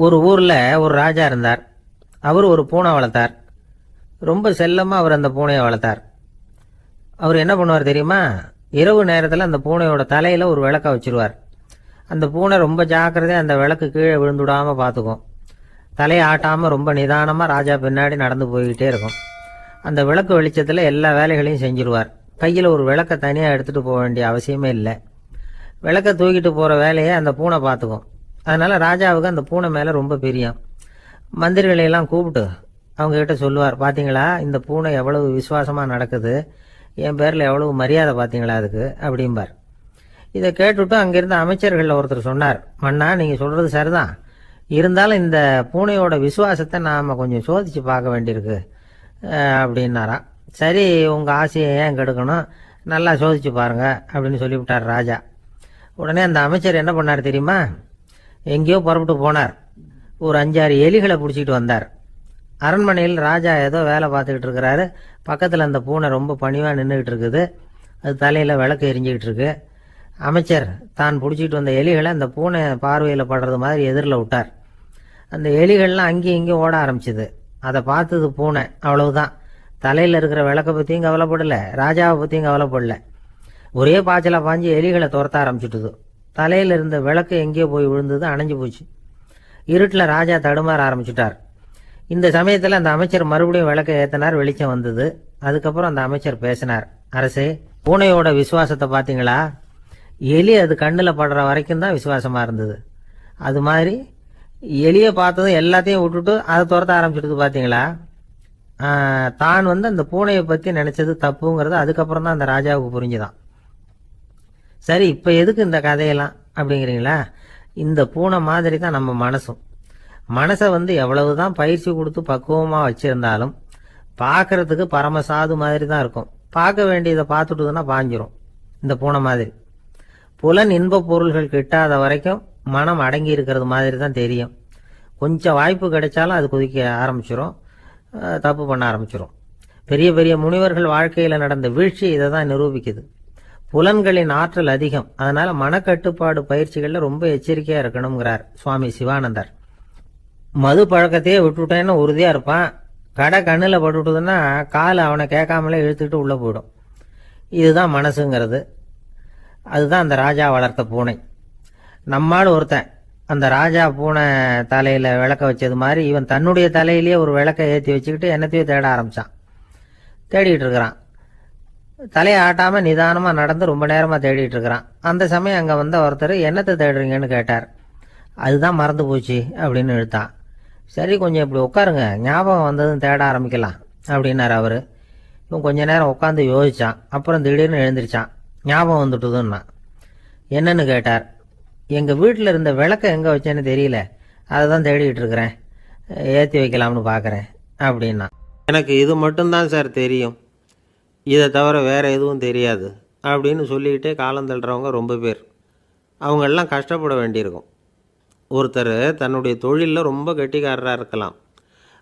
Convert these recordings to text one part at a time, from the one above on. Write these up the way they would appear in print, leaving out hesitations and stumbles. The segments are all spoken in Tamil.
ஒரு ஊரில் ஒரு ராஜா இருந்தார். அவர் ஒரு பூனை வளர்த்தார். ரொம்ப செல்லமாக அவர் அந்த பூனையை வளர்த்தார். அவர் என்ன பண்ணுவார் தெரியுமா? இரவு நேரத்தில் அந்த பூனையோட தலையில் ஒரு விளக்க வச்சுருவார். அந்த பூனை ரொம்ப ஜாக்கிரதையாக அந்த விளக்கு கீழே விழுந்துடாமல் பார்த்துக்கும். தலையை ஆட்டாமல் ரொம்ப நிதானமாக ராஜா பின்னாடி நடந்து போய்கிட்டே இருக்கும். அந்த விளக்கு வெளிச்சத்தில் எல்லா வேலைகளையும் செஞ்சுருவார். கையில் ஒரு விளக்கை தனியாக எடுத்துகிட்டு போக வேண்டிய அவசியமே இல்லை. விளக்கை தூக்கிட்டு போகிற வேலையை அந்த பூனை பார்த்துக்கும். அதனால் ராஜாவுக்கு அந்த பூனை மேலே ரொம்ப பிரியம். மந்திரிகளையெல்லாம் கூப்பிட்டு அவங்கக்கிட்ட சொல்லுவார், பார்த்தீங்களா இந்த பூனை எவ்வளவு விசுவாசமாக நடக்குது, என் பேரில் எவ்வளவு மரியாதை பார்த்தீங்களா அதுக்கு அப்படிம்பார். இதை கேட்டுவிட்டு அங்கிருந்த அமைச்சர்களில் ஒருத்தர் சொன்னார், மன்னா நீங்கள் சொல்கிறது சரிதான், இருந்தாலும் இந்த பூனையோட விசுவாசத்தை நாம் கொஞ்சம் சோதித்து பார்க்க வேண்டியிருக்கு அப்படின்னாராம். சரி, உங்கள் ஆசையை ஏன் கெடுக்கணும், நல்லா சோதிச்சு பாருங்க அப்படின்னு சொல்லிவிட்டார் ராஜா. உடனே அந்த அமைச்சர் என்ன பண்ணார் தெரியுமா? எங்கேயோ புறப்பட்டு போனார். ஒரு 5-6 எலிகளை பிடிச்சிட்டு வந்தார். அரண்மனையில் ராஜா ஏதோ வேலை பார்த்துக்கிட்டு இருக்கிறாரு. பக்கத்தில் அந்த பூனை ரொம்ப பணிவாக நின்றுக்கிட்டு இருக்குது. அது தலையில் விளக்கு எரிஞ்சிக்கிட்டு இருக்கு. அமைச்சர் தான் பிடிச்சிட்டு வந்த எலிகளை அந்த பூனை பார்வையில் படுறது மாதிரி எதிரில் விட்டார். அந்த எலிகள்லாம் அங்கேயும் இங்கேயும் ஓட ஆரம்பிச்சுது. அதை பார்த்தது பூனை, அவ்வளவுதான். தலையில் இருக்கிற விளக்கை பற்றியும் கவலைப்படலை, ராஜாவை பற்றியும் கவலைப்படலை. ஒரே பாய்ச்சலாக பாஞ்சு எலிகளை துரத்த ஆரம்பிச்சுட்டுது. தலையில் இருந்த விளக்கு எங்கேயோ போய் விழுந்தது, அணைஞ்சு போச்சு. இருட்டில் ராஜா தடுமாற ஆரம்பிச்சுட்டார். இந்த சமயத்தில் அந்த அமைச்சர் மறுபடியும் விளக்கை ஏற்றினார். வெளிச்சம் வந்தது. அதுக்கப்புறம் அந்த அமைச்சர் பேசினார், அரசே, பூனையோட விசுவாசத்தை பார்த்தீங்களா? எலி அது கண்ணில் படுற வரைக்கும் தான் விசுவாசமாக இருந்தது. அது மாதிரி எலியை பார்த்ததும் எல்லாத்தையும் விட்டுட்டு அதை துரத்த ஆரம்பிச்சுட்டு பார்த்தீங்களா? தான் அந்த பூனையை பற்றி நினச்சது தப்புங்கிறது அதுக்கப்புறம் தான் அந்த ராஜாவுக்கு புரிஞ்சுதான். சரி, இப்போ எதுக்கு இந்த கதையெல்லாம் அப்படிங்கிறீங்களா? இந்த பூனை மாதிரி தான் நம்ம மனசும். மனசை எவ்வளவு தான் பயிற்சி கொடுத்து பக்குவமாக வச்சுருந்தாலும் பார்க்கறதுக்கு பரமசாது மாதிரி தான் இருக்கும். பார்க்க வேண்டியதை பார்த்துட்டுதுன்னா பாஞ்சிரும். இந்த பூனை மாதிரி புலன் இன்ப பொருள்கள் கிட்டாத வரைக்கும் மனம் அடங்கி இருக்கிறது மாதிரி தான் தெரியும். கொஞ்சம் வாய்ப்பு கிடைச்சாலும் அது குதிக்க ஆரம்பிச்சிடும், தப்பு பண்ண ஆரம்பிச்சிடும். பெரிய பெரிய முனிவர்கள் வாழ்க்கையில் நடந்த வீழ்ச்சி இதை தான் நிரூபிக்குது. புலன்களின் ஆற்றல் அதிகம். அதனால மனக்கட்டுப்பாடு பயிற்சிகளில் ரொம்ப எச்சரிக்கையாக இருக்கணுங்கிறார் சுவாமி சிவானந்தர். மது பழக்கத்தையே விட்டுவிட்டேன்னு உறுதியாக இருப்பான். கடை கண்ணில் பட்டுவிட்டதுன்னா கால் அவனை கேட்காமலே இழுத்துக்கிட்டு உள்ளே போயிடும். இதுதான் மனசுங்கிறது. அதுதான் அந்த ராஜா வளர்த்த பூனை. நம்மால் ஒருத்தன் அந்த ராஜா பூனை தலையில் விளக்க வச்சது மாதிரி இவன் தன்னுடைய தலையிலேயே ஒரு விளக்கை ஏற்றி வச்சுக்கிட்டு என்னத்தையோ தேட ஆரம்பித்தான். தேடிட்டு இருக்கிறான். தலையை ஆட்டாமல் நிதானமாக நடந்து ரொம்ப நேரமாக தேடிட்டு இருக்கிறான். அந்த சமயம் அங்கே வந்த ஒருத்தர், என்னத்தை தேடுறீங்கன்னு கேட்டார். அதுதான் மறந்து போச்சு அப்படின்னு இழுத்தான். சரி, கொஞ்சம் இப்படி உட்காருங்க, ஞாபகம் வந்ததுன்னு தேட ஆரம்பிக்கலாம் அப்படின்னார் அவர். இவன் கொஞ்ச நேரம் உட்காந்து யோசித்தான். அப்புறம் திடீர்னு எழுந்திரிச்சான். ஞாபகம் வந்துட்டுதுன்னா. என்னன்னு கேட்டார். எங்கள் வீட்டில் இருந்த விளக்கை எங்கே வச்சேன்னு தெரியல, அதை தான் தேடிக்கிட்டு இருக்கிறேன், ஏற்றி வைக்கலாம்னு பார்க்குறேன் அப்படின்னா. எனக்கு இது மட்டும்தான் சார் தெரியும், இதை தவிர வேறு எதுவும் தெரியாது அப்படின்னு சொல்லிக்கிட்டே காலம் தள்ளுறவங்க ரொம்ப பேர். அவங்களெல்லாம் கஷ்டப்பட வேண்டியிருக்கும். ஒருத்தர் தன்னுடைய தொழிலில் ரொம்ப கெட்டிக்காரராக இருக்கலாம்.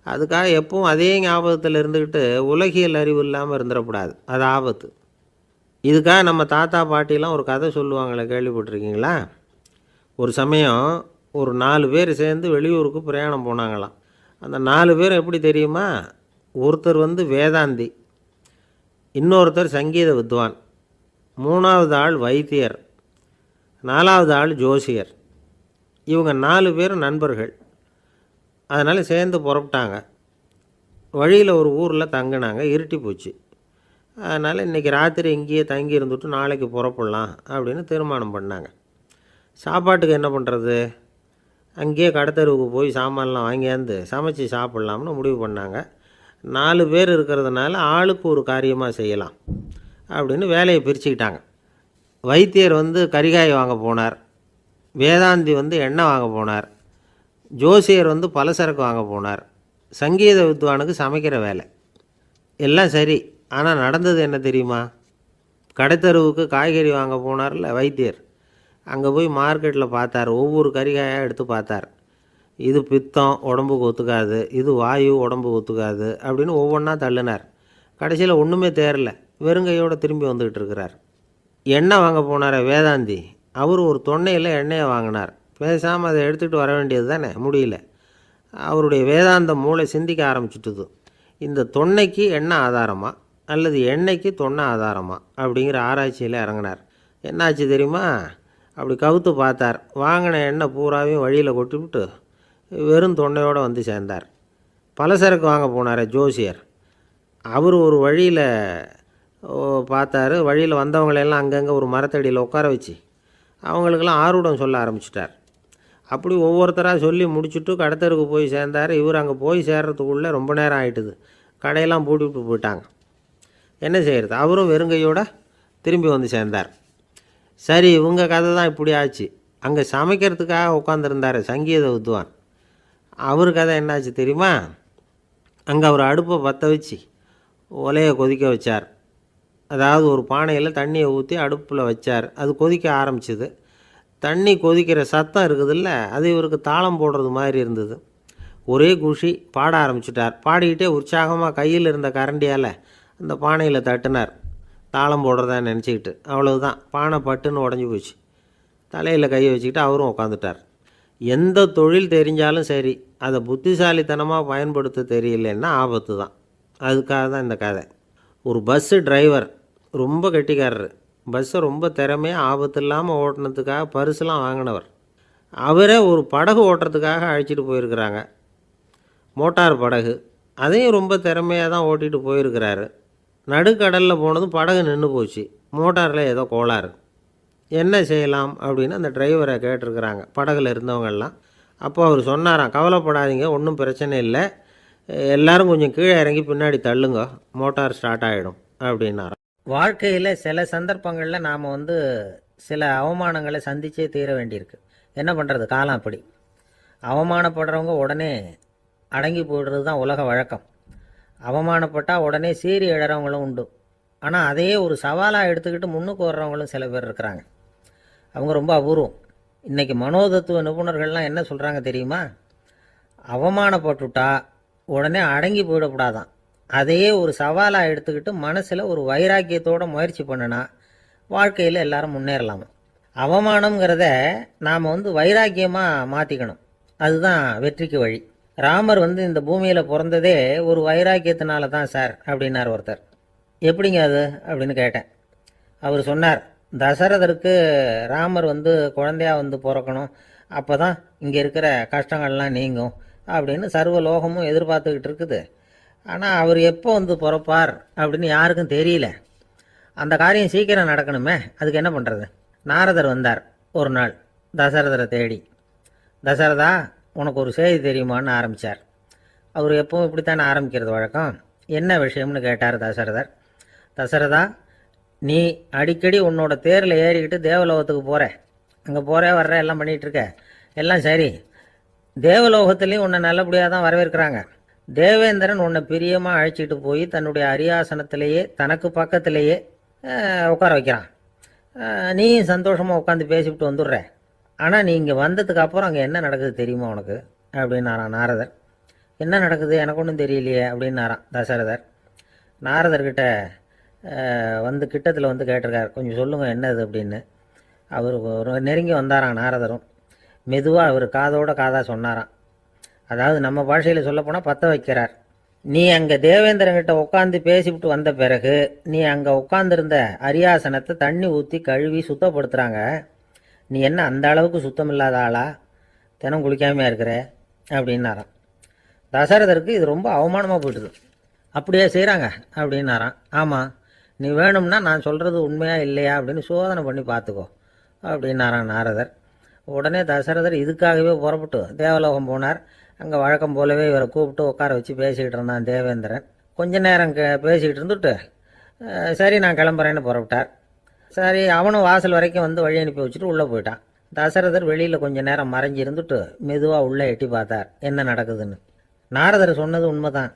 அதுக்காக எப்பவும் அதே ஞாபகத்தில் இருந்துக்கிட்டு உலகியல் அறிவு இல்லாமல் இருந்துடக்கூடாது, அது ஆபத்து. இதுக்காக நம்ம தாத்தா பாட்டிலாம் ஒரு கதை சொல்லுவாங்களே, கேள்விப்பட்டிருக்கீங்களா? ஒரு சமயம் ஒரு 4 பேர் சேர்ந்து வெளியூருக்கு பிரயாணம் போனாங்களாம். அந்த 4 பேர் எப்படி தெரியுமா? ஒருத்தர் வேதாந்தி, இன்னொருத்தர் சங்கீத வித்வான், 3வது ஆள் வைத்தியர், 4வது ஆள் ஜோசியர். இவங்க 4 பேரும் நண்பர்கள். அதனால் சேர்ந்து புறப்பட்டாங்க. வழியில் ஒரு ஊரில் தங்கினாங்க. இருட்டி போச்சு. அதனால் இன்றைக்கி ராத்திரி இங்கேயே தங்கி இருந்துட்டு நாளைக்கு புறப்படலாம் அப்படின்னு தீர்மானம் பண்ணாங்க. சாப்பாட்டுக்கு என்ன பண்ணுறது? அங்கேயே கடத்தெருவுக்கு போய் சாமான்லாம் வாங்கியாந்து சமைச்சு சாப்பிட்லாம்னு முடிவு பண்ணாங்க. 4 பேர் இருக்கிறதுனால ஆளுக்கு ஒரு காரியமாக செய்யலாம் அப்படின்னு வேலையை பிரிச்சுக்கிட்டாங்க. வைத்தியர் கரிகாய் வாங்க போனார். வேதாந்தி எண்ணெய் வாங்க போனார். ஜோசியர் பலசரக்கு வாங்க போனார். சங்கீத வித்வானுக்கு சமைக்கிற வேலை. எல்லாம் சரி, ஆனால் நடந்தது என்ன தெரியுமா? கடைத்தெருவுக்கு காய்கறி வாங்க போனார்ல வைத்தியர், அங்கே போய் மார்க்கெட்டில் பார்த்தார். ஒவ்வொரு கரிகாயாக எடுத்து பார்த்தார். இது பித்தம், உடம்புக்கு ஒத்துக்காது, இது வாயு, உடம்புக்கு ஒத்துக்காது அப்படின்னு ஒவ்வொன்றா தள்ளினார். கடைசியில் ஒன்றுமே தேரல, வெறுங்கையோடு திரும்பி வந்துக்கிட்டு இருக்கிறார். எண்ணெய் வாங்க போனார் வேதாந்தி, அவர் ஒரு தொன்னையில் எண்ணெயை வாங்கினார். பேசாமல் அதை எடுத்துகிட்டு வர வேண்டியது தானே, முடியல. அவருடைய வேதாந்த மூளை சிந்திக்க ஆரம்பிச்சுட்டுது. இந்த தொன்னைக்கு எண்ணெய் ஆதாரமா அல்லது எண்ணெய்க்கு தொன்னை ஆதாரமா அப்படிங்கிற ஆராய்ச்சியில் இறங்கினார். என்னாச்சு தெரியுமா? அப்படி கவுத்து பார்த்தார். வாங்கின எண்ணெய் பூராவையும் வழியில் கொட்டிவிட்டு வெறும் தொன்னையோடு வந்து சேர்ந்தார். பலசரக்கு வாங்க போனார் ஜோசியர். அவர் ஒரு வழியில் பார்த்தாரு. வழியில் வந்தவங்களெல்லாம் அங்கங்கே ஒரு மரத்தடியில் உட்கார வச்சு அவங்களுக்கெல்லாம் ஆர்வம் சொல்ல ஆரம்பிச்சிட்டார். அப்படி ஒவ்வொருத்தராக சொல்லி முடிச்சுட்டு கடத்தருக்கு போய் சேர்ந்தார். இவர் அங்கே போய் சேர்றதுக்குள்ளே ரொம்ப நேரம் ஆகிட்டுது. கடையெல்லாம் பூட்டிவிட்டு போயிட்டாங்க. என்ன செய்கிறது? அவரும் வெறுங்கையோடு திரும்பி வந்து சேர்ந்தார். சரி, இவங்க கதை தான் இப்படி ஆச்சு. அங்கே சமைக்கிறதுக்காக உட்காந்துருந்தார் சங்கீத வித்வான். அவர் கதை என்னாச்சு தெரியுமா? அங்கே அவர் அடுப்பை பற்ற வச்சு ஒலையை கொதிக்க வச்சார். அதாவது ஒரு பானையில் தண்ணியை ஊற்றி அடுப்பில் வச்சார். அது கொதிக்க ஆரம்பிச்சிது. தண்ணி கொதிக்கிற சத்தம் இருக்குதுல்ல, அது இவருக்கு தாளம் போடுறது மாதிரி இருந்தது. ஒரே குஷி, பாட ஆரம்பிச்சிட்டார். பாடிக்கிட்டே உற்சாகமாக கையில் இருந்த கரண்டியால் அந்த பானையில் தட்டினார், தாளம் போடுறதா நினச்சிக்கிட்டு. அவ்வளவுதான், பானை பட்டுன்னு உடஞ்சி போச்சு. தலையில் கையை வச்சுக்கிட்டு அவரும் உட்காந்துட்டார். எந்த தொழில் தெரிஞ்சாலும் சரி, அதை புத்திசாலித்தனமாக பயன்படுத்த தெரியலன்னா ஆபத்து தான். அதுக்காக தான் இந்த கதை. ஒரு பஸ்ஸு டிரைவர் ரொம்ப கெட்டிக்காரரு. பஸ்ஸை ரொம்ப திறமையாக ஆபத்து இல்லாமல் ஓட்டினதுக்காக பரிசுலாம் வாங்கினவர். அவரே ஒரு படகு ஓட்டுறதுக்காக அழைச்சிட்டு போயிருக்கிறாங்க, மோட்டார் படகு. அதையும் ரொம்ப திறமையாக தான் ஓட்டிகிட்டு போயிருக்கிறாரு. நடுக்கடலில் போனதும் படகு நின்று போச்சு. மோட்டாரில் ஏதோ கோளாறு. என்ன செய்யலாம் அப்படின்னு அந்த டிரைவரை கேட்டிருக்கிறாங்க படகுல இருந்தவங்கெல்லாம். அப்போ அவர் சொன்னாராம், கவலைப்படாதீங்க, ஒன்றும் பிரச்சனை இல்லை, எல்லோரும் கொஞ்சம் கீழே இறங்கி பின்னாடி தள்ளுங்க, மோட்டார் ஸ்டார்ட் ஆகிடும் அப்படின்னாராம். வாழ்க்கையில் சில சந்தர்ப்பங்களில் நாம் சில அவமானங்களை சந்திச்சே தீர வேண்டியிருக்கு. என்ன பண்ணுறது, காலம் அப்படி. அவமானப்படுறவங்க உடனே அடங்கி போய்டுறது தான் உலக வழக்கம். அவமானப்பட்டால் உடனே சீறி எழறவங்களும் உண்டு. ஆனால் அதையே ஒரு சவாலாக எடுத்துக்கிட்டு முன்னுக்கு வர்றவங்களும் சில பேர் இருக்கிறாங்க. அவங்க ரொம்ப அபூர்வம். இன்றைக்கி மனோதத்துவ நிபுணர்கள்லாம் என்ன சொல்கிறாங்க தெரியுமா? அவமானப்பட்டுட்டா உடனே அடங்கி போயிடக்கூடாதான். அதையே ஒரு சவாலாக எடுத்துக்கிட்டு மனசில் ஒரு வைராக்கியத்தோடு முயற்சி பண்ணினா வாழ்க்கையில் எல்லாரும் முன்னேறலாமா. அவமானங்கிறத நாம் வைராக்கியமாக மாற்றிக்கணும். அதுதான் வெற்றிக்கு வழி. ராமர் இந்த பூமியில் பிறந்ததே ஒரு வைராக்கியத்தினால தான் சார் அப்படின்னார் ஒருத்தர். எப்படிங்க அது அப்படின்னு கேட்டேன். அவர் சொன்னார், தசரதருக்கு ராமர் குழந்தையாக பிறக்கணும், அப்போ தான் இங்கே இருக்கிற கஷ்டங்கள்லாம் நீங்கும் அப்படின்னு சர்வ லோகமும் எதிர்பார்த்துக்கிட்டு இருக்குது. ஆனால் அவர் எப்போ பிறப்பார் அப்படின்னு யாருக்கும் தெரியல. அந்த காரியம் சீக்கிரம் நடக்கணுமே, அதுக்கு என்ன பண்ணுறது? நாரதர் வந்தார் ஒரு நாள் தசரதரை தேடி. தசரதா, உனக்கு ஒரு செய்தி தெரியுமான்னு ஆரம்பித்தார். அவர் எப்பவும் இப்படித்தானே ஆரம்பிக்கிறது வழக்கம். என்ன விஷயம்னு கேட்டார் தசரதர். தசரதா, நீ அடிக்கடி உன்னோட தேரில் ஏறிக்கிட்டு தேவலோகத்துக்கு போகிற, அங்கே போகிற வர்ற எல்லாம் பண்ணிகிட்ருக்க, எல்லாம் சரி. தேவலோகத்துலேயும் உன்னை நல்லபடியாக தான் வரவேற்கிறாங்க. தேவேந்திரன் உன்னை பிரியமாக அழைச்சிட்டு போய் தன்னுடைய அரியாசனத்திலேயே தனக்கு பக்கத்திலேயே உட்கார வைக்கிறான். நீயும் சந்தோஷமாக உட்காந்து பேசிவிட்டு வந்துடுற. ஆனால் நீ இங்கே வந்ததுக்கு அப்புறம் அங்கே என்ன நடக்குது தெரியுமா உனக்கு அப்படின்னாரான் நாரதர். என்ன நடக்குது எனக்கு ஒன்றும் தெரியலையே அப்படின்னாரான் தசரதர். நாரதர்கிட்ட கிட்டத்தில் கேட்டிருக்கார், கொஞ்சம் சொல்லுங்கள் என்னது அப்படின்னு. அவர் நெருங்கி வந்தாராம். நாரதரும் மெதுவாக அவர் காதோட காதாக சொன்னாராம். அதாவது நம்ம பாஷையில் சொல்லப்போனால் பற்ற வைக்கிறார். நீ அங்கே தேவேந்திரங்கிட்ட உட்காந்து பேசிவிட்டு வந்த பிறகு நீ அங்கே உட்காந்துருந்த அரியாசனத்தை தண்ணி ஊற்றி கழுவி சுத்தப்படுத்துகிறாங்க. நீ என்ன அந்த அளவுக்கு சுத்தம் இல்லாத ஆளா, தினம் குளிக்காமையாக இருக்கிற அப்படின்னாராம். தசரதருக்கு இது ரொம்ப அவமானமாக போயிட்டுது. அப்படியே செய்கிறாங்க அப்படின்னாராம். ஆமாம், நீ வேணும்னா நான் சொல்கிறது உண்மையா இல்லையா அப்படின்னு சோதனை பண்ணி பார்த்துக்கோ அப்படின்னாரான் நாரதர். உடனே தசரதர் இதுக்காகவே புறப்பட்டு தேவலோகம் போனார். அங்கே வழக்கம் போலவே இவரை கூப்பிட்டு உட்கார வச்சு பேசிக்கிட்டு இருந்தான் தேவேந்திரன். கொஞ்ச நேரம் பேசிக்கிட்டு இருந்துட்டு சரி நான் கிளம்புறேன்னு புறப்பட்டார். சரி, அவனும் வாசல் வரைக்கும் வழி அனுப்பி வச்சுட்டு உள்ளே போயிட்டான். தசரதர் வெளியில் கொஞ்சம் நேரம் மறைஞ்சி இருந்துட்டு மெதுவாக உள்ளே எட்டி பார்த்தார் என்ன நடக்குதுன்னு. நாரதர் சொன்னது உண்மைதான்.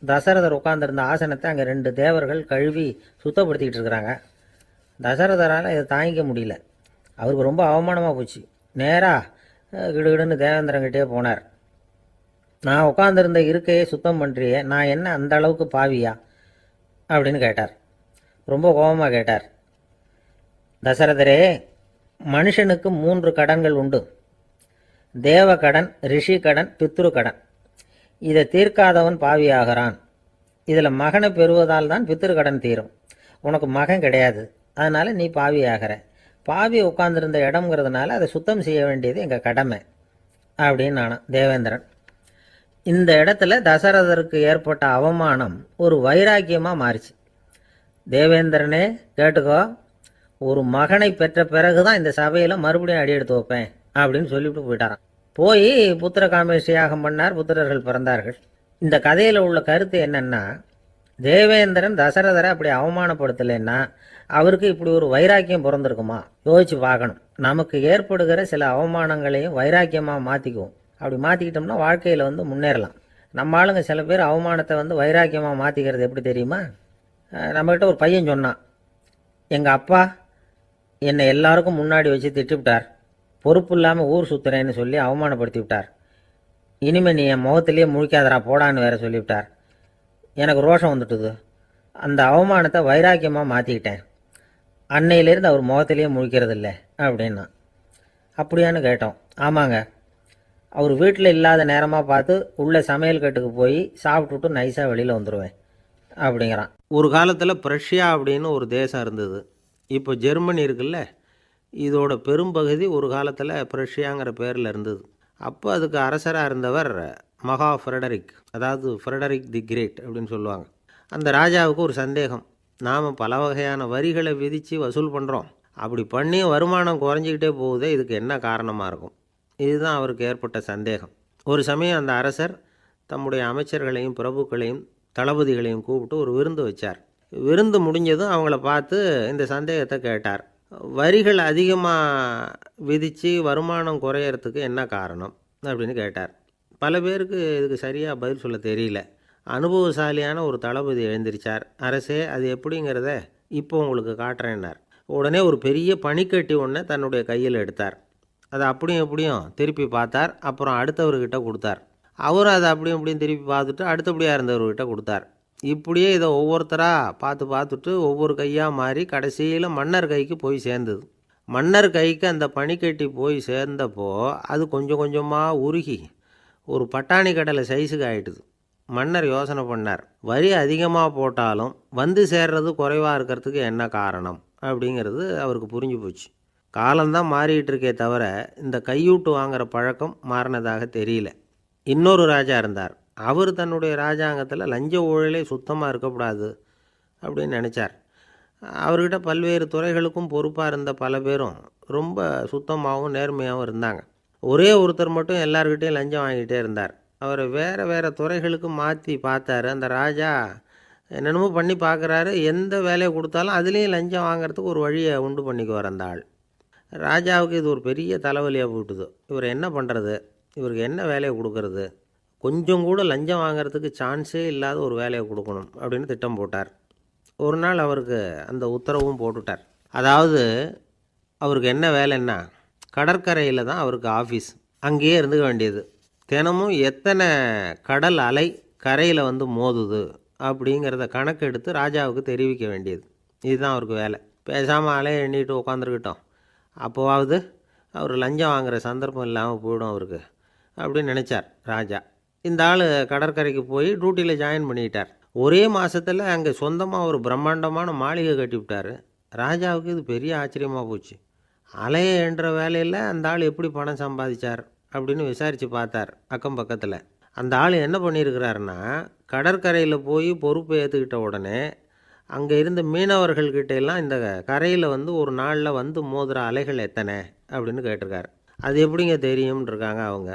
தசரதர் உட்கார்ந்துருந்த ஆசனத்தை அங்கே 2 தேவர்கள் கழுவி சுத்தப்படுத்திக்கிட்டு இருக்கிறாங்க. தசரதரால் இதை தாங்கிக்க முடியல. அவருக்கு ரொம்ப அவமானமாக போச்சு. நேராக கிடுகிடுன்னு தேவேந்திரங்கிட்டே போனார். நான் உட்காந்துருந்த இருக்கையை சுத்தம் பண்ணுறியே, நான் என்ன அந்த அளவுக்கு பாவியா அப்படின்னு கேட்டார். ரொம்ப கோபமாக கேட்டார். தசரதரே, மனுஷனுக்கு 3 கடன்கள் உண்டு. தேவ கடன், ரிஷி கடன், பித்ரு கடன். இதை தீர்க்காதவன் பாவியாகிறான். இதில் மகனை பெறுவதால் தான் பித்திருக்கடன் தீரும். உனக்கு மகன் கிடையாது, அதனால் நீ பாவியாகிற. பாவி உட்கார்ந்துருந்த இடம்ங்கிறதுனால அதை சுத்தம் செய்ய வேண்டியது எங்கள் கடமை அப்படின்னு நானும் தேவேந்திரன். இந்த இடத்துல தசரதருக்கு ஏற்பட்ட அவமானம் ஒரு வைராக்கியமாக மாறிச்சு. தேவேந்திரனே கேட்டுக்கோ, ஒரு மகனை பெற்ற பிறகு தான் இந்த சபையில் மறுபடியும் அடி எடுத்து வைப்பேன் அப்படின்னு சொல்லிவிட்டு போயிட்டாரான். போய் புத்திர காமேஷ் யாகம் பண்ணார், புத்திரர்கள் பிறந்தார்கள். இந்த கதையில் உள்ள கருத்து என்னன்னா, தேவேந்திரன் தசரதரை அப்படி அவமானப்படுத்தலைன்னா அவருக்கு இப்படி ஒரு வைராக்கியம் பிறந்திருக்குமா? யோசிச்சு பார்க்கணும். நமக்கு ஏற்படுகிற சில அவமானங்களையும் வைராக்கியமாக மாற்றிக்குவோம். அப்படி மாற்றிக்கிட்டோம்னா வாழ்க்கையில் முன்னேறலாம். நம்ம ஆளுங்க சில பேர் அவமானத்தை வைராக்கியமாக மாற்றிக்கிறது எப்படி தெரியுமா? நம்மகிட்ட ஒரு பையன் சொன்னான், எங்கள் அப்பா என்னை எல்லாருக்கும் முன்னாடி வச்சு திட்டுவிட்டார், பொறுப்பு இல்லாமல் ஊர் சுற்றுறேன்னு சொல்லி அவமானப்படுத்தி விட்டார். இனிமேல் நீ என் முகத்திலேயே முழிக்காதரா போடான்னு வேற சொல்லிவிட்டார். எனக்கு ரோஷம் வந்துட்டுது. அந்த அவமானத்தை வைராக்கியமாக மாற்றிக்கிட்டேன். அன்னையிலேருந்து அவர் முகத்திலேயே முழிக்கிறது இல்லை அப்படின்னா. அப்படியான்னு கேட்டோம். ஆமாங்க, அவர் வீட்டில் இல்லாத நேரமாக பார்த்து உள்ள சமையல் கட்டுக்கு போய் சாப்பிட்டுட்டு நைஸாக வெளியில் வந்துடுவேன் அப்படிங்கிறான். ஒரு காலத்தில் பிரஷ்யா அப்படின்னு ஒரு தேசம் இருந்தது. இப்போ ஜெர்மனி இருக்குல்ல, இதோட பெரும்பகுதி ஒரு காலத்தில் பிரஷ்யாங்கிற பேரில் இருந்தது. அப்போ அதுக்கு அரசராக இருந்தவர் மகா ஃப்ரெடரிக், அதாவது ஃப்ரெடரிக் தி கிரேட் அப்படின்னு சொல்லுவாங்க. அந்த ராஜாவுக்கு ஒரு சந்தேகம், நாம் பல வகையான வரிகளை விதித்து வசூல் பண்ணுறோம், அப்படி பண்ணி வருமானம் குறைஞ்சிக்கிட்டே போகுதே, இதுக்கு என்ன காரணமாக இருக்கும்? இதுதான் அவருக்கு ஏற்பட்ட சந்தேகம். ஒரு சமயம் அந்த அரசர் தம்முடைய அமைச்சர்களையும் பிரபுக்களையும் தளபதிகளையும் கூப்பிட்டு ஒரு விருந்து வச்சார். விருந்து முடிஞ்சதும் அவங்கள பார்த்து இந்த சந்தேகத்தை கேட்டார். வரிகள் அதிகமாக விதித்து வருமானம் குறையறதுக்கு என்ன காரணம் அப்படின்னு கேட்டார். பல பேருக்கு இதுக்கு சரியாக பதில் சொல்ல தெரியல. அனுபவசாலியான ஒரு தளபதி எழுந்திருச்சார். அரசே, அது எப்படிங்கிறத இப்போ உங்களுக்கு காட்டுறேன்னார். உடனே ஒரு பெரிய பனிக்கட்டி ஒன்றை தன்னுடைய கையில் எடுத்தார். அதை அப்படியும் எப்படியும் திருப்பி பார்த்தார். அப்புறம் அடுத்தவர்கிட்ட கொடுத்தார். அவரும் அதை அப்படியும் இப்படியும் திருப்பி பார்த்துட்டு அடுத்தபடியாக இருந்தவர்கிட்ட கொடுத்தார். இப்படியே இதை ஒவ்வொருத்தராக பார்த்துட்டு ஒவ்வொரு கையாக மாறி கடைசியில் மன்னர் கைக்கு போய் சேர்ந்தது. மன்னர் கைக்கு அந்த பனிக்கட்டி போய் சேர்ந்தப்போ அது கொஞ்சம் கொஞ்சமாக உருகி ஒரு பட்டாணி கடலை சைஸுக்கு ஆகிட்டுது. மன்னர் யோசனை பண்ணார், வரி அதிகமாக போட்டாலும் வந்து சேர்றது குறைவாக இருக்கிறதுக்கு என்ன காரணம் அப்படிங்கிறது அவருக்கு புரிஞ்சு போச்சு. காலம்தான் மாறிக்கிட்டு இருக்கே தவிர இந்த கையூட்டு வாங்குகிற பழக்கம் மாறினதாக தெரியல. இன்னொரு ராஜா இருந்தார். அவர் தன்னுடைய ராஜாங்கத்தில் லஞ்ச ஊழலே சுத்தமாக இருக்கக்கூடாது அப்படின்னு நினச்சார். அவர்கிட்ட பல்வேறு துறைகளுக்கும் பொறுப்பாக இருந்த பல பேரும் ரொம்ப சுத்தமாகவும் நேர்மையாகவும் இருந்தாங்க. ஒரே ஒருத்தர் மட்டும் எல்லார்கிட்டையும் லஞ்சம் வாங்கிட்டே இருந்தார். அவரை வேறு வேறு துறைகளுக்கு மாற்றி பார்த்தாரு. அந்த ராஜா என்னென்னமோ பண்ணி பார்க்குறாரு. எந்த வேலையை கொடுத்தாலும் அதுலேயும் லஞ்சம் வாங்கிறதுக்கு ஒரு வழியை உண்டு பண்ணிக்குவார் அந்த ஆள். ராஜாவுக்கு இது ஒரு பெரிய தலைவலியாக போட்டுது. இவர் என்ன பண்ணுறது, இவருக்கு என்ன வேலையை கொடுக்கறது, கொஞ்சம் கூட லஞ்சம் வாங்கிறதுக்கு சான்ஸே இல்லாத ஒரு வேலையை கொடுக்கணும் அப்படின்னு திட்டம் போட்டார். ஒரு நாள் அவருக்கு அந்த உத்தரவும் போட்டுட்டார். அதாவது அவருக்கு என்ன வேலைன்னா, கடற்கரையில் தான் அவருக்கு ஆஃபீஸ். அங்கேயே இருந்துக்க வேண்டியது. தினமும் எத்தனை கடல் அலை கரையில் மோதுது அப்படிங்கிறத கணக்கெடுத்து ராஜாவுக்கு தெரிவிக்க வேண்டியது. இதுதான் அவருக்கு வேலை. பேசாமல் அலையை எண்ணிட்டு உட்காந்துருக்கட்டும், அப்போவாவது அவர் லஞ்சம் வாங்குகிற சந்தர்ப்பம் இல்லாமல் போயிடும் அவருக்கு அப்படின்னு நினச்சார் ராஜா. இந்த ஆள் கடற்கரைக்கு போய் டியூட்டியில் ஜாயின் பண்ணிக்கிட்டார். ஒரே மாதத்தில் அங்கே சொந்தமாக ஒரு பிரம்மாண்டமான மாளிகை கட்டி விட்டார். ராஜாவுக்கு இது பெரிய ஆச்சரியமாக போச்சு. அலையை என்ற வேலையில் அந்த ஆள் எப்படி பணம் சம்பாதிச்சார் அப்படின்னு விசாரித்து பார்த்தார் அக்கம் பக்கத்தில். அந்த ஆள் என்ன பண்ணியிருக்கிறாருன்னா, கடற்கரையில் போய் பொறுப்பை ஏற்றுக்கிட்ட உடனே அங்கே இருந்த மீனவர்கள்கிட்ட எல்லாம் இந்த கரையில் ஒரு நாளில் மோதுகிற அலைகள் எத்தனை அப்படின்னு கேட்டிருக்காரு. அது எப்படிங்க தெரியும்னு இருக்காங்க அவங்க.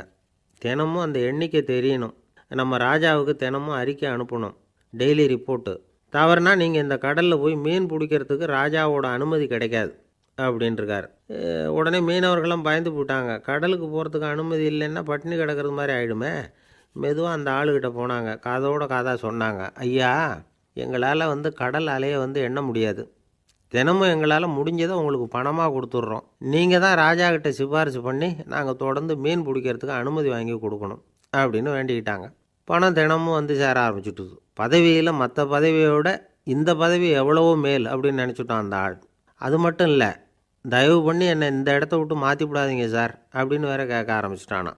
தினமும் அந்த எண்ணிக்கை தெரியணும். நம்ம ராஜாவுக்கு தினமும் அறிக்கை அனுப்பணும், டெய்லி ரிப்போர்ட்டு. தவறுனா நீங்கள் இந்த கடலில் போய் மீன் பிடிக்கிறதுக்கு ராஜாவோட அனுமதி கிடைக்காது அப்படின்ட்டுருக்காரு. உடனே மீனவர்களும் பயந்து போட்டாங்க. கடலுக்கு போகிறதுக்கு அனுமதி இல்லைன்னா பட்டினி கிடக்கிறது மாதிரி ஆகிடுமே. மெதுவாக அந்த ஆளுகிட்ட போனாங்க, காதோட காதாக சொன்னாங்க, ஐயா, எங்களால் கடல் அலையை எண்ண முடியாது. தினமும் எங்களால் முடிஞ்சதை உங்களுக்கு பணமாக கொடுத்துட்றோம். நீங்கள் தான் ராஜா கிட்ட சிபாரிசு பண்ணி நாங்கள் தொடர்ந்து மீன் பிடிக்கிறதுக்கு அனுமதி வாங்கி கொடுக்கணும் அப்படின்னு வேண்டிக்கிட்டாங்க. பணம் தினமும் சேர ஆரம்பிச்சுட்டுது. பதவியில் மற்ற பதவியோட இந்த பதவி எவ்வளவோ மேல் அப்படின்னு நினச்சிட்டான் அந்த ஆள். அது மட்டும் இல்லை, தயவு பண்ணி என்னை இந்த இடத்த விட்டு மாற்றி விடாதீங்க சார் அப்படின்னு வேற கேட்க ஆரம்பிச்சிட்டானா.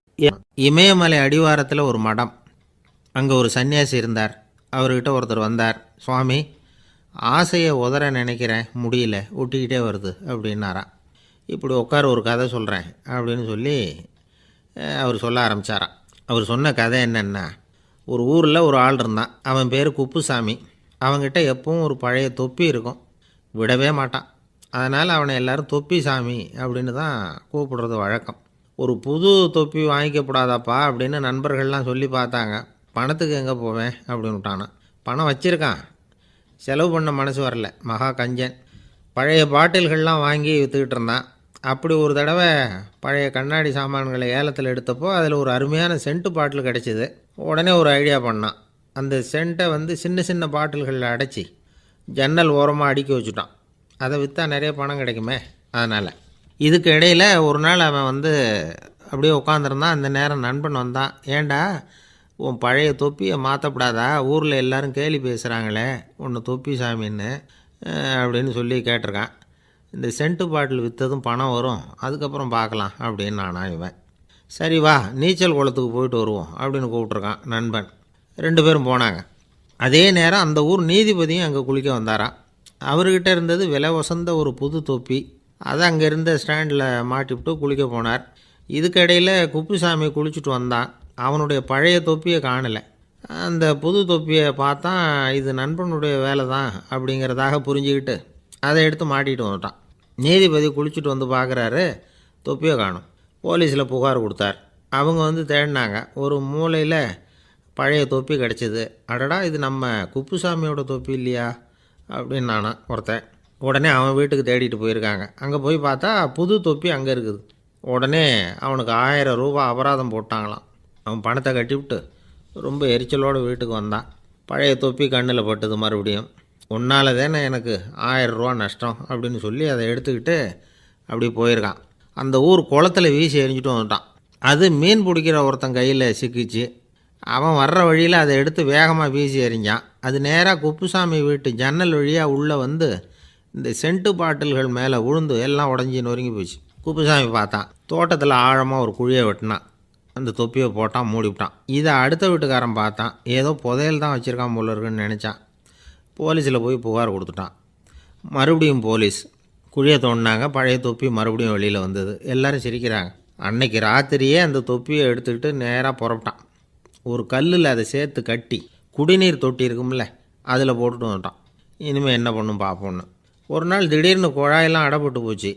இமயமலை அடிவாரத்தில் ஒரு மடம். அங்கே ஒரு சன்னியாசி இருந்தார். அவர்கிட்ட ஒருத்தர் வந்தார். சுவாமி, ஆசையை உதற நினைக்கிறேன், முடியல, ஒட்டிக்கிட்டே வருது அப்படின்னாராம். இப்படி உட்கார, ஒரு கதை சொல்கிறேன் அப்படின்னு சொல்லி அவர் சொல்ல ஆரம்பித்தாராம். அவர் சொன்ன கதை என்னென்னா, ஒரு ஊரில் ஒரு ஆள் இருந்தான். அவன் பேர் குப்புசாமி. அவன்கிட்ட எப்பவும் ஒரு பழைய தொப்பி இருக்கும், விடவே மாட்டான். அதனால் அவனை எல்லோரும் தொப்பி சாமி அப்படின்னு தான் கூப்பிடுறது வழக்கம். ஒரு புது தொப்பி வாங்கிக்கப்படாதாப்பா அப்படின்னு நண்பர்கள்லாம் சொல்லி பார்த்தாங்க. பணத்துக்கு எங்கே போவேன் அப்படின்னு விட்டானான். பணம் வச்சுருக்கான், செலவு பண்ண மனசு வரல, மகா கஞ்சன். பழைய பாட்டில்கள்லாம் வாங்கி விற்றுக்கிட்டு இருந்தான். அப்படி ஒரு தடவை பழைய கண்ணாடி சாமான்களை ஏலத்தில் எடுத்தப்போ அதில் ஒரு அருமையான சென்ட்டு பாட்டில் கிடச்சிது. உடனே ஒரு ஐடியா பண்ணான். அந்த சென்ட்டை சின்ன சின்ன பாட்டில்களில் அடைச்சி ஜன்னல் ஓரமாக அடுக்கி வச்சுட்டான். அதை விற்றா நிறைய பணம் கிடைக்குமே. அதனால் இதுக்கு இடையில் ஒரு நாள் அவன் அப்படியே உட்காந்துருந்தான். அந்த நேரம் நண்பன் வந்தான். ஏண்டா, உன் பழைய தொப்பியை மாற்றப்படாதா? ஊரில் எல்லோரும் கேலி பேசுகிறாங்களே உன்னை தொப்பி சாமின்னு அப்படின்னு சொல்லி கேட்டிருக்கான். இந்த சென்ட்டு பாட்டில் விற்றதும் பணம் வரும், அதுக்கப்புறம் பார்க்கலாம் அப்படின்னு நானா இவன். சரி வா, நீச்சல் குளத்துக்கு போயிட்டு வருவோம் அப்படின்னு கூப்பிட்ருக்கான் நண்பன். 2 பேரும் போனாங்க. அதே நேரம் அந்த ஊர் நீதிபதியும் அங்கே குளிக்க வந்தாராம். அவர்கிட்ட இருந்தது விலை வசந்த ஒரு புது தொப்பி. அதை அங்கே இருந்த ஸ்டாண்டில் மாட்டிவிட்டு குளிக்க போனார். இதுக்கிடையில் குப்புசாமி குளிச்சுட்டு வந்தான். அவனுடைய பழைய தொப்பியை காணலை. அந்த புது தொப்பியை பார்த்தா இது நண்பனுடைய வேலை தான் அப்படிங்கிறதாக புரிஞ்சுக்கிட்டு அதை எடுத்து மாட்டிகிட்டு வந்துட்டான். நீதிபதி குளிச்சுட்டு வந்து பார்க்குறாரு, தொப்பியை காணும். போலீஸில் புகார் கொடுத்தார். அவங்க தேடினாங்க. ஒரு மூலையில் பழைய தொப்பி கிடச்சிது. அடடா, இது நம்ம குப்புசாமியோட தொப்பி இல்லையா அப்படின்னு நானா ஒருத்தன். உடனே அவன் வீட்டுக்கு தேடிட்டு போயிருக்காங்க. அங்கே போய் பார்த்தா புது தொப்பி அங்கே இருக்குது. உடனே அவனுக்கு 1000 ரூபா அபராதம் போட்டாங்களாம். அவன் பணத்தை கட்டிவிட்டு ரொம்ப எரிச்சலோடு வீட்டுக்கு வந்தான். பழைய தொப்பி கண்ணில் பட்டது. மறுபடியும், உன்னால் தானே எனக்கு 1000 ரூபா நஷ்டம் அப்படின்னு சொல்லி அதை எடுத்துக்கிட்டு அப்படி போயிருக்கான். அந்த ஊர் குளத்தில் வீசி எரிஞ்சிட்டு வந்துட்டான். அது மீன் பிடிக்கிற ஒருத்தன் கையில் சிக்கிச்சு. அவன் வர்ற வழியில் அதை எடுத்து வேகமாக வீசி எறிஞ்சான். அது நேராக குப்புசாமி வீட்டு ஜன்னல் வழியாக உள்ளே இந்த சென்ட்டு பாட்டில்கள் மேலே விழுந்து எல்லாம் உடஞ்சி நொறுங்கி போச்சு. குப்புசாமி பார்த்தான். தோட்டத்தில் ஆழமாக ஒரு குழியை வெட்டினான். அந்த தொப்பியை போட்டான், மூடிவிட்டான். இதை அடுத்த வீட்டுக்காரன் பார்த்தான். ஏதோ புதையல் தான் வச்சுருக்கான் போல இருக்குன்னு நினச்சான். போலீஸில் போய் புகார் கொடுத்துட்டான். மறுபடியும் போலீஸ் குழியை தோண்டினாங்க. பழைய தொப்பி மறுபடியும் வெளியில் வந்தது. எல்லோரும் சிரிக்கிறாங்க. அன்னைக்கு ராத்திரியே அந்த தொப்பியை எடுத்துக்கிட்டு நேராக புறப்பட்டான். ஒரு கல்லில் அதை சேர்த்து கட்டி குடிநீர் தொட்டி இருக்கும்ல, அதில் போட்டுட்டு வந்துட்டான். இனிமேல் என்ன பண்ணும் பார்ப்போன்னு. ஒரு நாள் திடீர்னு குழாயெல்லாம் அடைப்பட்டு போச்சு.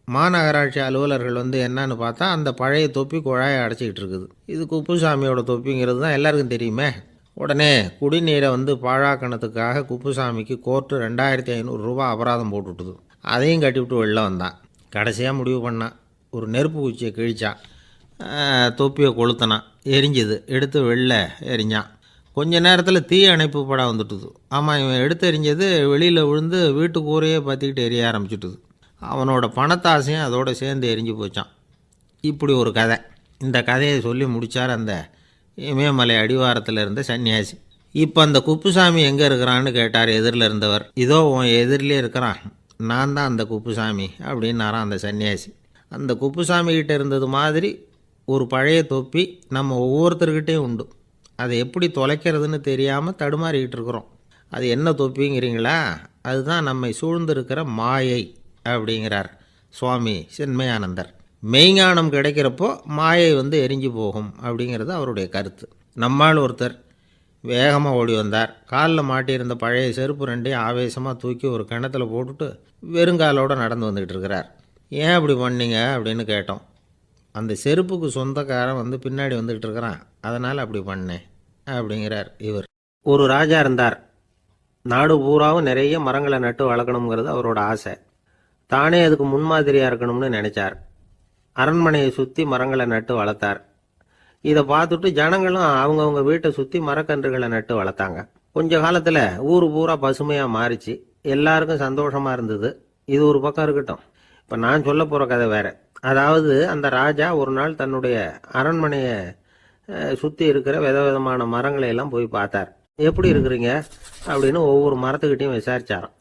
மாநகராட்சி அலுவலர்கள் என்னன்னு பார்த்தா அந்த பழைய தொப்பி குழாயை அடைச்சிக்கிட்டு இருக்குது. இது குப்புசாமியோட தொப்பிங்கிறது தான் எல்லாருக்கும் தெரியுமே. உடனே குடிநீரை பாழாக்கணத்துக்காக குப்புசாமிக்கு கோர்ட்டு 2500 ரூபா அபராதம் போட்டுவிட்டுது. அதையும் கட்டிவிட்டு வெளில வந்தான். கடைசியாக முடிவு பண்ணான். ஒரு நெருப்பு குச்சியை கிழிச்சான். தொப்பியை கொளுத்தினான். எரிஞ்சுது. எடுத்து வெளில எரிஞ்சான். கொஞ்ச நேரத்தில் தீ அணைப்பு படம் வந்துட்டுது. ஆமாம், இவன் எடுத்து எரிஞ்சது வெளியில் விழுந்து வீட்டு கூரையே பற்றிக்கிட்டு எரிய ஆரம்பிச்சுட்டுது. அவனோட பணத்தாசையும் அதோடு சேர்ந்து எரிஞ்சு போச்சான். இப்படி ஒரு கதை. இந்த கதையை சொல்லி முடித்தார் அந்த இமயமலை அடிவாரத்தில் இருந்த சன்னியாசி. இப்போ அந்த குப்புசாமி எங்கே இருக்கிறான்னு கேட்டார் எதிரில் இருந்தவர். இதோ உன் எதிரிலே இருக்கிறான், நான் தான் அந்த குப்புசாமி அப்படின்னாரான் அந்த சன்னியாசி. அந்த குப்புசாமிகிட்ட இருந்தது மாதிரி ஒரு பழைய தொப்பி நம்ம ஒவ்வொருத்தர்கிட்டையும் உண்டு. அதை எப்படி தொலைக்கிறதுன்னு தெரியாமல் தடுமாறிக்கிட்டு இருக்கிறோம். அது என்ன தொப்பிங்கிறீங்களா? அதுதான் நம்மை சூழ்ந்திருக்கிற மாயை அப்படிங்கிறார் சுவாமி சின்மயானந்தர். மெய்ஞானம் கிடைக்கிறப்போ மாயை எரிஞ்சு போகும் அப்படிங்கிறது அவருடைய கருத்து. நம்மால் ஒருத்தர் வேகமாக ஓடி வந்தார். காலில் மாட்டியிருந்த பழைய செருப்பு 2ஐயும் ஆவேசமாக தூக்கி ஒரு கிணத்துல போட்டுட்டு வெறுங்காலோடு நடந்து வந்துக்கிட்டு இருக்கிறார். ஏன் அப்படி பண்ணீங்க அப்படின்னு கேட்டோம். அந்த செருப்புக்கு சொந்தக்காரன் பின்னாடி வந்துக்கிட்டு இருக்கிறான், அதனால் அப்படி பண்ணேன் அப்படிங்கிறார் இவர். ஒரு ராஜா இருந்தார். நாடு பூராவும் நிறைய மரங்களை நட்டு வளர்க்கணுங்கிறது அவரோட ஆசை. தானே அதுக்கு முன்மாதிரியாக இருக்கணும்னு நினச்சார். அரண்மனையை சுற்றி மரங்களை நட்டு வளர்த்தார். இதை பார்த்துட்டு ஜனங்களும் அவங்கவுங்க வீட்டை சுற்றி மரக்கன்றுகளை நட்டு வளர்த்தாங்க. கொஞ்ச காலத்தில் ஊர் பூரா பசுமையாக மாறிச்சு. எல்லாருக்கும் சந்தோஷமாக இருந்தது. இது ஒரு பக்கம் இருக்கட்டும். இப்போ நான் சொல்ல போகிற கதை வேறு. அதாவது, அந்த ராஜா ஒரு நாள் தன்னுடைய அரண்மனையை சுற்றி இருக்கிற விதவிதமான மரங்களை எல்லாம் போய் பார்த்தார். எப்படி இருக்கிறீங்க அப்படின்னு ஒவ்வொரு மரத்துக்கிட்டையும் விசாரிச்சாராம்.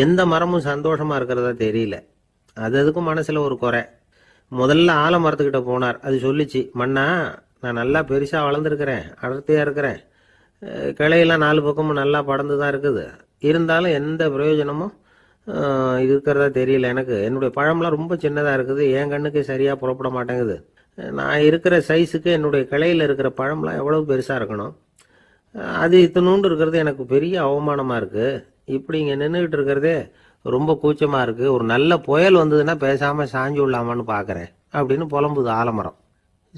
எந்த மரமும் சந்தோஷமாக இருக்கிறதா தெரியல. அதுக்கும் மனசில் ஒரு குறை. முதல்ல ஆலமரத்துக்கிட்ட போனார். அது சொல்லிச்சு, மண்ணா, நான் நல்லா பெருசாக வளர்ந்துருக்கிறேன், அடர்த்தியாக இருக்கிறேன், கிளையெல்லாம் 4 பக்கமும் நல்லா படர்ந்து தான் இருக்குது. இருந்தாலும் எந்த பிரயோஜனமும் இருக்கிறதா தெரியல எனக்கு. என்னுடைய பழம்லாம் ரொம்ப சின்னதாக இருக்குது, என் கண்ணுக்கு சரியாக புறப்பட மாட்டேங்குது. நான் இருக்கிற சைஸுக்கு என்னுடைய கிளையில் இருக்கிற பழம்லாம் எவ்வளோ பெருசாக இருக்கணும். அது இத்தினூண்டு இருக்கிறது எனக்கு பெரிய அவமானமாக இருக்குது. இப்படி இங்கே நின்றுக்கிட்டு இருக்கிறதே ரொம்ப கூச்சமாக இருக்குது. ஒரு நல்ல புயல் வந்ததுன்னா பேசாமல் சாஞ்சு விடலாமான்னு பார்க்குறேன் அப்படின்னு புலம்புது ஆலமரம்.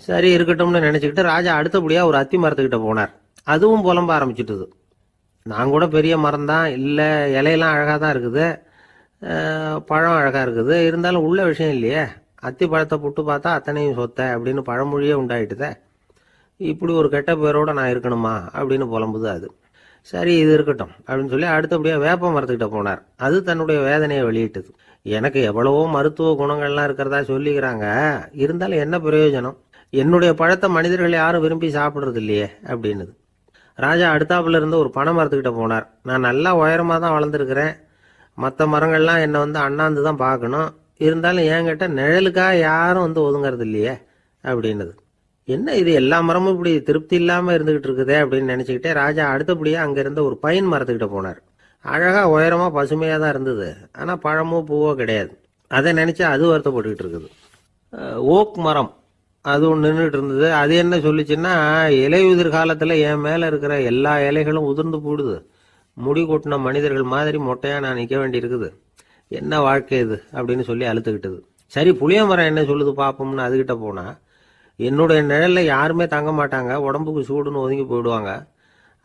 சரி இருக்கட்டும்னு நினச்சிக்கிட்டு ராஜா அடுத்தபடியாக ஒரு அத்தி மரத்துக்கிட்ட போனார். அதுவும் புலம்ப ஆரம்பிச்சிட்டுது. நான் கூட பெரிய மரம் தான், இல்லை இலையெல்லாம் அழகாக தான் இருக்குது, பழம் அழகாக இருக்குது, இருந்தாலும் உள்ள விஷயம் இல்லையே. அத்தி பழத்தை புட்டு பார்த்தா அத்தனையும் சொத்த அப்படின்னு பழமொழியே உண்டாயிட்டுதே. இப்படி ஒரு கெட்ட பேரோட நான் இருக்கணுமா அப்படின்னு புலம்புது அது. சரி இது இருக்கட்டும் அப்படின்னு சொல்லி அடுத்தபடியாக வேப்ப மரத்துக்கிட்ட போனார். அது தன்னுடைய வேதனையை வெளியிட்டது. எனக்கு எவ்வளவோ மருத்துவ குணங்கள்லாம் இருக்கிறதா சொல்லிக்கிறாங்க, இருந்தாலும் என்ன பிரயோஜனம்? என்னுடைய பழத்தை மனிதர்கள் யாரும் விரும்பி சாப்பிட்றது இல்லையே அப்படின்னுது. ராஜா அடுத்தாப்புல இருந்து ஒரு பனை மரத்துக்கிட்ட போனார். நான் நல்லா உயரமாக தான் வளர்ந்துருக்கிறேன், மற்ற மரங்கள்லாம் என்னை வந்து அண்ணாந்து தான் பார்க்கணும், இருந்தாலும் என்கிட்ட நிழலுக்காக யாரும் வந்து ஒதுங்கிறது இல்லையே அப்படின்னுது. என்ன இது எல்லா மரமும் இப்படி திருப்தி இல்லாமல் இருந்துகிட்டு இருக்குதே அப்படின்னு நினச்சிக்கிட்டே ராஜா அடுத்தபடியாக அங்கே இருந்த ஒரு பைன் மரத்துக்கிட்ட போனார். அழகாக உயரமாக பசுமையாக தான் இருந்தது, ஆனால் பழமோ பூவோ கிடையாது. அதை நினச்சி அது வருத்தப்பட்டுக்கிட்டு இருக்குது. ஓக் மரம் அது ஒன்று நின்றுட்டு இருந்தது. அது என்ன சொல்லிச்சுன்னா, இலையுதிர் காலத்தில் என் மேலே இருக்கிற எல்லா இலைகளும் உதிர்ந்து போடுது, முடி கொட்டின மனிதர்கள் மாதிரி மொட்டையாக நான் நிற்க வேண்டி இருக்குது, என்ன வாழ்க்கை இது அப்படின்னு சொல்லி அழுத்துக்கிட்டது. சரி புளிய மரம் என்ன சொல்லுது பார்ப்போம்னு அதுகிட்ட போனால், என்னுடைய நிழலில் யாருமே தங்க மாட்டாங்க, உடம்புக்கு சூடுன்னு ஒதுங்கி போயிடுவாங்க,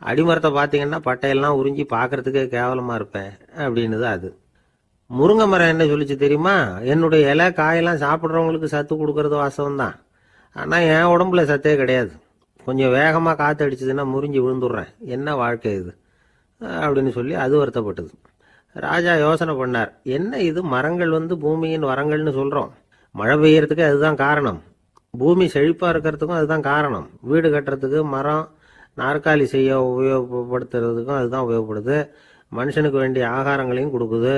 அடிமரத்தை பார்த்தீங்கன்னா பட்டையெல்லாம் உறிஞ்சி பார்க்கறதுக்கே கேவலமாக இருப்பேன் அப்படின்னுது அது. முருங்கை மரம் என்ன சொல்லிச்சு தெரியுமா, என்னுடைய இலை காயெல்லாம் சாப்பிட்றவங்களுக்கு சத்து கொடுக்கறது வாசம் தான், ஆனால் என் உடம்புல சத்தே கிடையாது, கொஞ்சம் வேகமாக காற்று அடிச்சதுன்னா முறிஞ்சி விழுந்துடுறேன், என்ன வாழ்க்கை இது அப்படின்னு சொல்லி அது வருத்தப்பட்டது. ராஜா யோசனை பண்ணார், என்ன இது மரங்கள் வந்து பூமியின் வரங்கள்னு சொல்கிறோம், மழை பெய்யறதுக்கு அதுதான் காரணம், பூமி செழிப்பாக இருக்கிறதுக்கும் அதுதான் காரணம், வீடு கட்டுறதுக்கு மரம், நாற்காலி செய்ய உபயோகப்படுத்துறதுக்கும் அதுதான் உபயோகப்படுது, மனுஷனுக்கு வேண்டிய ஆகாரங்களையும் கொடுக்குது,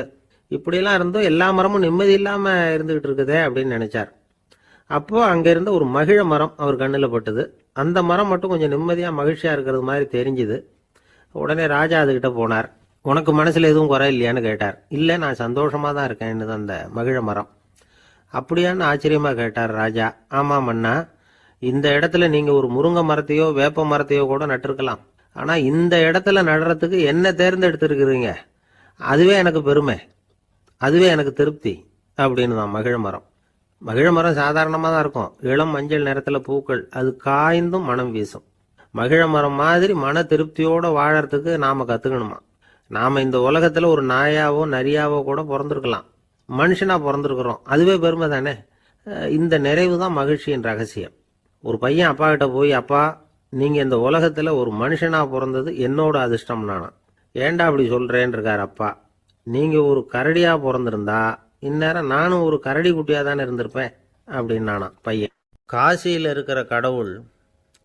இப்படியெல்லாம் இருந்தும் எல்லா மரமும் நிம்மதி இல்லாமல் இருந்துகிட்டு இருக்குதே அப்படின்னு நினைச்சார். அப்போ அங்கே இருந்த ஒரு மகிழ மரம் அவர் கண்ணில் பட்டுது. அந்த மரம் மட்டும் கொஞ்சம் நிம்மதியாக மகிழ்ச்சியாக இருக்கிறது மாதிரி தெரிஞ்சுது. உடனே ராஜா அதுகிட்ட போனார். உனக்கு மனசில் எதுவும் குறை இல்லையான்னு கேட்டார். இல்லை நான் சந்தோஷமாக தான் இருக்கேன்னு அந்த மகிழ மரம். அப்படியான்னு ஆச்சரியமாக கேட்டார் ராஜா. ஆமாம் அண்ணா, இந்த இடத்துல நீங்கள் ஒரு முருங்கை மரத்தையோ வேப்ப மரத்தையோ கூட நட்டிருக்கலாம், ஆனால் இந்த இடத்துல நடுறதுக்கு என்ன தேர்ந்தெடுத்திருக்கிறீங்க, அதுவே எனக்கு பெருமை, அதுவே எனக்கு திருப்தி அப்படின்னு தான் மகிழ மரம். மகிழ மரம் சாதாரணமாக தான் இருக்கும், இளம் மஞ்சள் நிறத்தில் பூக்கள், அது காய்ந்தும் மனம் வீசும். மகிழ மரம் மாதிரி மன திருப்தியோடு வாழறதுக்கு நாம் கற்றுக்கணுமா. நாம் இந்த உலகத்தில் ஒரு நாயாவோ நரியாவோ கூட பிறந்திருக்கலாம், மனுஷனாக பிறந்திருக்கிறோம், அதுவே பெருமை தானே. இந்த நிறைவு தான் மகிழ்ச்சியின் ரகசியம். ஒரு பையன் அப்பா கிட்ட போய், அப்பா நீங்கள் இந்த உலகத்தில் ஒரு மனுஷனாக பிறந்தது என்னோட அதிர்ஷ்டம் நானா. ஏண்டா அப்படி சொல்கிறேன்னு இருக்கார் அப்பா. நீங்கள் ஒரு கரடியாக பிறந்திருந்தா இந்நேரம் நானும் ஒரு கரடி குட்டியாக தானே இருந்திருப்பேன் அப்படின்னு நானா பையன். காசியில் இருக்கிற கடவுள்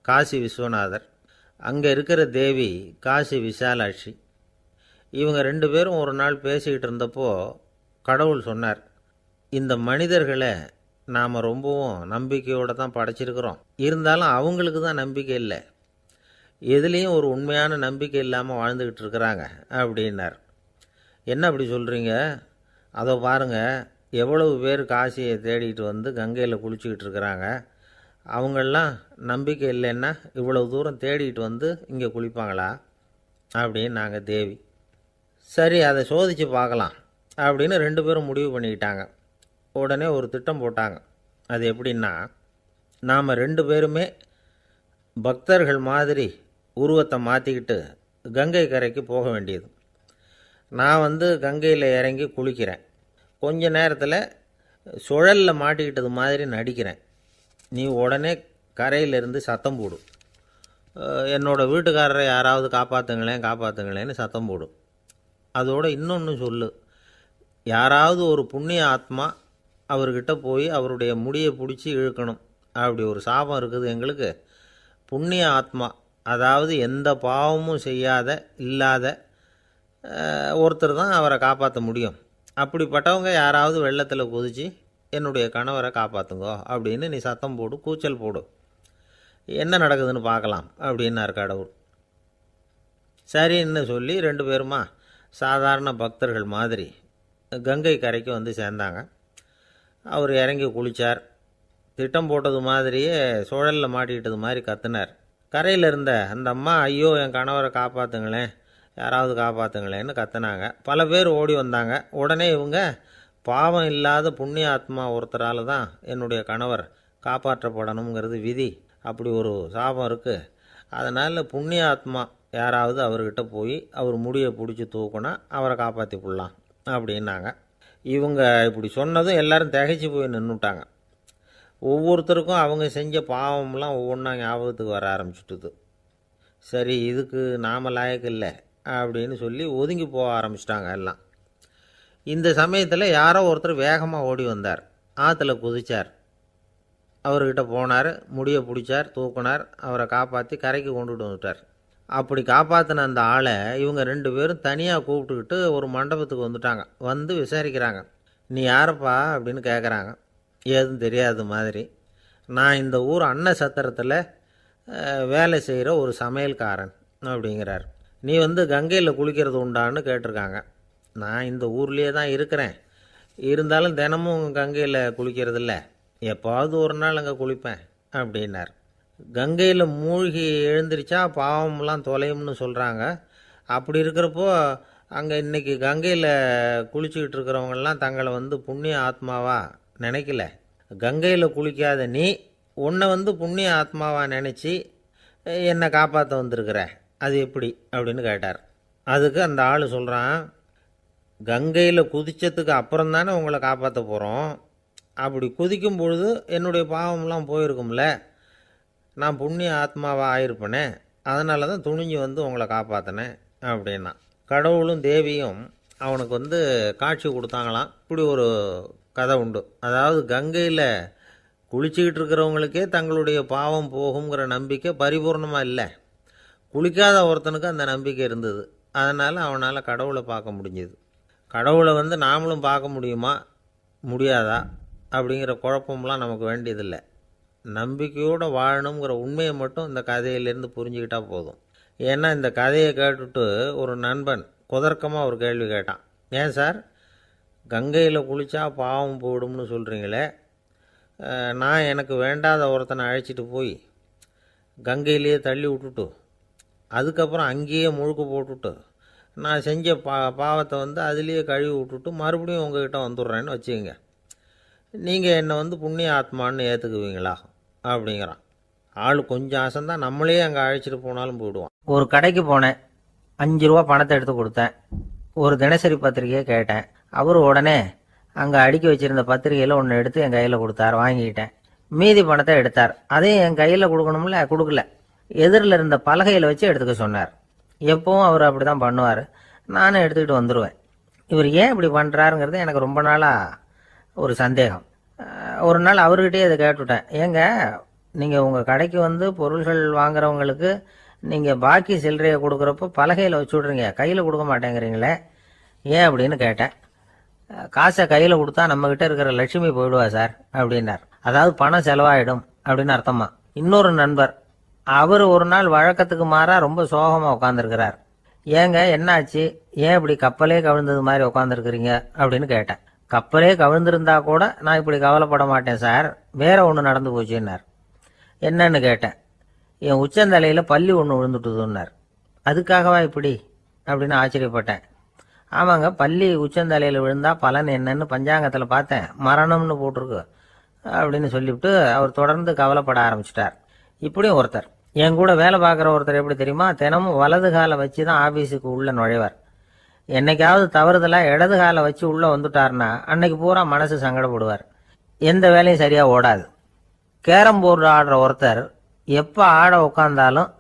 காசி விஸ்வநாதர், அங்கே இருக்கிற தேவி காசி விசாலாட்சி. இவங்க 2 பேரும் ஒரு நாள் பேசிக்கிட்டு இருந்தப்போ கடவுள் சொன்னார், இந்த மனிதர்களை நாம் ரொம்பவும் நம்பிக்கையோடு தான் படைச்சிருக்கிறோம், இருந்தாலும் அவங்களுக்கு தான் நம்பிக்கை இல்லை, எதுலேயும் ஒரு உண்மையான நம்பிக்கை இல்லாமல் வாழ்ந்துக்கிட்டு இருக்கிறாங்க அப்படின்னார். என்ன அப்படி சொல்கிறீங்க, அதை பாருங்கள், எவ்வளவு பேர் காசியை தேடிட்டு வந்து கங்கையில் குளிச்சுக்கிட்டு இருக்கிறாங்க, அவங்களெலாம் நம்பிக்கை இல்லைன்னா இவ்வளவு தூரம் தேடிட்டு வந்து இங்கே குளிப்பாங்களா அப்படின்னு நாங்கள் தேவி. சரி அதை சோதித்து பார்க்கலாம் அப்படின்னு 2 பேரும் முடிவு பண்ணிக்கிட்டாங்க. உடனே ஒரு திட்டம் போட்டாங்க. அது எப்படின்னா, நாம் 2 பேருமே பக்தர்கள் மாதிரி உருவத்தை மாற்றிக்கிட்டு கங்கை கரைக்கு போக வேண்டியது. நான் வந்து கங்கையில் இறங்கி குளிக்கிறேன், கொஞ்ச நேரத்தில் சுழலில் மாட்டிக்கிட்டது மாதிரி நடிக்கிறேன், நீ உடனே கரையிலிருந்து சத்தம் போடும், என்னோடய வீட்டுக்காரரை யாராவது காப்பாற்றுங்களேன் காப்பாற்றுங்களேன்னு சத்தம் போடும். அதோடு இன்னொன்று சொல்லு, யாராவது ஒரு புண்ணிய ஆத்மா அவர்கிட்ட போய் அவருடைய முடியை பிடிச்சி இழுக்கணும், அப்படி ஒரு சாபம் இருக்குது எங்களுக்கு. புண்ணிய ஆத்மா, அதாவது எந்த பாவமும் செய்யாத இல்லாத ஒருத்தர் தான் அவரை காப்பாற்ற முடியும், அப்படிப்பட்டவங்க யாராவது வெள்ளத்தில் குதித்து என்னுடைய கணவரை காப்பாற்றுங்கோ அப்படின்னு நீ சத்தம் போடு, கூச்சல் போடு, என்ன நடக்குதுன்னு பார்க்கலாம் அப்படின்னார் கடவுள். சரின்னு சொல்லி 2 பேருமா சாதாரண பக்தர்கள் மாதிரி கங்கை கரைக்கு வந்து சேர்ந்தாங்க. அவர் இறங்கி குளித்தார். திட்டம் போட்டது மாதிரியே சுழலில் மாட்டிக்கிட்டது மாதிரி கத்துனார். கரையில் இருந்த அந்த அம்மா, ஐயோ என் கணவரை காப்பாற்றுங்களேன், யாராவது காப்பாற்றுங்களேன்னு கத்துனாங்க. பல பேர் ஓடி வந்தாங்க. உடனே இவங்க, பாவம் இல்லாத புண்ணிய ஆத்மா ஒருத்தரால் தான் என்னுடைய கணவர் காப்பாற்றப்படணுங்கிறது விதி, அப்படி ஒரு சாபம் இருக்குது, அதனால் புண்ணிய ஆத்மா யாராவது அவர்கிட்ட போய் அவர் முடியை பிடிச்சி தூக்குனா அவரை காப்பாற்றி போடலாம் அப்படின்னாங்க. இவங்க இப்படி சொன்னதும் எல்லாரும் திகைச்சு போய் நின்றுட்டாங்க. ஒவ்வொருத்தருக்கும் அவங்க செஞ்ச பாவம்லாம் ஒவ்வொன்றா ஞாபகத்துக்கு வர ஆரம்பிச்சுட்டுது. சரி, இதுக்கு நாம லாயக்கு இல்லை அப்படின்னு சொல்லி ஒதுங்கி போக ஆரம்பிச்சிட்டாங்க எல்லாம். இந்த சமயத்தில் யாரோ ஒருத்தர் வேகமாக ஓடி வந்தார். ஆற்றுல குதிச்சார். அவர்கிட்ட போனார், முடியை பிடிச்சார், தூக்குனார், அவரை காப்பாற்றி கரைக்கு கொண்டுட்டு வந்துட்டார். அப்படி காப்பாற்றின அந்த ஆளை இவங்க 2 பேரும் தனியாக கூப்பிட்டுக்கிட்டு ஒரு மண்டபத்துக்கு வந்துட்டாங்க. வந்து விசாரிக்கிறாங்க. நீ யாரப்பா அப்படின்னு கேட்குறாங்க. ஏதும் தெரியாத மாதிரி. நான் இந்த ஊர் அன்ன சத்திரத்தில் வேலை செய்கிற ஒரு சமையல்காரன் அப்படிங்கிறார். நீ வந்து கங்கையில் குளிக்கிறது உண்டான்னு கேட்டிருக்காங்க. நான் இந்த ஊர்லேயே தான் இருக்கிறேன், இருந்தாலும் தினமும் கங்கையில் குளிக்கிறதில்ல, எப்போது ஒரு நாள் அங்கே குளிப்பேன் அப்படின்னார். கங்கையில் மூழ்கி எழுந்திரிச்சா பாவம்லாம் தொலையும்னு சொல்கிறாங்க. அப்படி இருக்கிறப்போ அங்கே இன்றைக்கி கங்கையில் குளிச்சுக்கிட்டு இருக்கிறவங்கெல்லாம் தங்களை வந்து புண்ணிய ஆத்மாவா நினைக்கல. கங்கையில் குளிக்காத நீ உன்னை வந்து புண்ணிய ஆத்மாவா நினச்சி என்னை காப்பாற்ற வந்திருக்கிற, அது எப்படி அப்படின்னு கேட்டார். அதுக்கு அந்த ஆள் சொல்கிறான், கங்கையில் குதித்ததுக்கு அப்புறம் தானே உங்களை காப்பாற்ற போகிறோம். அப்படி குதிக்கும் பொழுது என்னுடைய பாவம்லாம் போயிருக்கும்ல, நான் புண்ணிய ஆத்மாவாக ஆயிருப்பேனே, அதனால தான் துணிஞ்சு வந்து உங்களை காப்பாற்றினேன் அப்படின்னா. கடவுளும் தேவியும் அவனுக்கு வந்து காட்சி கொடுத்தாங்களாம். இப்படி ஒரு கதை உண்டு. அதாவது கங்கையில் குளிச்சுக்கிட்டு இருக்கிறவங்களுக்கே தங்களுடைய பாவம் போகுங்கிற நம்பிக்கை பரிபூர்ணமாக இல்லை. குளிக்காத ஒருத்தனுக்கு அந்த நம்பிக்கை இருந்தது. அதனால் அவனால் கடவுளை பார்க்க முடிஞ்சுது. கடவுளை வந்து நாமளும் பார்க்க முடியுமா முடியாதா அப்படிங்கிற குழப்பம்லாம் நமக்கு வேண்டியதில்லை. நம்பிக்கையோடு வாழணுங்கிற உண்மையை மட்டும் இந்த கதையிலேருந்து புரிஞ்சுக்கிட்டால் போதும். ஏன்னா இந்த கதையை கேட்டுட்டு ஒரு நண்பன் குதர்க்கமாக ஒரு கேள்வி கேட்டான். ஏன் சார், கங்கையில் குளித்தா பாவம் போயிடும்னு சொல்கிறீங்களே, நான் எனக்கு வேண்டாத ஒருத்தனை அழைச்சிட்டு போய் கங்கையிலேயே தள்ளி விட்டுட்டு அதுக்கப்புறம் அங்கேயே முழுக்க போட்டுட்டு நான் செஞ்ச பாவத்தை வந்து அதுலேயே கழுவி விட்டுட்டு மறுபடியும் உங்ககிட்ட வந்துடுறேன்னு வச்சுக்கோங்க, நீங்கள் என்னை வந்து புண்ணிய ஆத்மான்னு ஏற்றுக்குவீங்களா அப்படிங்கிறான். ஆள் கொஞ்சம் ஆசைந்தான், நம்மளே அங்கே அழைச்சிட்டு போனாலும் போயிடுவான். ஒரு கடைக்கு போனேன், 5 ரூபா பணத்தை எடுத்து கொடுத்தேன். ஒரு தினசரி பத்திரிகையை கேட்டேன். அவர் உடனே அங்கே அடுக்கி வச்சிருந்த பத்திரிகையில் ஒன்று எடுத்து என் கையில் கொடுத்தார். வாங்கிக்கிட்டேன். மீதி பணத்தை எடுத்தார். அதையும் என் கையில் கொடுக்கணும்ல, கொடுக்கல. எதிரில் இருந்த பலகையில் வச்சு எடுத்துக்க சொன்னார். எப்பவும் அவர் அப்படி தான் பண்ணுவார். நானும் எடுத்துக்கிட்டு வந்துடுவேன். இவர் ஏன் இப்படி பண்ணுறாருங்கிறது எனக்கு ரொம்ப நாளாக ஒரு சந்தேகம். ஒரு நாள் அவர்கிட்டயே இதை கேட்டுவிட்டேன். ஏங்க, நீங்கள் உங்கள் கடைக்கு வந்து பொருள்கள் வாங்குறவங்களுக்கு நீங்கள் பாக்கி சில்லறையை கொடுக்குறப்போ பலகையில் வச்சு விட்றீங்க, கையில் கொடுக்க மாட்டேங்கிறீங்களே, ஏன் அப்படின்னு கேட்டேன். காசை கையில் கொடுத்தா நம்மக்கிட்ட இருக்கிற லட்சுமி போயிடுவா சார் அப்படின்னார். அதாவது பணம் செலவாயிடும் அப்படின்னு அர்த்தமா. இன்னொரு நண்பர், அவர் ஒரு நாள் வழக்கத்துக்கு மாறா ரொம்ப சோகமாக உட்காந்துருக்கிறார். ஏங்க என்னாச்சு, ஏன் இப்படி கப்பலே கவிழ்ந்தது மாதிரி உட்காந்துருக்குறீங்க அப்படின்னு கேட்டேன். கப்பலே கவிழ்ந்திருந்தா கூட நான் இப்படி கவலைப்பட மாட்டேன் சார், வேற ஒன்று நடந்து போச்சுன்னார். என்னன்னு கேட்டேன். என் உச்சந்தலையில் பள்ளி ஒன்று விழுந்துட்டுதுன்னார். அதுக்காகவா இப்படி அப்படின்னு ஆச்சரியப்பட்டேன். ஆமாங்க, பள்ளி உச்சந்தலையில் விழுந்தா பலன் என்னன்னு பஞ்சாங்கத்தில் பார்த்தேன், மரணம்னு போட்டிருக்கு அப்படின்னு சொல்லிவிட்டு அவர் தொடர்ந்து கவலைப்பட ஆரம்பிச்சிட்டார். இப்படியும் ஒருத்தர், என் கூட வேலை பார்க்குற ஒருத்தர் எப்படி தெரியுமா, தினமும் வலது காலை வச்சு தான் ஆஃபீஸுக்கு உள்ளே நுழைவார். என்னைக்காவது தவறுதலாக இடது காலை வச்சு உள்ளே வந்துட்டார்னா அன்னைக்கு பூரா மனசு சங்கடப்படுவார். எந்த வேலையும் சரியாக ஓடாது. கேரம் போர்டு ஆடுற ஒருத்தர் எப்போ ஆட உட்காந்தாலும்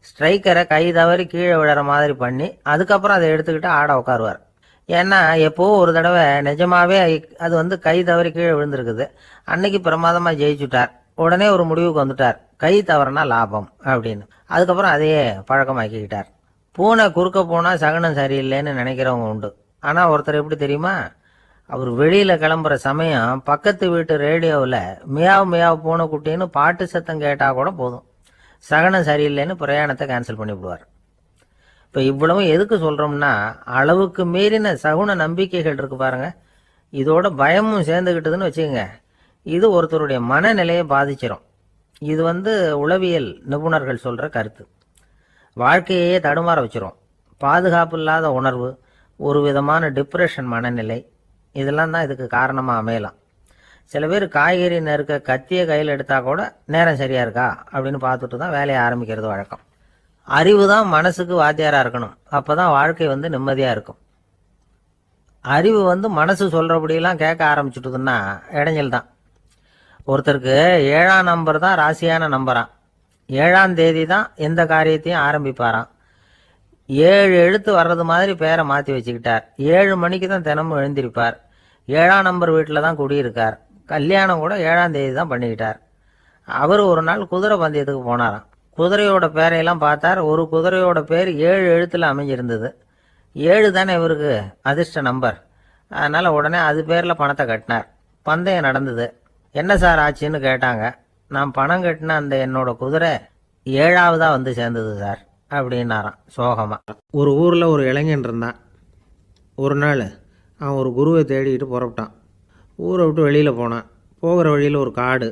ஸ்ட்ரைக்கரை கை தவறி கீழே விழுற மாதிரி பண்ணி அதுக்கப்புறம் அதை எடுத்துக்கிட்டு ஆட உட்காருவார். ஏன்னா எப்போ ஒரு தடவை நிஜமாவே அது வந்து கை தவறி கீழே விழுந்திருக்குது. அன்னைக்கு பிரமாதமாக ஜெயிச்சுட்டார். உடனே ஒரு முடிவுக்கு வந்துட்டார், கை தவறுனா லாபம் அப்படின்னு. அதுக்கப்புறம் அதையே பழக்கமாக்கிக்கிட்டார். பூனை குறுக்க போனால் சகனம் சரியில்லைன்னு நினைக்கிறவங்க உண்டு. ஆனால் ஒருத்தர் எப்படி தெரியுமா, அவர் வெளியில் கிளம்புற சமயம் பக்கத்து வீட்டு ரேடியோவில் மியாவ் மியாவ் பூனை குட்டின்னு பாட்டு சத்தம் கேட்டால் கூட போதும், சகனம் சரியில்லைன்னு பிரயாணத்தை கேன்சல் பண்ணிவிடுவார். இப்போ இவ்வளவும் எதுக்கு சொல்கிறோம்னா, அளவுக்கு மீறின சகுன நம்பிக்கைகள் இருக்கு பாருங்க, இதோட பயமும் சேர்ந்துக்கிட்டதுன்னு வச்சுக்கோங்க, இது ஒருத்தருடைய மனநிலையை பாதிச்சிடும். இது உளவியல் நிபுணர்கள் சொல்கிற கருத்து. வாழ்க்கையே தடுமாற வச்சிரும். பாதுகாப்பு இல்லாத உணர்வு, ஒரு விதமான டிப்ரெஷன் மனநிலை, இதெல்லாம் தான் இதுக்கு காரணமாக அமையலாம். சில பேர் காய்கறி நறுக்க கத்தியை கையில் எடுத்தால் கூட நேரம் சரியாக இருக்கா அப்படின்னு பார்த்துட்டு தான் வேலையை ஆரம்பிக்கிறது வழக்கம். அறிவு தான் மனசுக்கு வாத்தியாராக இருக்கணும். அப்போ தான் வாழ்க்கை நிம்மதியாக இருக்கும். அறிவு மனசு சொல்கிறபடியெல்லாம் கேட்க ஆரம்பிச்சுட்டுதுன்னா இடைஞ்சல் தான். ஒருத்தருக்கு 7ஆம் நம்பர் தான் ராசியான நம்பரான். 7ஆம் தேதி தான் எந்த காரியத்தையும் ஆரம்பிப்பாராம். 7 எழுத்து வர்றது மாதிரி பேரை மாற்றி வச்சுக்கிட்டார். 7 மணிக்கு தான் தினமும் எழுந்திருப்பார். 7ஆம் நம்பர் வீட்டில் தான் குடியிருக்கார். கல்யாணம் கூட 7ஆம் தேதி தான் பண்ணிக்கிட்டார். அவர் ஒரு நாள் குதிரை பந்தயத்துக்கு போனாராம். குதிரையோட பேரையெல்லாம் பார்த்தார். ஒரு குதிரையோட பேர் 7 எழுத்தில் அமைஞ்சிருந்தது. 7 தானே இவருக்கு அதிர்ஷ்ட நம்பர். அதனால் உடனே அது பேரில் பணத்தை கட்டினார். பந்தயம் நடந்தது. என்ன சார் ஆச்சுன்னு கேட்டாங்க. நான் பணம் கட்டின அந்த என்னோட குதிரை 7ஆவதாக சேர்ந்தது சார் அப்படின்னாராம் சோகமாக. ஒரு ஊரில் ஒரு இளைஞன் இருந்தான். ஒரு நாள் அவன் ஒரு குருவை தேடிக்கிட்டு புறப்பட்டான். ஊரை விட்டு வெளியில் போனான். போகிற வழியில் ஒரு காடு.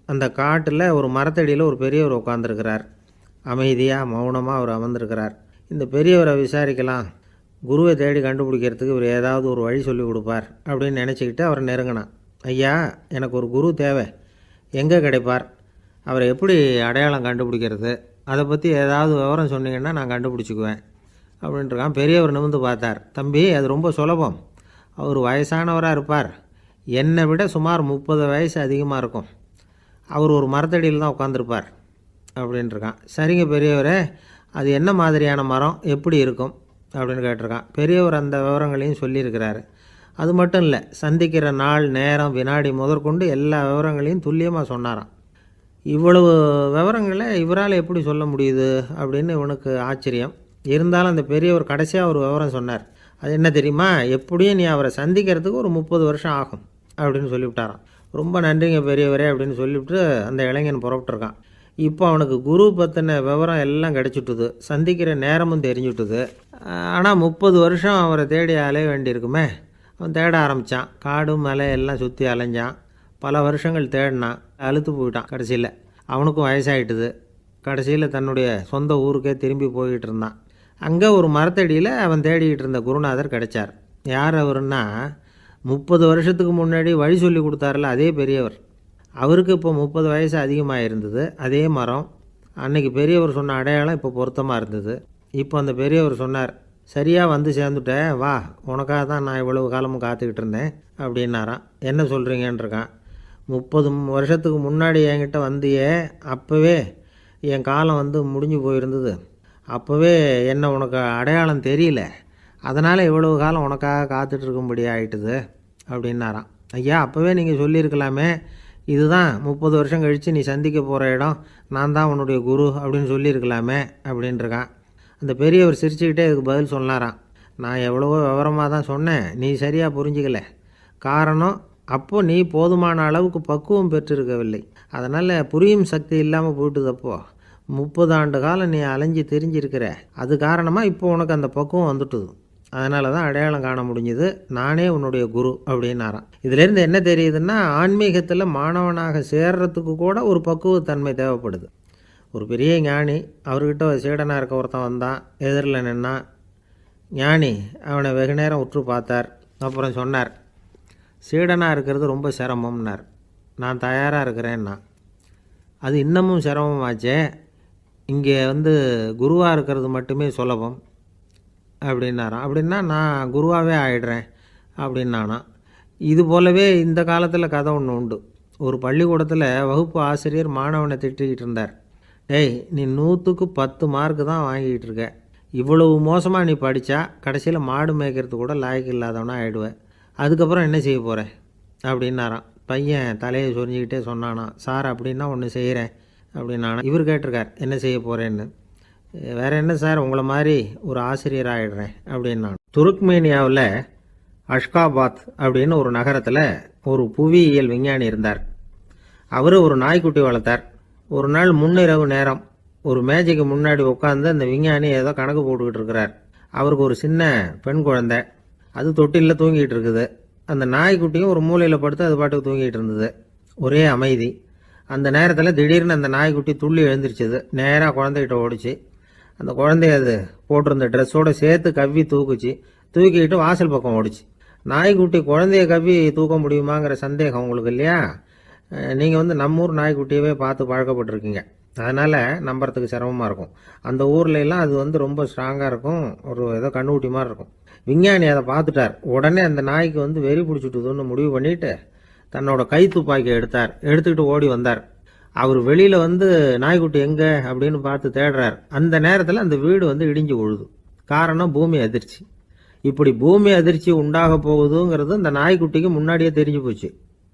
அந்த காட்டில் ஒரு மரத்தடியில் ஒரு பெரியவர் உட்காந்துருக்கிறார். அமைதியாக மௌனமாக அவர் அமர்ந்திருக்கிறார். இந்த பெரியவரை விசாரிக்கலாம், குருவை தேடி கண்டுபிடிக்கிறதுக்கு இவர் ஏதாவது ஒரு வழி சொல்லி கொடுப்பார் அப்படின்னு நினச்சிக்கிட்டு அவரை நெருங்கினான். ஐயா, எனக்கு ஒரு குரு தேவை, எங்கே கிடைப்பார், அவரை எப்படி அடையாளம் கண்டுபிடிக்கிறது, அதை பற்றி ஏதாவது விவரம் சொன்னீங்கன்னா நான் கண்டுபிடிச்சிக்குவேன் அப்படின்ட்டுருக்கான். பெரியவர் நிமிர்ந்து பார்த்தார். தம்பி, அது ரொம்ப சுலபம். அவர் வயசானவராக இருப்பார். என்னை விட சுமார் 30 வயசு அதிகமாக இருக்கும். அவர் ஒரு மரத்தடியில் தான் உட்காந்துருப்பார் அப்படின்ட்டுருக்கான். சரிங்க பெரியவரே, அது என்ன மாதிரியான மரம், எப்படி இருக்கும் அப்படின்னு கேட்டிருக்கான். பெரியவர் அந்த விவரங்களையும் சொல்லியிருக்கிறாரு. அது மட்டும் இல்லை, சந்திக்கிற நாள், நேரம், வினாடி முதற்கொண்டு எல்லா விவரங்களையும் துல்லியமாக சொன்னாராம். இவ்வளவு விவரங்களை இவரால் எப்படி சொல்ல முடியுது அப்படின்னு இவனுக்கு ஆச்சரியம். இருந்தாலும் அந்த பெரியவர் கடைசியாக ஒரு விவரம் சொன்னார். அது என்ன தெரியுமா, எப்படியும் நீ அவரை சந்திக்கிறதுக்கு ஒரு 30 வருஷம் ஆகும் அப்படின்னு சொல்லிவிட்டாராம். ரொம்ப நன்றிங்க பெரியவரே அப்படின்னு சொல்லிவிட்டு அந்த இளைஞன் புறப்பட்டுருக்கான். இப்போ அவனுக்கு குரு பற்றின விவரம் எல்லாம் கிடச்சிட்டுது, சந்திக்கிற நேரமும் தெரிஞ்சுட்டுது. ஆனால் 30 வருஷம் அவரை தேடி அலைய வேண்டியிருக்குமே. அவன் தேட ஆரம்பித்தான். காடு மலை எல்லாம் சுற்றி அலைஞ்சான். பல வருஷங்கள் தேடினான். அழுத்து போயிட்டான். கடைசியில் அவனுக்கும் வயசாகிட்டுது. கடைசியில் தன்னுடைய சொந்த ஊருக்கே திரும்பி போய்கிட்டு இருந்தான். அங்கே ஒரு மரத்தடியில் அவன் தேடிக்கிட்டு இருந்த குருநாதர் கிடைச்சார். யார் அவருன்னா, 30 வருஷத்துக்கு முன்னாடி வழி சொல்லி கொடுத்தாருல அதே பெரியவர். அவருக்கு இப்போ 30 வயசு அதிகமாக இருந்தது. அதே மரம். அன்னைக்கு பெரியவர் சொன்ன அடையாளம் இப்போ பொருத்தமாக இருந்தது. இப்போ அந்த பெரியவர் சொன்னார், சரியாக சேர்ந்துட்டேன், வா, உனக்காக தான் நான் இவ்வளவு காலமும் காத்துக்கிட்டு இருந்தேன் அப்படின்னாராம். என்ன சொல்கிறீங்கன்றிருக்கான். 30 வருஷத்துக்கு முன்னாடி என்கிட்ட வந்தியே, அப்போவே என் காலம் முடிஞ்சு போயிருந்தது. அப்போவே என்ன உனக்கு அடையாளம் தெரியல, அதனால் இவ்வளவு காலம் உனக்காக காத்துட்ருக்கும்படி ஆகிட்டுது அப்படின்னாராம். ஐயா, அப்போவே நீங்கள் சொல்லியிருக்கலாமே, இதுதான் 30 வருஷம் கழித்து நீ சந்திக்க போகிற இடம், நான் தான் உன்னுடைய குரு அப்படின்னு சொல்லியிருக்கலாமே அப்படின்ட்டுருக்கான். அந்த பெரியவர் சிரிச்சுக்கிட்டே இதுக்கு பதில் சொன்னாராம். நான் எவ்வளவோ விவரமாக தான் சொன்னேன், நீ சரியாக புரிஞ்சிக்கல. காரணம், அப்போது நீ போதுமான அளவுக்கு பக்குவம் பெற்றிருக்கவில்லை. அதனால் புரியும் சக்தி இல்லாமல் போயிட்டுதப்போ 30 ஆண்டு காலம் நீ அலைஞ்சி தெரிஞ்சிருக்கிற. அது காரணமாக இப்போ உனக்கு அந்த பக்குவம் வந்துட்டுது. அதனால தான் அடையாளம் காண முடிஞ்சுது. நானே உன்னுடைய குரு அப்படின்னாராம். இதிலேருந்து என்ன தெரியுதுன்னா, ஆன்மீகத்தில் மாணவனாக சேர்றதுக்கு கூட ஒரு பக்குவத்தன்மை தேவைப்படுது. ஒரு பெரிய ஞானி, அவர்கிட்ட சீடனாக இருக்க ஒருத்தன் வந்தான். எதிரில் நின்னான். ஞானி அவனை வெகு நேரம் உற்று பார்த்தார். அப்புறம் சொன்னார், சீடனாக இருக்கிறது ரொம்ப சிரமம்னார். நான் தயாராக இருக்கிறேன்னா. அது இன்னமும் சிரமமாச்சே, இங்கே குருவாக இருக்கிறது மட்டுமே சுலபம் அப்படின்னாராம். அப்படின்னா நான் குருவாகவே ஆயிடுறேன் அப்படின்னானா. இது போலவே இந்த காலத்தில் கதை ஒன்று உண்டு. ஒரு பள்ளிக்கூடத்தில் வகுப்பு ஆசிரியர் மாணவனை திட்டிக்கிட்டு இருந்தார். டேய், நீ 100க்கு 10 மார்க்கு தான் வாங்கிக்கிட்டு இருக்க. இவ்வளவு மோசமாக நீ படித்தா கடைசியில் மாடு மேய்க்கிறது கூட லாய்க்கு இல்லாதவனா ஆகிடுவேன். அதுக்கப்புறம் என்ன செய்ய போகிறேன் அப்படின்னாராம். பையன் தலையை சொரிஞ்சிக்கிட்டே சொன்னானா, சார் அப்படின்னா ஒன்று செய்கிறேன் அப்படின்னானா. இவர் கேட்டிருக்கார், என்ன செய்ய போகிறேன்னு. வேறு என்ன சார், உங்களை மாதிரி ஒரு ஆசிரியர் ஆகிடுறேன் அப்படின்னா. துருக்மேனியாவில் அஷ்காபாத் அப்படின்னு ஒரு நகரத்தில் ஒரு புவியியல் விஞ்ஞானி இருந்தார். அவர் ஒரு நாய்க்குட்டி வளர்த்தார். ஒரு நாள் முன்னிரவு நேரம் ஒரு மேஜைக்கு முன்னாடி உட்காந்து அந்த விஞ்ஞானி ஏதோ கணக்கு போட்டுக்கிட்டு இருக்கிறார். அவருக்கு ஒரு சின்ன பெண் குழந்தை, அது தொட்டிலில் தூங்கிட்டு இருக்குது. அந்த நாய்க்குட்டியும் ஒரு மூலையில் படுத்து அது பாட்டுக்கு தூங்கிட்டு இருந்தது. ஒரே அமைதி. அந்த நேரத்தில் திடீர்னு அந்த நாய்க்குட்டி துள்ளி எழுந்திரிச்சது. நேராக குழந்தைகிட்ட ஓடிச்சு. அந்த குழந்தைய அது போட்டிருந்த ட்ரெஸ்ஸோடு சேர்த்து கவ்வி தூக்குச்சு. தூக்கிக்கிட்டு வாசல் பக்கம் ஓடிச்சு. நாய்க்குட்டி குழந்தைய கவ்வி தூக்க முடியுமாங்கிற சந்தேகம் உங்களுக்கு இல்லையா? நீங்கள் நம்ம ஊர் நாய்க்குட்டியவே பார்த்து பழக்கப்பட்டிருக்கீங்க. அதனால் நம்புறதுக்கு சிரமமாக இருக்கும். அந்த ஊர்ல எல்லாம் அது ரொம்ப ஸ்ட்ராங்காக இருக்கும். ஒரு ஏதோ கண்ணுக்குட்டி மாதிரி இருக்கும். விஞ்ஞானி அதை பார்த்துட்டார். உடனே அந்த நாய்க்கு வெறி பிடிச்சிட்டுதுன்னு முடிவு பண்ணிட்டு தன்னோட கை துப்பாக்கியை எடுத்துக்கிட்டு ஓடி வந்தார். அவர் வெளியில் நாய்க்குட்டி எங்கே அப்படின்னு பார்த்து தேடுறார். அந்த நேரத்தில் அந்த வீடு இடிஞ்சு விழுது. காரணம் பூமி அதிர்ச்சி. இப்படி பூமி அதிர்ச்சி உண்டாக போகுதுங்கிறது அந்த நாய்க்குட்டிக்கு முன்னாடியே தெரிஞ்சு போச்சு.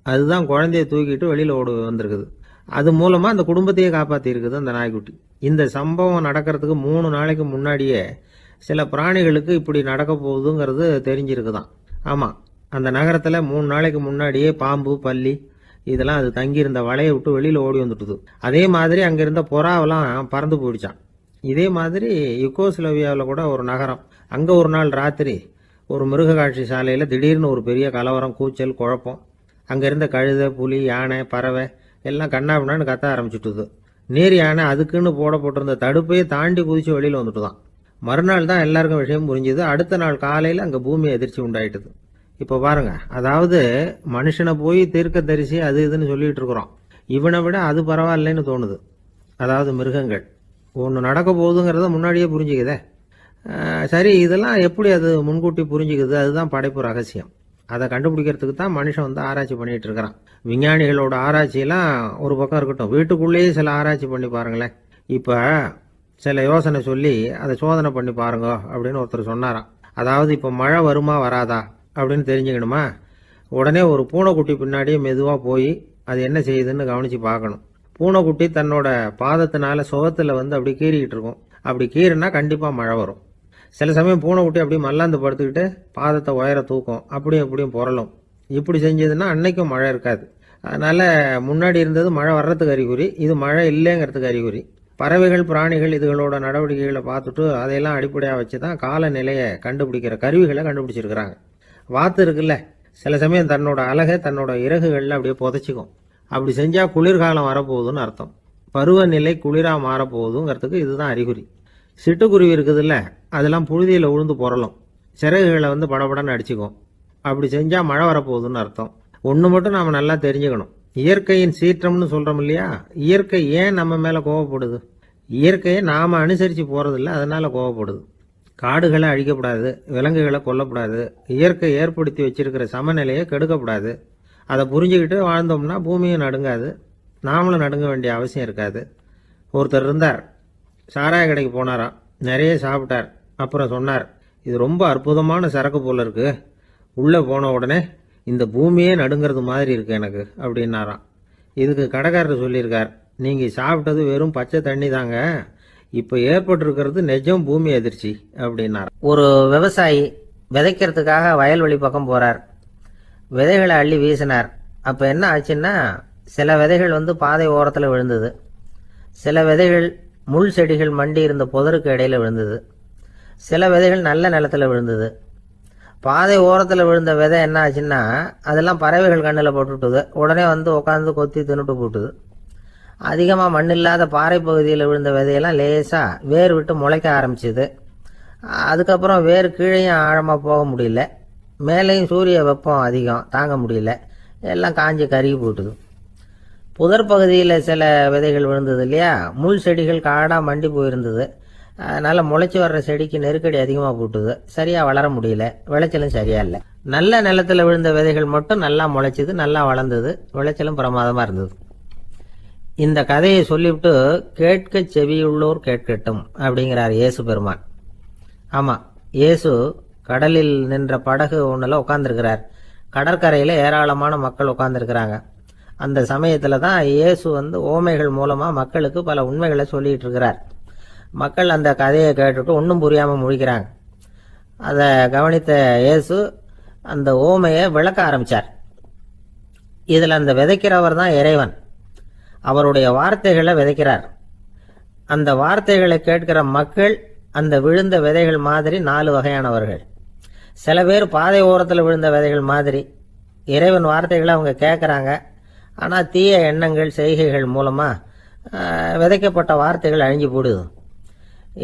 அதுதான் குழந்தைய தூக்கிட்டு வெளியில் ஓடி வந்திருக்குது. அது மூலமாக அந்த குடும்பத்தையே காப்பாற்றி இருக்குது அந்த நாய்க்குட்டி. இந்த சம்பவம் நடக்கிறதுக்கு 3 நாளைக்கு முன்னாடியே சில பிராணிகளுக்கு இப்படி நடக்க போகுதுங்கிறது தெரிஞ்சிருக்குதான். ஆமாம், அந்த நகரத்தில் 3 நாளைக்கு முன்னாடியே பாம்பு, பல்லி இதெல்லாம் அது தங்கியிருந்த வலையை விட்டு வெளியில் ஓடி வந்துட்டுது. அதே மாதிரி அங்கே இருந்த புறாவெல்லாம் பறந்து போயிடுச்சான். இதே மாதிரி யுகோஸ்லோவியாவில் கூட ஒரு நகரம், அங்கே ஒரு நாள் ராத்திரி ஒரு மிருக காட்சி சாலையில் திடீர்னு ஒரு பெரிய கலவரம், கூச்சல், குழப்பம். அங்கே இருந்த கழுதை, புலி, யானை, பறவை எல்லாம் கண்ணாபின்னான்னு கத்த ஆரம்பிச்சுட்டுது. நீர் யானை அதுக்குன்னு போட்டிருந்த தடுப்பையே தாண்டி குதிச்சு வெளியில் வந்துட்டுதான். மறுநாள் தான் எல்லாருக்கும் விஷயம் புரிஞ்சுது. அடுத்த நாள் காலையில் அங்கே பூமி அதிர்ச்சி உண்டாயிட்டுது. இப்போ பாருங்க, அதாவது மனுஷனை போய் தீர்க்க தரிசி அது இதுன்னு சொல்லிட்டு இருக்கிறோம். இவனை விட அது பரவாயில்லைன்னு தோணுது. அதாவது மிருகங்கள் ஒன்று நடக்க போகுதுங்கிறத முன்னாடியே புரிஞ்சுக்குதே. சரி, இதெல்லாம் எப்படி அது முன்கூட்டி புரிஞ்சுக்குது? அதுதான் படைப்பு ரகசியம். அதை கண்டுபிடிக்கிறதுக்கு தான் மனுஷன் ஆராய்ச்சி பண்ணிட்டு இருக்கிறான். விஞ்ஞானிகளோட ஆராய்ச்சியெல்லாம் ஒரு பக்கம் இருக்கட்டும், வீட்டுக்குள்ளேயே சில ஆராய்ச்சி பண்ணி பாருங்களேன். இப்போ சில யோசனை சொல்லி அதை சோதனை பண்ணி பாருங்க அப்படின்னு ஒருத்தர் சொன்னாராம். அதாவது இப்போ மழை வருமா வராதா அப்படின்னு தெரிஞ்சுக்கணுமா, உடனே ஒரு பூனைக்குட்டி பின்னாடியே மெதுவாக போய் அது என்ன செய்யுதுன்னு கவனித்து பார்க்கணும். பூனைக்குட்டி தன்னோட பாதத்தினால சுகத்தில் அப்படி கீறிக்கிட்டு இருக்கும். அப்படி கீறினா கண்டிப்பாக மழை வரும். சில சமயம் பூனைக்குட்டி அப்படி மல்லாந்து படுத்துக்கிட்டு பாதத்தை உயர தூக்கும், அப்படியும் புரளும். இப்படி செஞ்சதுன்னா அன்னைக்கும் மழை இருக்காது. அதனால் முன்னாடி இருந்தது மழை வர்றதுக்கு அறிகுறி, இது மழை இல்லைங்கிறதுக்கு அறிகுறி. பறவைகள், பிராணிகள் இதுகளோட நடவடிக்கைகளை பார்த்துட்டு அதையெல்லாம் அடிப்படையாக வச்சு தான் காலநிலையை கண்டுபிடிக்கிற கருவிகளை கண்டுபிடிச்சிருக்கிறாங்க. வாத்து இருக்குல்ல, சில சமயம் தன்னோட அழகை தன்னோட இறகுகளில் அப்படியே புதைச்சிக்கும். அப்படி செஞ்சால் குளிர்காலம் வரப்போகுதுன்னு அர்த்தம். பருவநிலை குளிராக மாறப்போகுதுங்கிறதுக்கு இதுதான் அறிகுறி. சிட்டுக்குருவி இருக்குதுல்ல, அதெல்லாம் புழுதியில் உழுந்து புரளும், சிறகுகளை படபடன்னு அடிச்சுக்கும். அப்படி செஞ்சால் மழை வரப்போகுதுன்னு அர்த்தம். ஒன்று மட்டும் நாம் நல்லா தெரிஞ்சுக்கணும், இயற்கையின் சீற்றம்னு சொல்கிறோம் இல்லையா, இயற்கை ஏன் நம்ம மேலே கோவப்படுது? இயற்கையை நாம் அனுசரித்து போகிறதில்ல, அதனால் கோவப்படுது. காடுகளை அழிக்கப்படாது, விலங்குகளை கொல்லப்படாது, இயற்கை ஏற்படுத்தி வச்சிருக்கிற சமநிலையை கெடுக்கப்படாது. அதை புரிஞ்சுக்கிட்டு வாழ்ந்தோம்னா பூமியும் நடுங்காது, நாமளும் நடுங்க வேண்டிய அவசியம் இருக்காது. ஒருத்தர் இருந்தார், சாராய கடைக்கு போனாராம், நிறைய சாப்பிட்டார். அப்புறம் சொன்னார், இது ரொம்ப அற்புதமான சரக்கு போல இருக்கு, உள்ளே போன உடனே இந்த பூமியே நடுங்கிறது மாதிரி இருக்கு எனக்கு அப்படின்னாராம். இதுக்கு கடைக்காரர் சொல்லியிருக்கார், நீங்கள் சாப்பிட்டது வெறும் பச்சை தண்ணி தாங்க, இப்போ ஏற்பட்டிருக்கிறது நிஜம் பூமி அதிர்ச்சி அப்படின்னார். ஒரு விவசாயி விதைக்கிறதுக்காக வயல்வெளி பக்கம் போறார். விதைகளை அள்ளி வீசினார். அப்போ என்ன ஆச்சுன்னா, சில விதைகள் பாதை ஓரத்தில் விழுந்தது, சில விதைகள் முள் செடிகள் மண்டி இருந்த புதருக்கு இடையில விழுந்தது, சில விதைகள் நல்ல நிலத்தில் விழுந்தது. பாதை ஓரத்தில் விழுந்த விதை என்ன ஆச்சுன்னா, அதெல்லாம் பறவைகள் கண்ணில் போட்டுவிட்டுது. உடனே உட்காந்து கொத்தி தின்னுட்டு போட்டுது. அதிகமாக மண் இல்லாத பாறை பகுதியில் விழுந்த விதையெல்லாம் லேசாக வேர் விட்டு முளைக்க ஆரம்பிச்சுது. அதுக்கப்புறம் வேர் கீழேயும் ஆழமாக போக முடியல, மேலேயும் சூரிய வெப்பம் அதிகம் தாங்க முடியல, எல்லாம் காஞ்சி கருகி போட்டுது. புதர் பகுதியில் சில விதைகள் விழுந்தது இல்லையா, முள் செடிகள் காடாக மண்டி போயிருந்தது. அதனால் முளைச்சி வர்ற செடிக்கு நெருக்கடி அதிகமாக போட்டுது, சரியாக வளர முடியல, விளைச்சலும் சரியா இல்லை. நல்ல நிலத்தில் விழுந்த விதைகள் மட்டும் நல்லா முளைச்சிது, நல்லா வளர்ந்தது, விளைச்சலும் பிரமாதமாக இருந்தது. இந்த கதையை சொல்லிவிட்டு கேட்க செவியுள்ளோர் கேட்கட்டும் அப்படிங்கிறார் இயேசு பெருமான். ஆமாம், இயேசு கடலில் நின்ற படகு ஒன்றில் உட்காந்துருக்கிறார். கடற்கரையில் ஏராளமான மக்கள் உட்காந்துருக்கிறாங்க. அந்த சமயத்தில் தான் இயேசு ஓமைகள் மூலமாக மக்களுக்கு பல உண்மைகளை சொல்லிகிட்டு இருக்கிறார். மக்கள் அந்த கதையை கேட்டுட்டு ஒன்றும் புரியாமல் முழிக்கிறாங்க. அதை கவனித்த இயேசு அந்த ஓமையை விளக்க ஆரம்பித்தார். இதில் அந்த விதைக்கிறவர் தான் இறைவன். அவருடைய வார்த்தைகளை விதைக்கிறார். அந்த வார்த்தைகளை கேட்கிற மக்கள் அந்த விழுந்த விதைகள் மாதிரி 4 வகையானவர்கள். சில பேர் பாதை ஓரத்தில் விழுந்த விதைகள் மாதிரி. இறைவன் வார்த்தைகளை அவங்க கேட்குறாங்க, ஆனால் தீய எண்ணங்கள் செய்கைகள் மூலமாக விதைக்கப்பட்ட வார்த்தைகள் அழிஞ்சு போடுது.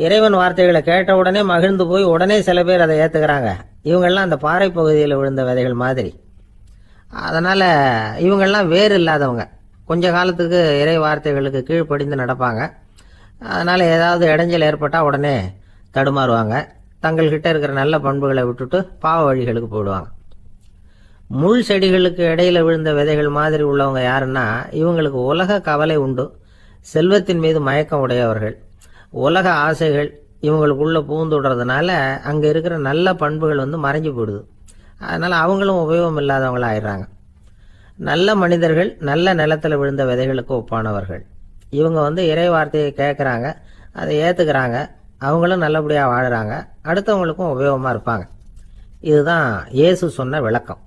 இறைவன் வார்த்தைகளை கேட்ட உடனே மகிழ்ந்து போய் உடனே சில பேர் அதை ஏற்றுக்கிறாங்க. இவங்கெல்லாம் அந்த பாறை பகுதியில் விழுந்த விதைகள் மாதிரி. அதனால் இவங்கெல்லாம் வேறு இல்லாதவங்க. கொஞ்ச காலத்துக்கு இறை வார்த்தைகளுக்கு கீழ்ப்படிந்து நடப்பாங்க. அதனால் ஏதாவது இடைஞ்சல் ஏற்பட்டால் உடனே தடுமாறுவாங்க. தங்கள்கிட்ட இருக்கிற நல்ல பண்புகளை விட்டுட்டு பாவ வழிகளுக்கு போயிடுவாங்க. முள் செடிகளுக்கு இடையில விழுந்த விதைகள் மாதிரி உள்ளவங்க யாருன்னா, இவங்களுக்கு உலக கவலை உண்டு, செல்வத்தின் மீது மயக்கம் உடையவர்கள். உலக ஆசைகள் இவங்களுக்குள்ள பூந்துடுறதுனால அங்கே இருக்கிற நல்ல பண்புகள் மறைஞ்சு போயிடுது. அதனால் அவங்களும் உபயோகம் இல்லாதவங்களா ஆயிடுறாங்க. நல்ல மனிதர்கள் நல்ல நிலத்தில் விழுந்த விதைகளுக்கு ஒப்பானவர்கள். இவங்க இறை வார்த்தையை கேட்குறாங்க, அதை ஏற்றுக்கிறாங்க, அவங்களும் நல்லபடியாக வாழுறாங்க, அடுத்தவங்களுக்கும் உபயோகமாக இருப்பாங்க. இதுதான் இயேசு சொன்ன விளக்கம்.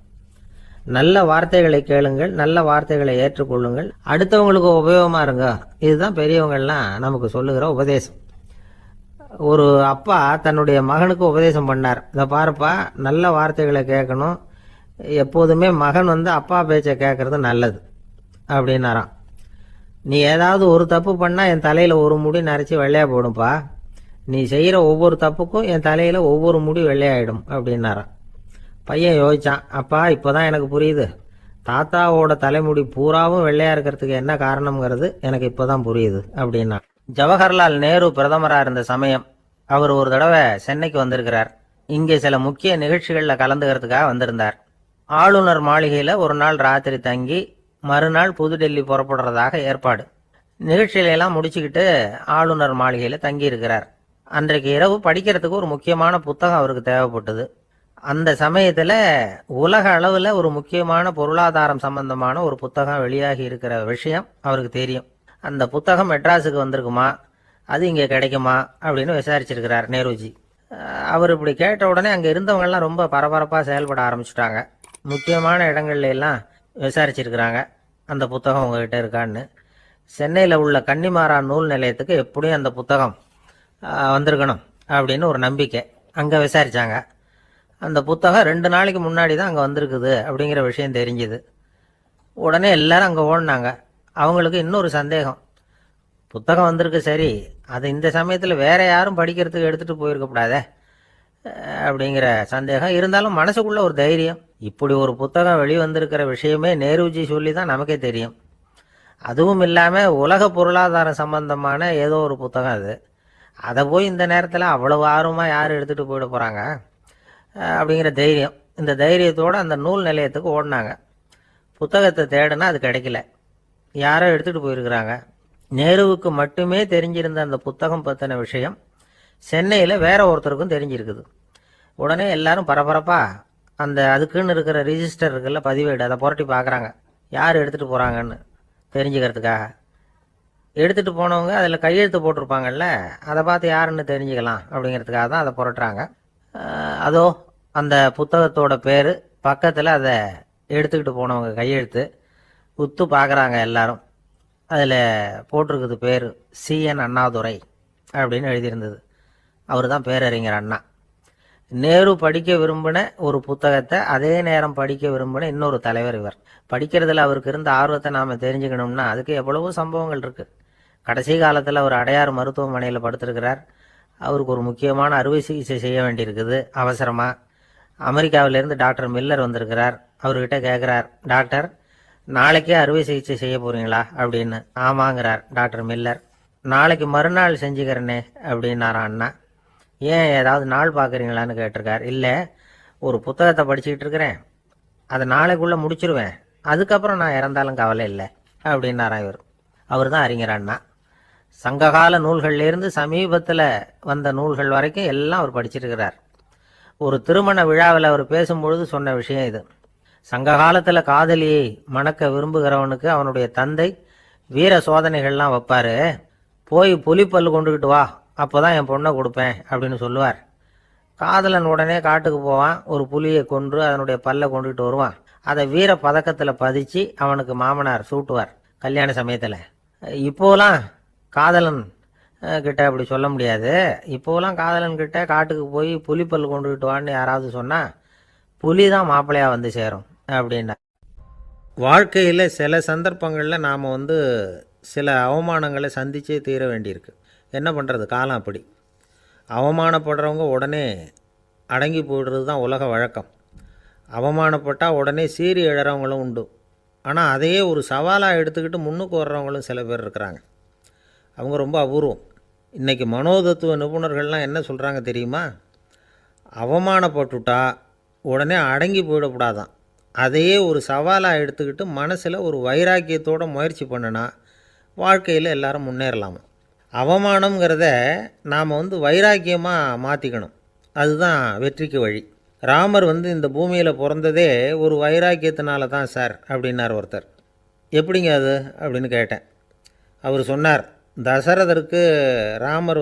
நல்ல வார்த்தைகளை கேளுங்கள், நல்ல வார்த்தைகளை ஏற்றுக்கொள்ளுங்கள், அடுத்தவங்களுக்கு உபயோகமாக இருங்க. இதுதான் பெரியவங்கள்லாம் நமக்கு சொல்லுகிற உபதேசம். ஒரு அப்பா தன்னுடைய மகனுக்கு உபதேசம் பண்ணார். இதை பாருப்பா, நல்ல வார்த்தைகளை கேட்கணும், எப்போதுமே மகன் அப்பா பேச்சை கேட்கறது நல்லது அப்படின்னாராம். நீ ஏதாவது ஒரு தப்பு பண்ணால் என் தலையில் ஒரு முடி நரைச்சி வெள்ளையாக போடும்பா, நீ செய்கிற ஒவ்வொரு தப்புக்கும் என் தலையில் ஒவ்வொரு முடி வெள்ளையாயிடும் அப்படின்னாராம். பையன் யோசிச்சான், அப்பா இப்போதான் எனக்கு புரியுது, தாத்தாவோட தலைமுடி பூராவும் வெள்ளையா இருக்கிறதுக்கு என்ன காரணம்ங்கிறது எனக்கு இப்போதான் புரியுது அப்படின்னா. ஜவஹர்லால் நேரு பிரதமராக இருந்த சமயம் அவர் ஒரு தடவை சென்னைக்கு வந்திருக்கிறார். இங்கே சில முக்கிய நிகழ்ச்சிகளில் கலந்துக்கிறதுக்காக வந்திருந்தார். ஆளுநர் மாளிகையில் ஒரு நாள் ராத்திரி தங்கி மறுநாள் புதுடெல்லி புறப்படுறதாக ஏற்பாடு. நிகழ்ச்சியிலெல்லாம் முடிச்சுக்கிட்டு ஆளுநர் மாளிகையில் தங்கி இருக்கிறார். அன்றைக்கு இரவு படிக்கிறதுக்கு ஒரு முக்கியமான புத்தகம் அவருக்கு தேவைப்பட்டது. அந்த சமயத்தில் உலக அளவில் ஒரு முக்கியமான பொருளாதாரம் சம்பந்தமான ஒரு புத்தகம் வெளியாகி இருக்கிற விஷயம் அவருக்கு தெரியும். அந்த புத்தகம் மெட்ராஸுக்கு வந்திருக்குமா, அது இங்கே கிடைக்குமா அப்படின்னு விசாரிச்சிருக்கிறார் நேருஜி. அவர் இப்படி கேட்ட உடனே அங்கே இருந்தவங்கெல்லாம் ரொம்ப பரபரப்பாக செயல்பட ஆரம்பிச்சுட்டாங்க. முக்கியமான இடங்கள்ல எல்லாம் விசாரிச்சிருக்கிறாங்க, அந்த புத்தகம் உங்ககிட்ட இருக்கான்னு. சென்னையில் உள்ள கன்னிமாரா நூல் நிலையத்துக்கு எப்படியும் அந்த புத்தகம் வந்திருக்கணும் அப்படின்னு ஒரு நம்பிக்கை. அங்கே விசாரித்தாங்க. அந்த புத்தகம் 2 நாளைக்கு முன்னாடி தான் அங்கே வந்திருக்குது அப்படிங்கிற விஷயம் தெரிஞ்சுது. உடனே எல்லாரும் அங்கே ஓடினாங்க. அவங்களுக்கு இன்னொரு சந்தேகம், புத்தகம் வந்திருக்கு சரி, அது இந்த சமயத்தில் வேற யாரும் படிக்கிறதுக்கு எடுத்துகிட்டு போயிருக்கக்கூடாதே அப்படிங்கிற சந்தேகம். இருந்தாலும் மனசுக்குள்ள ஒரு தைரியம், இப்படி ஒரு புத்தகம் வெளிவந்திருக்கிற விஷயமே நேருஜி சொல்லி தான் நமக்கே தெரியும். அதுவும் இல்லாமல் உலக பொருளாதாரம் சம்பந்தமான ஏதோ ஒரு புத்தகம் அது, அதை போய் இந்த நேரத்தில் அவ்வளவு ஆர்வமாக யார் எடுத்துகிட்டு போயிட போகிறாங்க அப்படிங்கிற தைரியம். இந்த தைரியத்தோடு அந்த நூல் நிலையத்துக்கு ஓடினாங்க. புத்தகத்தை தேடினா அது கிடைக்கல, யாரோ எடுத்துகிட்டு போயிருக்கிறாங்க. நேருவுக்கு மட்டுமே தெரிஞ்சிருந்த அந்த புத்தகம் பற்றின விஷயம் சென்னையில் வேற ஒருத்தருக்கும் தெரிஞ்சிருக்குது. உடனே எல்லாரும் பரபரப்பா அந்த அதுக்குன்னு இருக்கிற ரிஜிஸ்டர் இருக்குல்ல, பதிவேடு, அதை புரட்டி பார்க்குறாங்க யார் எடுத்துகிட்டு போகிறாங்கன்னு தெரிஞ்சுக்கிறதுக்காக. எடுத்துகிட்டு போனவங்க அதில் கையெழுத்து போட்டிருப்பாங்கல்ல, அதை பார்த்து யாருன்னு தெரிஞ்சுக்கலாம் அப்படிங்கிறதுக்காக தான் அதை புரட்டுறாங்க. அதோ அந்த புத்தகத்தோட பேர் பக்கத்தில் அதை எடுத்துக்கிட்டு போனவங்க கையெழுத்து உத்து பார்க்குறாங்க எல்லாரும். அதில் போட்டிருக்குது பேர் CN அண்ணாதுரை அப்படின்னு எழுதியிருந்தது. அவர் தான் பேரறிஞர் அண்ணா. நேரு படிக்க விரும்பின ஒரு புத்தகத்தை அதே நேரம் படிக்க விரும்பின இன்னொரு தலைவர் இவர். படிக்கிறதுல அவருக்கு இருந்த ஆர்வத்தை நாம் தெரிஞ்சுக்கணும்னா அதுக்கு எவ்வளவோ சம்பவங்கள் இருக்குது. கடைசி காலத்தில் அவர் அடையாறு மருத்துவமனையில் படுத்திருக்கிறார். அவருக்கு ஒரு முக்கியமான அறுவை சிகிச்சை செய்ய வேண்டியிருக்குது அவசரமாக. அமெரிக்காவிலேருந்து டாக்டர் மில்லர் வந்திருக்கிறார். அவர்கிட்ட கேட்குறார், டாக்டர் நாளைக்கே அறுவை சிகிச்சை செய்ய போகிறீங்களா அப்படின்னு. ஆமாங்கிறார் டாக்டர் மில்லர். நாளைக்கு மறுநாள் செஞ்சுக்கிறேனே அப்படின்னாரான் அண்ணா. ஏன் ஏதாவது நாள் பார்க்குறீங்களான்னு கேட்டிருக்கார். இல்லை, ஒரு புத்தகத்தை படிச்சுக்கிட்டு இருக்கிறேன், அதை நாளைக்குள்ளே முடிச்சிருவேன், அதுக்கப்புறம் நான் இறந்தாலும் கவலை இல்லை அப்படின்னாரான் இவர். அவர் தான் அறிஞர் அண்ணா. சங்ககால நூல்கள்லேருந்து சமீபத்தில் வந்த நூல்கள் வரைக்கும் எல்லாம் அவர் படிச்சிருக்கிறார். ஒரு திருமண விழாவில் அவர் பேசும்பொழுது சொன்ன விஷயம் இது. சங்க காலத்தில் காதலியை மணக்க விரும்புகிறவனுக்கு அவனுடைய தந்தை வீர சோதனைகள்லாம் வைப்பார். போய் புலிப்பல் கொண்டுக்கிட்டு வா, அப்போ தான் என் பொண்ணை கொடுப்பேன் அப்படின்னு சொல்லுவார். காதலன் உடனே காட்டுக்கு போவான், ஒரு புலியை கொன்று அதனுடைய பல்லை கொண்டுகிட்டு வருவான். அதை வீர பதக்கத்தில் பதிச்சு அவனுக்கு மாமனார் சூட்டுவார் கல்யாண சமயத்தில். இப்போலாம் காதலன் கிட்ட அப்படி சொல்ல முடியாது. இப்போலாம் காதலன் கிட்ட காட்டுக்கு போய் புலிப்பல் கொண்டுகிட்டு வான்னு யாராவது சொன்னால் புலி தான் மாப்பிள்ளையாக வந்து சேரும் அப்படின்னா. வாழ்க்கையில் சில சந்தர்ப்பங்களில் நாம் சில அவமானங்களை சந்திச்சே தீர வேண்டியிருக்கு. என்ன பண்ணுறது, காலம் அப்படி. அவமானப்படுறவங்க உடனே அடங்கி போய்டுறது தான் உலக வழக்கம். அவமானப்பட்டால் உடனே சீறி எழறவங்களும் உண்டு. ஆனால் அதையே ஒரு சவாலாக எடுத்துக்கிட்டு முன்னுக்கு வர்றவங்களும் சில பேர் இருக்கிறாங்க. அவங்க ரொம்ப அபூர்வம். இன்றைக்கி மனோதத்துவ நிபுணர்கள்லாம் என்ன சொல்கிறாங்க தெரியுமா? அவமானப்பட்டுட்டா உடனே அடங்கி போயிடக்கூடாதான். அதையே ஒரு சவாலாக எடுத்துக்கிட்டு மனசில் ஒரு வைராக்கியத்தோடு முயற்சி பண்ணினா வாழ்க்கையில் எல்லாரும் முன்னேறலாமா. அவமானங்கிறத நாம் வைராக்கியமாக மாற்றிக்கணும். அதுதான் வெற்றிக்கு வழி. ராமர் இந்த பூமியில் பிறந்ததே ஒரு வைராக்கியத்தினால தான் சார் அப்படின்னார் ஒருத்தர். எப்படிங்க அது அப்படின்னு கேட்டேன். அவர் சொன்னார், தசரதருக்கு ராமர்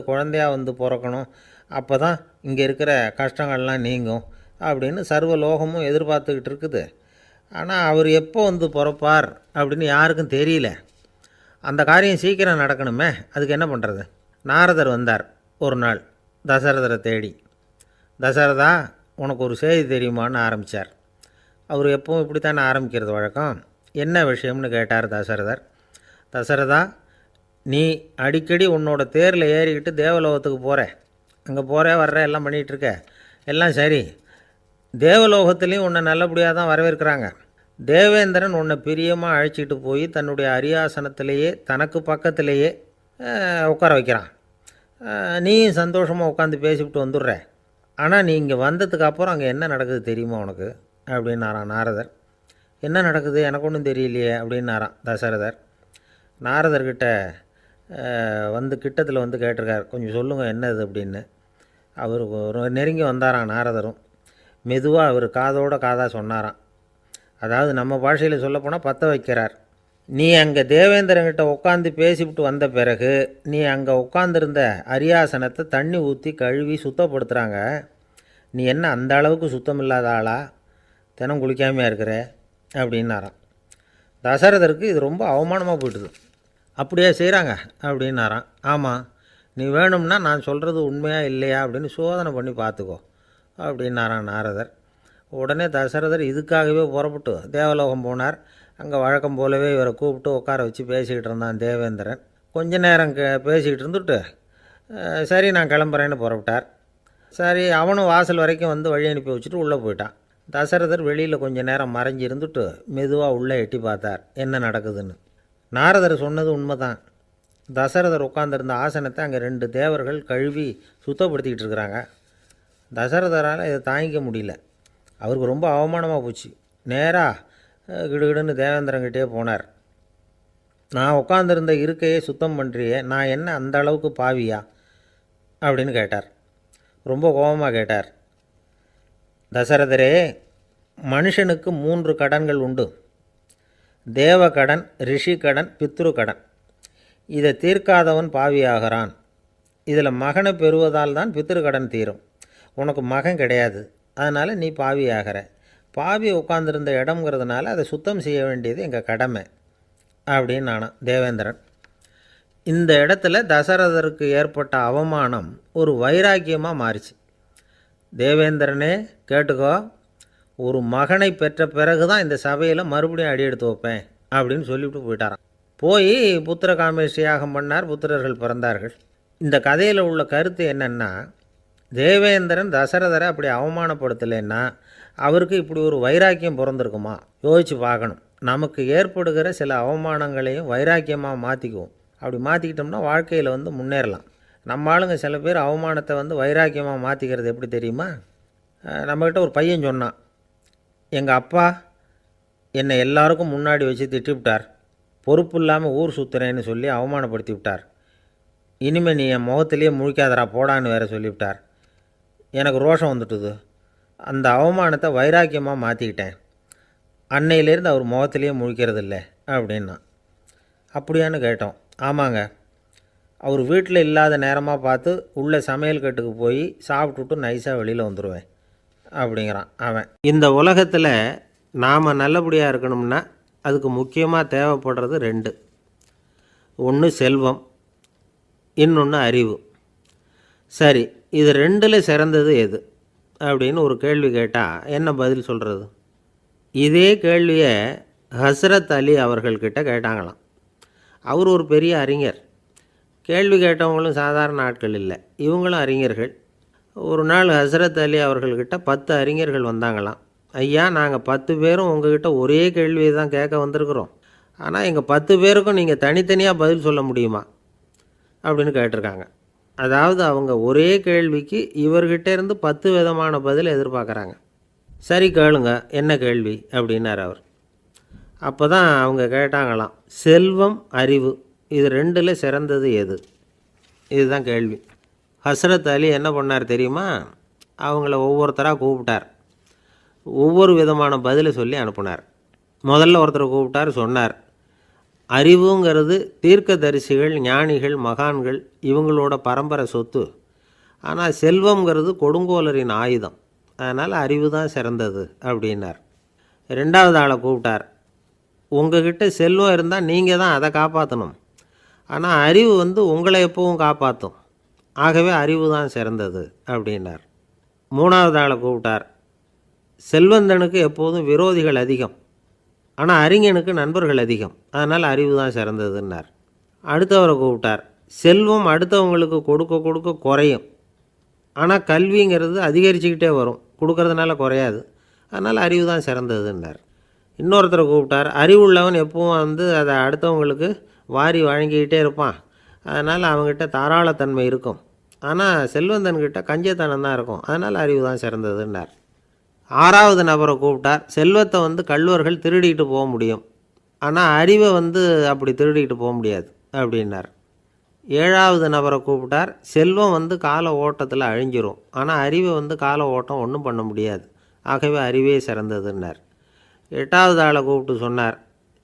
குழந்தையாக பிறக்கணும், அப்போ தான் இங்கே இருக்கிற கஷ்டங்கள்லாம் நீங்கும் அப்படின்னு சர்வ லோகமும் எதிர்பார்த்துக்கிட்டு இருக்குது. ஆனால் அவர் எப்போ பிறப்பார் அப்படின்னு யாருக்கும் தெரியல. அந்த காரியம் சீக்கிரம் நடக்கணுமே, அதுக்கு என்ன பண்ணுறது? நாரதர் வந்தார் ஒரு நாள் தசரதரை தேடி. தசரதா, உனக்கு ஒரு செய்தி தெரியுமான்னு ஆரம்பித்தார். அவர் எப்பவும் இப்படித்தானே ஆரம்பிக்கிறது வழக்கம். என்ன விஷயம்னு கேட்டார் தசரதர். தசரதா, நீ அடிக்கடி உன்னோட தேரில் ஏறிக்கிட்டு தேவலோகத்துக்கு போகிற, அங்கே போகிற வர்ற எல்லாம் பண்ணிகிட்ருக்க, எல்லாம் சரி. தேவலோகத்துலேயும் உன்னை நல்லபடியாக தான் வரவேற்கிறாங்க. தேவேந்திரன் உன்னை பிரியமாக அழைச்சிட்டு போய் தன்னுடைய அரியாசனத்திலேயே தனக்கு பக்கத்திலேயே உட்கார வைக்கிறான். நீயும் சந்தோஷமாக உட்காந்து பேசிவிட்டு வந்துடுற. ஆனால் நீ இங்கே வந்ததுக்கு அப்புறம் அங்கே என்ன நடக்குது தெரியுமா உனக்கு அப்படின்னாரான் நாரதர். என்ன நடக்குது எனக்கு ஒன்றும் தெரியலையே அப்படின்னாரான் தசரதர். நாரதர்கிட்ட கிட்டத்தில் கேட்டிருக்கார், கொஞ்சம் சொல்லுங்கள் என்னது அப்படின்னு. அவர் நெருங்கி வந்தாரான் நாரதரும். மெதுவாக அவர் காதோட காதாக சொன்னாராம். அதாவது நம்ம பாஷையில் சொல்லப்போனால் பற்ற வைக்கிறார். நீ அங்கே தேவேந்திரங்கிட்ட உட்காந்து பேசிவிட்டு வந்த பிறகு நீ அங்கே உட்காந்துருந்த அரியாசனத்தை தண்ணி ஊற்றி கழுவி சுத்தப்படுத்துகிறாங்க. நீ என்ன அந்த அளவுக்கு சுத்தம் இல்லாத ஆளா, தினம் குளிக்காமையாக இருக்கிற அப்படின்னாராம். தசரதருக்கு இது ரொம்ப அவமானமாக போயிட்டுது. அப்படியே செய்கிறாங்க அப்படின்னாராம். ஆமாம், நீ வேணும்னா நான் சொல்கிறது உண்மையாக இல்லையா அப்படின்னு சோதனை பண்ணி பார்த்துக்கோ அப்படின்னாரான் நாரதர். உடனே தசரதர் இதுக்காகவே புறப்பட்டு தேவலோகம் போனார். அங்கே வழக்கம் போலவே இவரை கூப்பிட்டு உட்கார வச்சு பேசிக்கிட்டு இருந்தான் தேவேந்திரன். கொஞ்ச நேரம் பேசிக்கிட்டு இருந்துட்டு சரி நான் கிளம்புறேன்னு புறப்பட்டார். சரி, அவனும் வாசல் வரைக்கும் வழி அனுப்பி வச்சுட்டு உள்ளே போயிட்டான். தசரதர் வெளியில் கொஞ்சம் நேரம் மறைஞ்சி இருந்துட்டு மெதுவாக உள்ளே எட்டி பார்த்தார் என்ன நடக்குதுன்னு. நாரதர் சொன்னது உண்மைதான். தசரதர் உட்காந்துருந்த ஆசனத்தை அங்கே 2 தேவர்கள் கழுவி சுத்தப்படுத்திக்கிட்டு இருக்கிறாங்க. தசரதரால் இதை தாங்கிக்க முடியல. அவருக்கு ரொம்ப அவமானமாக போச்சு. நேராக கிடுகிடுன்னு தேவேந்திரங்கிட்டே போனார். நான் உட்காந்துருந்த இருக்கையே சுத்தம் பண்ணுறியே, நான் என்ன அந்த அளவுக்கு பாவியா அப்படின்னு கேட்டார். ரொம்ப கோபமாக கேட்டார். தசரதரே, மனுஷனுக்கு 3 கடன்கள் உண்டு. தேவ கடன், ரிஷி கடன், பித்ரு கடன். இதை தீர்க்காதவன் பாவியாகிறான். இதில் மகனை பெறுவதால் தான் பித்ரு கடன் தீரும். உனக்கு மகன் கிடையாது, அதனால் நீ பாவியாகிற. பாவி உட்காந்துருந்த இடம்ங்கிறதுனால அதை சுத்தம் செய்ய வேண்டியது எங்கள் கடமை அப்படின்னு நானான் தேவேந்திரன். இந்த இடத்துல தசரதருக்கு ஏற்பட்ட அவமானம் ஒரு வைராக்கியமாக மாறிச்சு. தேவேந்திரனே கேட்டுக்கோ, ஒரு மகனை பெற்ற பிறகு தான் இந்த சபையில் மறுபடியும் அடி எடுத்து வைப்பேன் அப்படின்னு சொல்லிவிட்டு போயிட்டாரான். போய் புத்திர காமேஷ்டி யாகம் பண்ணார். புத்திரர்கள் பிறந்தார்கள். இந்த கதையில் உள்ள கருத்து என்னென்னா, தேவேந்திரன் தசரதரை அப்படி அவமானப்படுத்தலைன்னா அவருக்கு இப்படி ஒரு வைராக்கியம் பிறந்திருக்குமா யோசித்து பார்க்கணும். நமக்கு ஏற்படுகிற சில அவமானங்களையும் வைராக்கியமாக மாற்றிக்குவோம். அப்படி மாற்றிக்கிட்டோம்னா வாழ்க்கையில் முன்னேறலாம். நம்ம ஆளுங்க சில பேர் அவமானத்தை வைராக்கியமாக மாற்றிக்கிறது எப்படி தெரியுமா? நம்மக்கிட்ட ஒரு பையன் சொன்னான், எங்கள் அப்பா என்னை எல்லாருக்கும் முன்னாடி வச்சு திட்டிவிட்டார், பொறுப்பு இல்லாமல் ஊர் சுற்றுறேன்னு சொல்லி அவமானப்படுத்தி விட்டார். இனிமேல் நீ என் முகத்திலேயே முழிக்காதரா போடான்னு வேறு சொல்லிவிட்டார். எனக்கு ரோஷம் வந்துட்டுது. அந்த அவமானத்தை வைராக்கியமாக மாற்றிக்கிட்டேன். அன்னையிலேருந்து அவர் முகத்திலேயே முழிக்கிறதில்ல அப்படின்னா. அப்படியான்னு கேட்டோம். ஆமாங்க, அவர் வீட்டில் இல்லாத நேரமாக பார்த்து உள்ளே சமையல் கட்டுக்கு போய் சாப்பிட்டுட்டு நைஸாக வெளியில் வந்துடுவேன் அப்படிங்கிறான் அவன். இந்த உலகத்தில் நாம் நல்லபடியாக இருக்கணும்னா அதுக்கு முக்கியமாக தேவைப்படுறது 2. ஒன்று செல்வம், இன்னொன்று அறிவு. சரி, இது ரெண்டில் சிறந்தது எது அப்படின்னு ஒரு கேள்வி கேட்டால் என்ன பதில் சொல்கிறது? இதே கேள்வியை ஹஸ்ரத் அலி அவர்கள்கிட்ட கேட்டாங்களாம். அவர் ஒரு பெரிய அறிஞர். கேள்வி கேட்டவங்களும் சாதாரண ஆட்கள் இல்லை, இவங்களும் அறிஞர்கள். ஒரு நாள் ஹஸ்ரத் அலி அவர்கள்கிட்ட 10 அறிஞர்கள் வந்தாங்களாம். ஐயா, நாங்கள் 10 பேரும் உங்ககிட்ட ஒரே கேள்வியை தான் கேட்க வந்திருக்கிறோம். ஆனால் எங்கள் 10 பேருக்கும் நீங்கள் தனித்தனியாக பதில் சொல்ல முடியுமா அப்படின்னு கேட்டிருக்காங்க. அதாவது அவங்க ஒரே கேள்விக்கு இவர்கிட்ட இருந்து 10 விதமான பதில் எதிர்பார்க்குறாங்க. சரி கேளுங்க, என்ன கேள்வி அப்படின்னார் அவர். அப்போ தான் அவங்க கேட்டாங்களாம், செல்வம் அறிவு இது ரெண்டில் சிறந்தது எது? இதுதான் கேள்வி. ஹஸ்ரத் அலி என்ன பண்ணார் தெரியுமா? அவங்கள ஒவ்வொருத்தராக கூப்பிட்டார். ஒவ்வொரு விதமான பதிலை சொல்லி அனுப்புனார். முதல்ல ஒருத்தரை கூப்பிட்டார், சொன்னார், அறிவுங்கிறது தீர்க்கதரிசிகள், ஞானிகள், மகான்கள் இவங்களோட பரம்பரை சொத்து. ஆனால் செல்வங்கிறது கொடுங்கோலரின் ஆயுதம். அதனால் அறிவு தான் சிறந்தது அப்படின்னார். ரெண்டாவது ஆளை கூப்பிட்டார். உங்ககிட்ட செல்வம் இருந்தால் நீங்கள் தான் அதை காப்பாற்றணும். ஆனால் அறிவு உங்களை எப்பவும் காப்பாற்றும். ஆகவே அறிவு தான் சிறந்தது அப்படின்னார். மூணாவது ஆளை கூப்பிட்டார். செல்வந்தனுக்கு எப்போதும் விரோதிகள் அதிகம், ஆனால் அறிஞனுக்கு நண்பர்கள் அதிகம். அதனால் அறிவு தான் சிறந்ததுன்னார். அடுத்தவரை கூப்பிட்டார். செல்வம் அடுத்தவங்களுக்கு கொடுக்க கொடுக்க குறையும், ஆனால் கல்விங்கிறது அதிகரிச்சுக்கிட்டே வரும், கொடுக்கறதுனால குறையாது. அதனால் அறிவு தான் சிறந்ததுன்னார். இன்னொருத்தரை கூப்பிட்டார். அறிவுள்ளவன் எப்பவும் அதை அடுத்தவங்களுக்கு வாரி வழங்கிக்கிட்டே இருப்பான். அதனால் அவங்ககிட்ட தாராளத்தன்மை இருக்கும். ஆனால் செல்வந்தன்கிட்ட கஞ்சத்தனம் தான் இருக்கும். அதனால் அறிவு தான் சிறந்ததுன்னார். ஆறாவது நபரை கூப்பிட்டார். செல்வத்தை கள்வர்கள் திருடிட்டு போக முடியும், ஆனால் அறிவை அப்படி திருடிட்டு போக முடியாது அப்படின்னார். ஏழாவது நபரை கூப்பிட்டார். செல்வம் கால ஓட்டத்தில் அழிஞ்சிரும், ஆனால் அறிவை கால ஓட்டம் ஒன்றும் பண்ண முடியாது. ஆகவே அறிவே சிறந்ததுன்னார். எட்டாவது ஆளை கூப்பிட்டு சொன்னார்,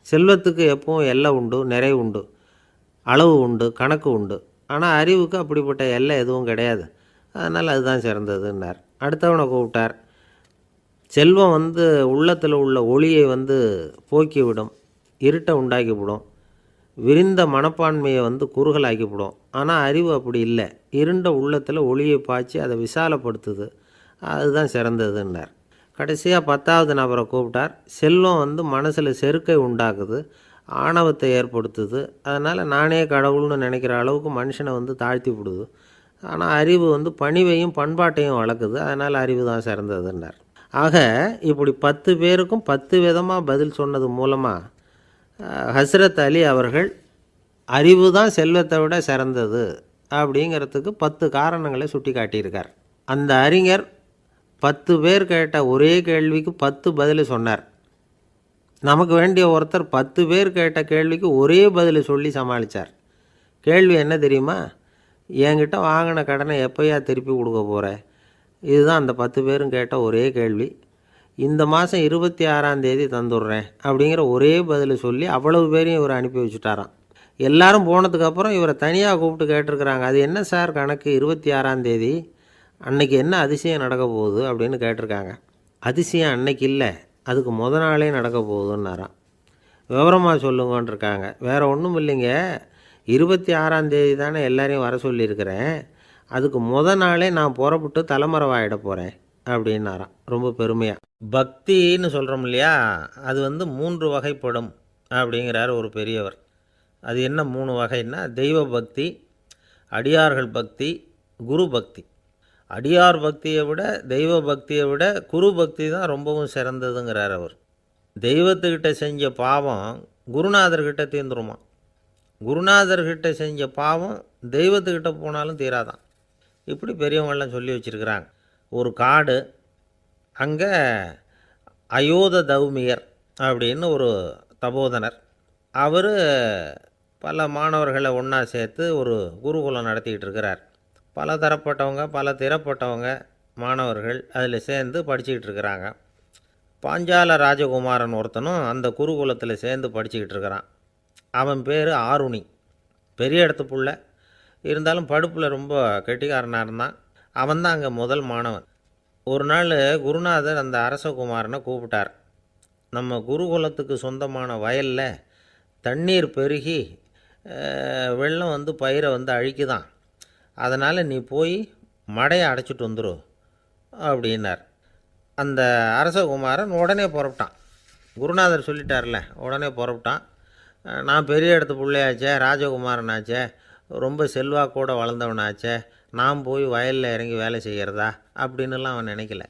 செல்வத்துக்கு எப்பவும் எல்லை உண்டு, நிறை உண்டு, அளவு உண்டு, கணக்கு உண்டு. ஆனால் அறிவுக்கு அப்படிப்பட்ட எல்லை எதுவும் கிடையாது. அதனால் அதுதான் சிறந்ததுன்னார். அடுத்தவனை கூப்பிட்டார். செல்வம் உள்ளத்தில் உள்ள ஒளியை போக்கிவிடும், இருட்டை உண்டாக்கிவிடும், விரிந்த மனப்பான்மையை குறுகலாக்கிவிடும். ஆனால் அறிவு அப்படி இல்லை, இருண்ட உள்ளத்தில் ஒளியை பாய்ச்சி அதை விசாலப்படுத்துது. அதுதான் சிறந்ததுன்னார். கடைசியாக 10வது நபரை கூப்பிட்டார். செல்வம் மனசில் செருக்கை உண்டாக்குது, ஆணவத்தை ஏற்படுத்துது. அதனால் நானே கடவுள்னு நினைக்கிற அளவுக்கு மனுஷனை தாழ்த்தி விடுது. ஆனால் அறிவு பணிவையும் பண்பாட்டையும் வளர்க்குது. அதனால் அறிவு தான் சிறந்ததுன்னார். ஆக இப்படி 10 பேருக்கும் 10 விதமாக பதில் சொன்னது மூலமாக ஹஸ்ரத் அலி அவர்கள் அறிவு தான் செல்வத்தை விட சிறந்தது அப்படிங்கிறதுக்கு 10 காரணங்களை சுட்டி காட்டியிருக்கார். அந்த அறிஞர் 10 பேர் கேட்ட ஒரே கேள்விக்கு 10 பதில் சொன்னார். நமக்கு வேண்டிய ஒருத்தர் 10 பேர் கேட்ட கேள்விக்கு ஒரே பதில் சொல்லி சமாளித்தார். கேள்வி என்ன தெரியுமா? என்கிட்ட வாங்கின கடனை எப்போயா திருப்பி கொடுக்க போகிறேன்? இதுதான் அந்த 10 பேரும் கேட்ட ஒரே கேள்வி. இந்த மாதம் 26ஆம் தேதி தந்துடுறேன் அப்படிங்கிற ஒரே பதில் சொல்லி அவ்வளவு பேரையும் இவர் அனுப்பி வச்சுட்டாராம். எல்லாரும் போனதுக்கப்புறம் இவரை தனியாக கூப்பிட்டு கேட்டிருக்கிறாங்க. அது என்ன சார் கணக்கு, 26ஆம் தேதி அன்னைக்கு என்ன அதிசயம் நடக்க போகுது அப்படின்னு கேட்டிருக்காங்க. அதிசயம் அன்னைக்கு இல்லை, அதுக்கு நாளே நடக்க போகுதுன்னாராம். விவரமாக சொல்லுங்கன்னு இருக்காங்க. வேறு ஒன்றும் இல்லைங்க, 26ஆம் தேதி தானே எல்லாரையும் வர சொல்லியிருக்கிறேன், அதுக்கு நாளே நான் புறப்பட்டு தலைமறைவாயிட போகிறேன் அப்படின்னாராம் ரொம்ப பெருமையாக. பக்தின்னு சொல்கிறோம் இல்லையா, அது 3 வகைப்படும் அப்படிங்கிறார் ஒரு பெரியவர். அது என்ன 3 வகைன்னா, தெய்வ பக்தி, அடியார்கள் பக்தி, குரு பக்தி. அடியார் பக்தியை விட தெய்வ பக்தியை விட குரு பக்தி தான் ரொம்பவும் சிறந்ததுங்கிறார் அவர். தெய்வத்துக்கிட்ட செஞ்ச பாவம் குருநாதர்கிட்ட தீர்ந்துருமா, குருநாதர்கிட்ட செஞ்ச பாவம் தெய்வத்துக்கிட்ட போனாலும் தீராதான். இப்படி பெரியவங்கள்லாம் சொல்லி வச்சுருக்கிறாங்க. ஒரு காடு, அங்கே அயோத தௌமியர் அப்படின்னு ஒரு தபோதனர், அவர் பல மாணவர்களை ஒன்றா சேர்த்து ஒரு குருகுலம் நடத்திக்கிட்டு இருக்கிறார். பல தரப்பட்டவங்க, பல திறப்பட்டவங்க மாணவர்கள் அதில் சேர்ந்து படிச்சுக்கிட்டு இருக்கிறாங்க. பாஞ்சால ராஜகுமாரன் ஒருத்தனும் அந்த குருகுலத்தில் சேர்ந்து படிச்சுக்கிட்டு இருக்கிறான். அவன் பேர் ஆருணி. பெரிய இடத்து புள்ள, இருந்தாலும் படுப்பில் ரொம்ப கெட்டிக்காரனாக இருந்தான். அவன் தான் அங்கே முதல் மாணவன். ஒரு நாள் குருநாதர் அந்த அரசகுமாரனை கூப்பிட்டார். நம்ம குருகுலத்துக்கு சொந்தமான வயலில் தண்ணீர் பெருகி வெள்ளம் வந்து பயிரை வந்து அழிக்குதான், அதனால் நீ போய் மடையை அடைச்சிட்டு வந்துரு அப்படின்னார். அந்த அரசகுமாரன் உடனே புறப்பட்டான். குருநாதர் சொல்லிட்டார்ல, உடனே புறப்பட்டான். நான் பெரிய இடத்து பிள்ளையாச்சே, ராஜகுமாரனாச்சே, ரொம்ப செல்வாக்கூட வளர்ந்தவனாச்சே, நான் போய் வயலில் இறங்கி வேலை செய்கிறதா அப்படின்னுலாம் அவன் நினைக்கல.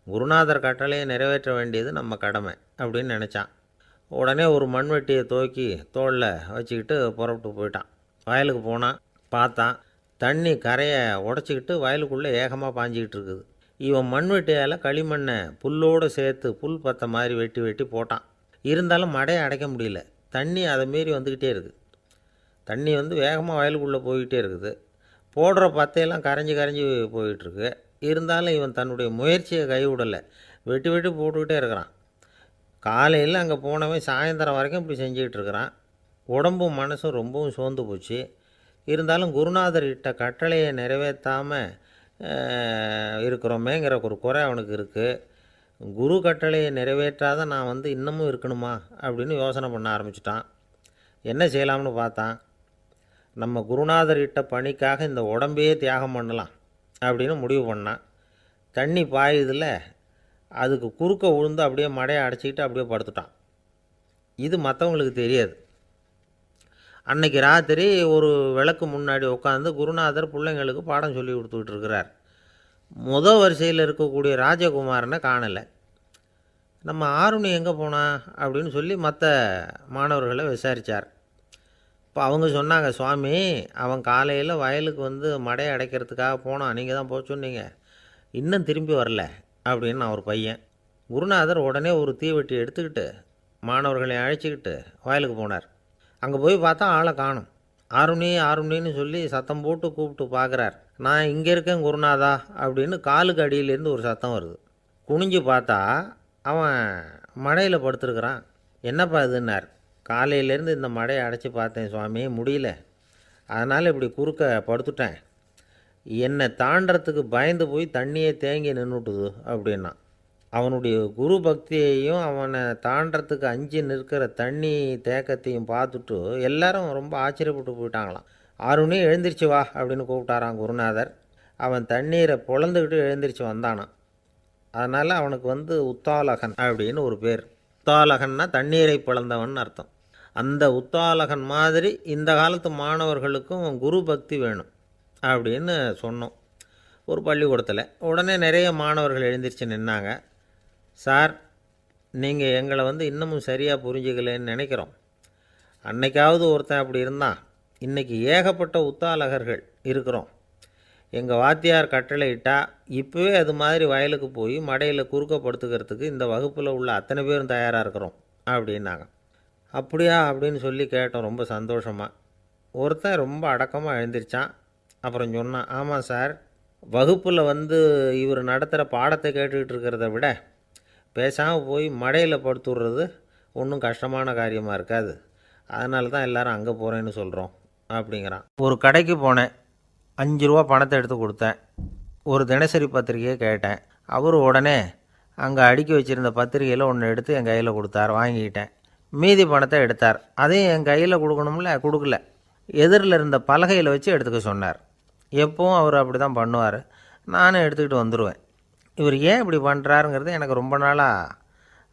குருநாதர் கட்டளையை நிறைவேற்ற வேண்டியது நம்ம கடமை அப்படின்னு நினச்சான். உடனே ஒரு மண்வெட்டியை தூக்கி தோளில் வச்சுக்கிட்டு புறப்பட்டு போயிட்டான். வயலுக்கு போனான். பார்த்தான், தண்ணி கரையை உடச்சிக்கிட்டு வயலுக்குள்ளே ஏகமாக பாஞ்சிக்கிட்டு இருக்குது. இவன் மண்வெட்டியால் களிமண்ணை புல்லோடு சேர்த்து புல் பற்ற மாதிரி வெட்டி வெட்டி போட்டான். இருந்தாலும் மடையை அடைக்க முடியல. தண்ணி அதை மீறி வந்துக்கிட்டே இருக்குது. தண்ணி வந்து வேகமாக வயலுக்குள்ளே போய்கிட்டே இருக்குது. போடுற பத்தையெல்லாம் கரைஞ்சி கரைஞ்சி போயிட்டுருக்கு. இருந்தாலும் இவன் தன்னுடைய முயற்சியை கைவிடலை. வெட்டி வெட்டி போட்டுக்கிட்டே இருக்கிறான். காலையில் அங்கே போனவன் சாயந்தரம் வரைக்கும் இப்படி செஞ்சுக்கிட்டு இருக்கிறான். உடம்பும் மனசும் ரொம்பவும் சோர்ந்து போச்சு. இருந்தாலும் குருநாதர் இட்ட கட்டளையை நிறைவேற்றாமல் இருக்கிறோமேங்கிற ஒரு குறை அவனுக்கு இருக்குது. குரு கட்டளையை நிறைவேற்றாத நான் வந்து இன்னமும் இருக்கணுமா அப்படின்னு யோசனை பண்ண ஆரம்பிச்சிட்டான். என்ன செய்யலாம்னு பார்த்தான். நம்ம குருநாதர் இட்ட பணிக்காக இந்த உடம்பையே தியாகம் பண்ணலாம் அப்படின்னு முடிவு பண்ணான். தண்ணி பாயுதில், அதுக்கு குறுக்க விழுந்து அப்படியே மடையை அடைச்சிக்கிட்டு அப்படியே படுத்துட்டான். இது மற்றவங்களுக்கு தெரியாது. அன்னைக்கு ராத்திரி ஒரு விளக்கு முன்னாடி உட்காந்து குருநாதர் பிள்ளைங்களுக்கு பாடம் சொல்லி கொடுத்துக்கிட்டு இருக்கிறார். வரிசையில் இருக்கக்கூடிய ராஜகுமாரனை காணலை. நம்ம ஆருணி எங்கே போனா அப்படின்னு சொல்லி மற்ற மாணவர்களை விசாரித்தார். இப்போ அவங்க சொன்னாங்க, சுவாமி அவன் காலையில் வயலுக்கு வந்து மடையை அடைக்கிறதுக்காக போனான், நீங்கள் தான் போக சொன்னீங்க, இன்னும் திரும்பி வரல அப்படின்னு அவர் பையன். குருநாதர் உடனே ஒரு தீவெட்டி எடுத்துக்கிட்டு மாணவர்களை அழைச்சிக்கிட்டு வயலுக்கு போனார். அங்கே போய் பார்த்தா ஆளை காணும். ஆருணி ஆருணின்னு சொல்லி சத்தம் போட்டு கூப்பிட்டு பார்க்குறார். நான் இங்கே இருக்கேன் குருநாதா அப்படின்னு காலுக்கு அடியிலேருந்து ஒரு சத்தம் வருது. குனிஞ்சு பார்த்தா அவன் மடையில் படுத்துருக்குறான். என்னப்பா இதுன்னார். காலையிலேருந்து இந்த மடையை அடைச்சி பார்த்தேன் சுவாமி, முடியல, அதனால் இப்படி குறுக்க படுத்துட்டேன். என்னை தாண்டறதுக்கு பயந்து போய் தண்ணியே தேங்கி நின்றுட்டுது அப்படின்னா. அவனுடைய குரு பக்தியையும் அவனை தாண்டறதுக்கு அஞ்சு நிற்கிற தண்ணி தேக்கத்தையும் பார்த்துட்டு எல்லாரும் ரொம்ப ஆச்சரியப்பட்டு போயிட்டாங்களாம். ஆருணி எழுந்திரிச்சு வா அப்படின்னு கூப்பிட்டாரான் குருநாதர். அவன் தண்ணீரை பொழந்துக்கிட்டு எழுந்திரிச்சு வந்தானான். அதனால் அவனுக்கு வந்து உத்தாலகன் அப்படின்னு ஒரு பேர். உத்தாலகன்னா தண்ணீரை பிளந்தவன் அர்த்தம். அந்த உத்தாலகன் மாதிரி இந்த காலத்து மாணவர்களுக்கும் குரு பக்தி வேணும் அப்படின்னு சொன்னோம் ஒரு பள்ளிக்கூடத்தில். உடனே நிறைய மாணவர்கள் எழுந்திரிச்சு நின்னாங்க. சார், நீங்கள் எங்களை வந்து இன்னமும் சரியாக புரிஞ்சுக்கலன்னு நினைக்கிறோம். அன்னைக்காவது ஒருத்தன் அப்படி இருந்தான், இன்றைக்கி ஏகப்பட்ட உத்தாலகர்கள் இருக்கிறோம். எங்கள் வாத்தியார் கட்டளை இட்டால் இப்போவே அது மாதிரி வயலுக்கு போய் மடையில் குறுக்கப்படுத்துக்கிறதுக்கு இந்த வகுப்பில் உள்ள அத்தனை பேரும் தயாராக இருக்கிறோம் அப்படின்னாங்க. அப்படியா அப்படின்னு சொல்லி கேட்டோம் ரொம்ப சந்தோஷமாக. ஒருத்தன் ரொம்ப அடக்கமாக எழுந்திரிச்சான். அப்புறம் சொன்னான், ஆமாம் சார், வகுப்பில் வந்து இவர் நடத்துகிற பாடத்தை கேட்டுக்கிட்டு இருக்கிறத விட பேசாமல் போய் மடையில் படுத்துடுறது ஒன்றும் கஷ்டமான காரியமாக இருக்காது, அதனால தான் எல்லோரும் அங்கே போகிறேன்னு சொல்கிறோம் அப்படிங்கிறான். ஒரு கடைக்கு போனேன், 5 ரூபா பணத்தை எடுத்து கொடுத்தேன். ஒரு தினசரி பத்திரிக்கையை கேட்டேன். அவர் உடனே அங்கே அடுக்கி வச்சுருந்த பத்திரிக்கையில் ஒன்று எடுத்து என் கையில் கொடுத்தார், வாங்கிக்கிட்டேன். மீதி பணத்தை எடுத்தார், அதையும் என் கையில் கொடுக்கணும்ல, கொடுக்கல. எதிரில் இருந்த பலகையில் வச்சு எடுத்துக்க சொன்னார். எப்போவும் அவர் அப்படி தான் பண்ணுவார். நானும் எடுத்துக்கிட்டு வந்துடுவேன். இவர் ஏன் இப்படி பண்ணுறாருங்கிறது எனக்கு ரொம்ப நாளாக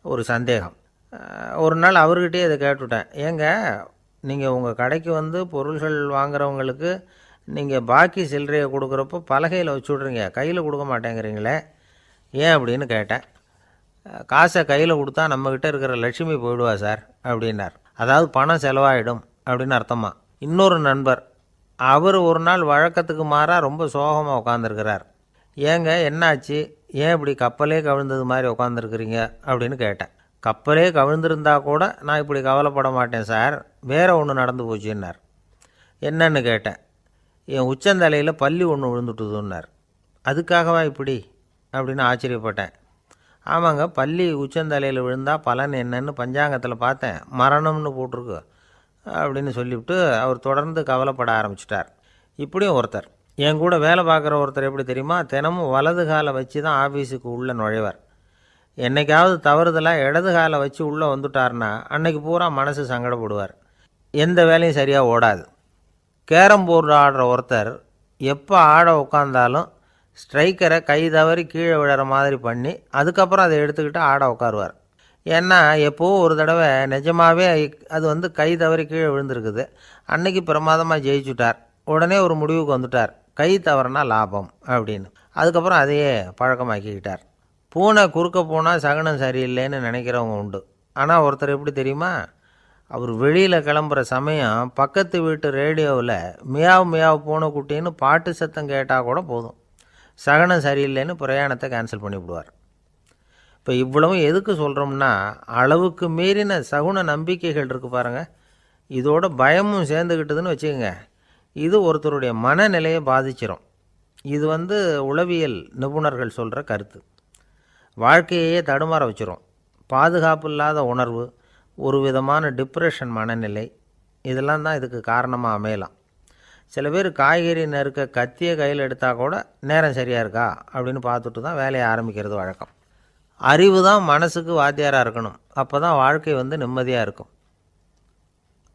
ஒரு சந்தேகம். ஒரு நாள் அவர்கிட்டயே இதை கேட்டுவிட்டேன். ஏங்க, நீங்கள் உங்கள் கடைக்கு வந்து பொருள்கள் வாங்குறவங்களுக்கு நீங்கள் பாக்கி சில்லறையை கொடுக்குறப்போ பலகையில் வச்சு விட்றீங்க, கையில் கொடுக்க மாட்டேங்கிறீங்களே, ஏன் அப்படின்னு கேட்டேன். காசை கையில் கொடுத்தா நம்மக்கிட்ட இருக்கிற லட்சுமி போயிடுவா சார் அப்படின்னார். அதாவது பணம் செலவாயிடும் அப்படின்னு அர்த்தமா. இன்னொரு நண்பர், அவர் ஒரு நாள் வழக்கத்துக்கு மாறாக ரொம்ப சோகமாக உட்காந்துருக்கிறார். ஏங்க என்னாச்சு, ஏன் இப்படி கப்பலே கவிழ்ந்தது மாதிரி உட்காந்துருக்குறீங்க அப்படின்னு கேட்டேன். கப்பலே கவிழ்ந்திருந்தா கூட நான் இப்படி கவலைப்பட மாட்டேன் சார், வேறு ஒன்று நடந்து போச்சுன்னார். என்னன்னு கேட்டேன். என் உச்சந்தலையில் பல்லி ஒன்று விழுந்துட்டுதுன்னார். அதுக்காகவா இப்படி அப்படின்னு ஆச்சரியப்பட்டேன். ஆமாங்க, பல்லி உச்சந்தலையில் விழுந்தால் பலன் என்னன்னு பஞ்சாங்கத்தில் பார்த்தேன், மரணம்னு போட்டிருக்கு அப்படின்னு சொல்லிவிட்டு அவர் தொடர்ந்து கவலைப்பட ஆரம்பிச்சிட்டார். இப்படியும் ஒருத்தர், என் கூட வேலை பார்க்குற ஒருத்தர் எப்படி தெரியுமா, தினமும் வலது காலை வச்சு தான் ஆஃபீஸுக்கு உள்ளே நுழைவார். என்னைக்காவது தவறுதலாக இடது காலை வச்சு உள்ளே வந்துட்டார்னா அன்னைக்கு பூரா மனசு சங்கடப்படுவார். எந்த வேலையும் சரியாக ஓடாது. கேரம் போர்டு ஆடுற ஒருத்தர் எப்போ ஆட உட்காந்தாலும் ஸ்ட்ரைக்கரை கை தவறி கீழே விழுற மாதிரி பண்ணி அதுக்கப்புறம் அதை எடுத்துக்கிட்டு ஆட உட்காருவார். ஏன்னா எப்போவோ ஒரு தடவை நிஜமாகவே அது கை தவறி கீழே விழுந்திருக்குது. அன்னைக்கு பிரமாதமாக ஜெயிச்சுட்டார். உடனே ஒரு முடிவுக்கு வந்துட்டார், கை தவறுனா லாபம் அப்படின்னு. அதுக்கப்புறம் அதையே பழக்கமாக்கிக்கிட்டார். பூனை குறுக்க போனால் சகுனம் சரியில்லைன்னு நினைக்கிறவங்க உண்டு. ஆனால் ஒருத்தர் எப்படி தெரியுமா, அவர் வெளியில் கிளம்புற சமயம் பக்கத்து வீட்டு ரேடியோவில் மியாவ் மியாவ் பூனைக்குட்டின்னு பாட்டு சத்தம் கேட்டால் கூட போதும், சகனம் சரியில்லைன்னு பிரயாணத்தை கேன்சல் பண்ணிவிடுவார். இப்போ இவ்வளவும் எதுக்கு சொல்கிறோம்னா, அளவுக்கு மீறின சகுன நம்பிக்கைகள் இருக்குது பாருங்கள், இதோட பயமும் சேர்ந்துக்கிட்டதுன்னு வச்சுக்கோங்க, இது ஒருத்தருடைய மனநிலையை பாதிச்சிடும். இது உளவியல் நிபுணர்கள் சொல்கிற கருத்து. வாழ்க்கையே தடுமாற வச்சிரும். பாதுகாப்பு இல்லாத உணர்வு, ஒரு விதமான டிப்ரெஷன் மனநிலை, இதெல்லாம் தான் இதுக்கு காரணமாக அமையலாம். சில பேர் காய்கறி நறுக்க கத்தியை கையில் எடுத்தால் கூட நேரம் சரியாக இருக்கா அப்படின்னு பார்த்துட்டு தான் வேலையை ஆரம்பிக்கிறது வழக்கம். அறிவு தான் மனசுக்கு வாத்தியாராக இருக்கணும். அப்போ தான் வாழ்க்கை நிம்மதியாக இருக்கும்.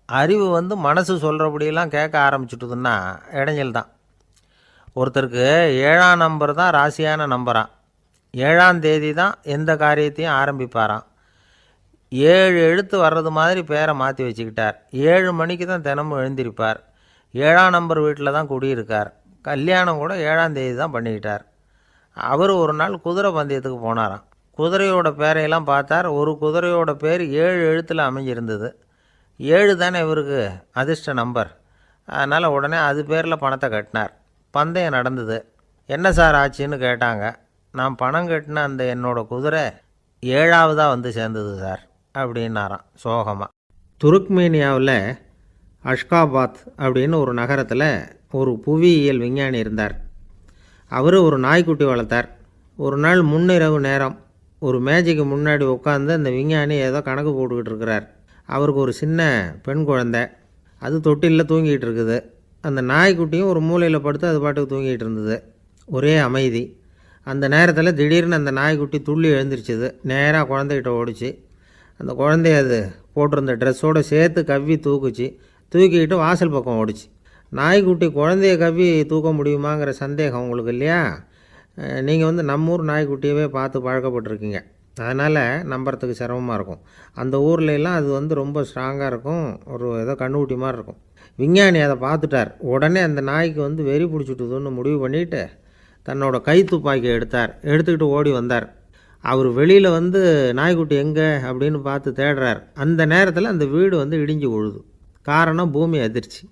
அறிவு மனசு சொல்கிறபடியெல்லாம் கேட்க ஆரம்பிச்சுட்டுதுன்னா இடைஞ்சல் தான். ஒருத்தருக்கு 7ஆம் நம்பர் தான் ராசியான நம்பரான். 7ஆம் தேதி தான் எந்த காரியத்தையும் ஆரம்பிப்பாராம். 7 எழுத்து வர்றது மாதிரி பேரை மாற்றி வச்சுக்கிட்டார். 7 மணிக்கு தான் தினமும் எழுந்திருப்பார். 7ஆம் நம்பர் வீட்டில் தான் குடியிருக்கார். கல்யாணம் கூட 7ஆம் தேதி தான் பண்ணிக்கிட்டார். அவர் ஒரு நாள் குதிரை பந்தயத்துக்கு போனாராம். குதிரையோட பேரையெல்லாம் பார்த்தார். ஒரு குதிரையோட பேர் 7 எழுத்தில் அமைஞ்சிருந்தது. 7 தானே இவருக்கு அதிர்ஷ்ட நம்பர். அதனால் உடனே அது பேரில் பணத்தை கட்டினார். பந்தயம் நடந்தது. என்ன சார் ஆச்சுன்னு கேட்டாங்க. நான் பணம் கட்டின அந்த என்னோடய குதிரை 7ஆவதாக சேர்ந்தது சார் அப்படின்னாராம் சோகமாக. துருக்மேனியாவில் அஷ்காபாத் அப்படின்னு ஒரு நகரத்தில் ஒரு புவியியல் விஞ்ஞானி இருந்தார். அவர் ஒரு நாய்க்குட்டி வளர்த்தார். ஒரு நாள் முன்னிரவு நேரம் ஒரு மேஜைக்கு முன்னாடி உட்காந்து அந்த விஞ்ஞானி ஏதோ கணக்கு போட்டுக்கிட்டு இருக்கிறார். அவருக்கு ஒரு சின்ன பெண் குழந்தை, அது தொட்டிலில் தூங்கிட்டு இருக்குது. அந்த நாய்க்குட்டியும் ஒரு மூலையில் படுத்து அது பாட்டுக்கு தூங்கிட்டு இருந்தது. ஒரே அமைதி. அந்த நேரத்தில் திடீர்னு அந்த நாய்க்குட்டி துள்ளி எழுந்திரிச்சிது. நேராக குழந்தைகிட்ட ஓடிச்சு. அந்த குழந்தைய அது போட்டிருந்த ட்ரெஸ்ஸோடு சேர்த்து கவ்வி தூக்குச்சு. தூக்கிக்கிட்டு வாசல் பக்கம் ஓடிச்சு. நாய்க்குட்டி குழந்தைய கவ்வி தூக்க முடியுமாங்கிற சந்தேகம் உங்களுக்கு இல்லையா? நீங்கள் நம்ம ஊர் நாய்க்குட்டியவே பார்த்து பழக்கப்பட்டிருக்கீங்க. அதனால் நம்புறதுக்கு சிரமமாக இருக்கும். அந்த ஊர்லெலாம் அது ரொம்ப ஸ்ட்ராங்காக இருக்கும். ஒரு ஏதோ கண்ணுக்குட்டி மாதிரி இருக்கும். விஞ்ஞானி அதை பார்த்துட்டார். உடனே அந்த நாய்க்கு வெறி பிடிச்சிட்டுதுன்னு முடிவு பண்ணிவிட்டு தன்னோட கை துப்பாக்கி எடுத்துக்கிட்டு ஓடி வந்தார். அவர் வெளியில் நாய்க்குட்டி எங்கே அப்படின்னு பார்த்து தேடுறார். அந்த நேரத்தில் அந்த வீடு இடிஞ்சு விழுது. காரணம் பூமி அதிர்ச்சி.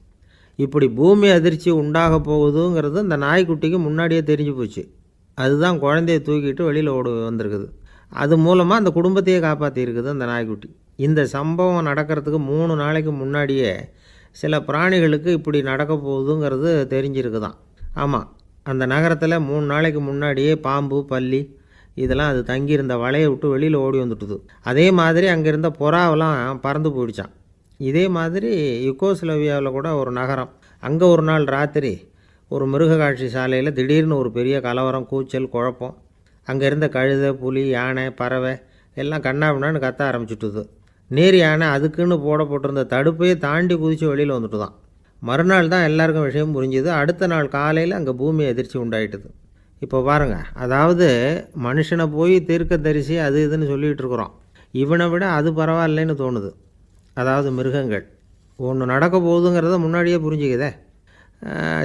இப்படி பூமி அதிர்ச்சி உண்டாக போகுதுங்கிறது அந்த நாய்க்குட்டிக்கு முன்னாடியே தெரிஞ்சு போச்சு. அதுதான் குழந்தைய தூக்கிட்டு வெளியில் வந்திருக்குது. அது மூலமாக அந்த குடும்பத்தையே காப்பாற்றியிருக்குது அந்த நாய்க்குட்டி. இந்த சம்பவம் நடக்கிறதுக்கு 3 நாளைக்கு முன்னாடியே சில பிராணிகளுக்கு இப்படி நடக்க போகுதுங்கிறது தெரிஞ்சிருக்குதான். ஆமாம், அந்த நகரத்தில் 3 நாளைக்கு முன்னாடியே பாம்பு, பல்லி இதெல்லாம் அது தங்கியிருந்த வலையை விட்டு வெளியில் ஓடி வந்துட்டுது. அதே மாதிரி அங்கே இருந்த புறாவெல்லாம் பறந்து போயிடுச்சான். இதே மாதிரி யுகோஸ்லோவியாவில் கூட ஒரு நகரம், அங்கே ஒரு நாள் ராத்திரி ஒரு மிருக காட்சி சாலையில் திடீர்னு ஒரு பெரிய கலவரம், கூச்சல், குழப்பம். அங்கே இருந்த கழுதை, புலி, யானை, பறவை எல்லாம் கண்ணாபின்னான்னு கத்த ஆரம்பிச்சுட்டுது. நேர் யானை அதுக்குன்னு போட்டிருந்த தடுப்பையே தாண்டி குதித்து வெளியில் வந்துட்டு தான். மறுநாள் தான் எல்லாருக்கும் விஷயம் புரிஞ்சுது. அடுத்த நாள் காலையில் அங்கே பூமி அதிர்ச்சி உண்டாயிட்டுது. இப்போ பாருங்கள், அதாவது மனுஷனை போய் தீர்க்க தரிசி அது இதுன்னு சொல்லிகிட்டு இருக்கிறோம். இவனை விட அது பரவாயில்லைன்னு தோணுது. அதாவது மிருகங்கள் ஒன்று நடக்க போகுதுங்கிறத முன்னாடியே புரிஞ்சுக்குதே.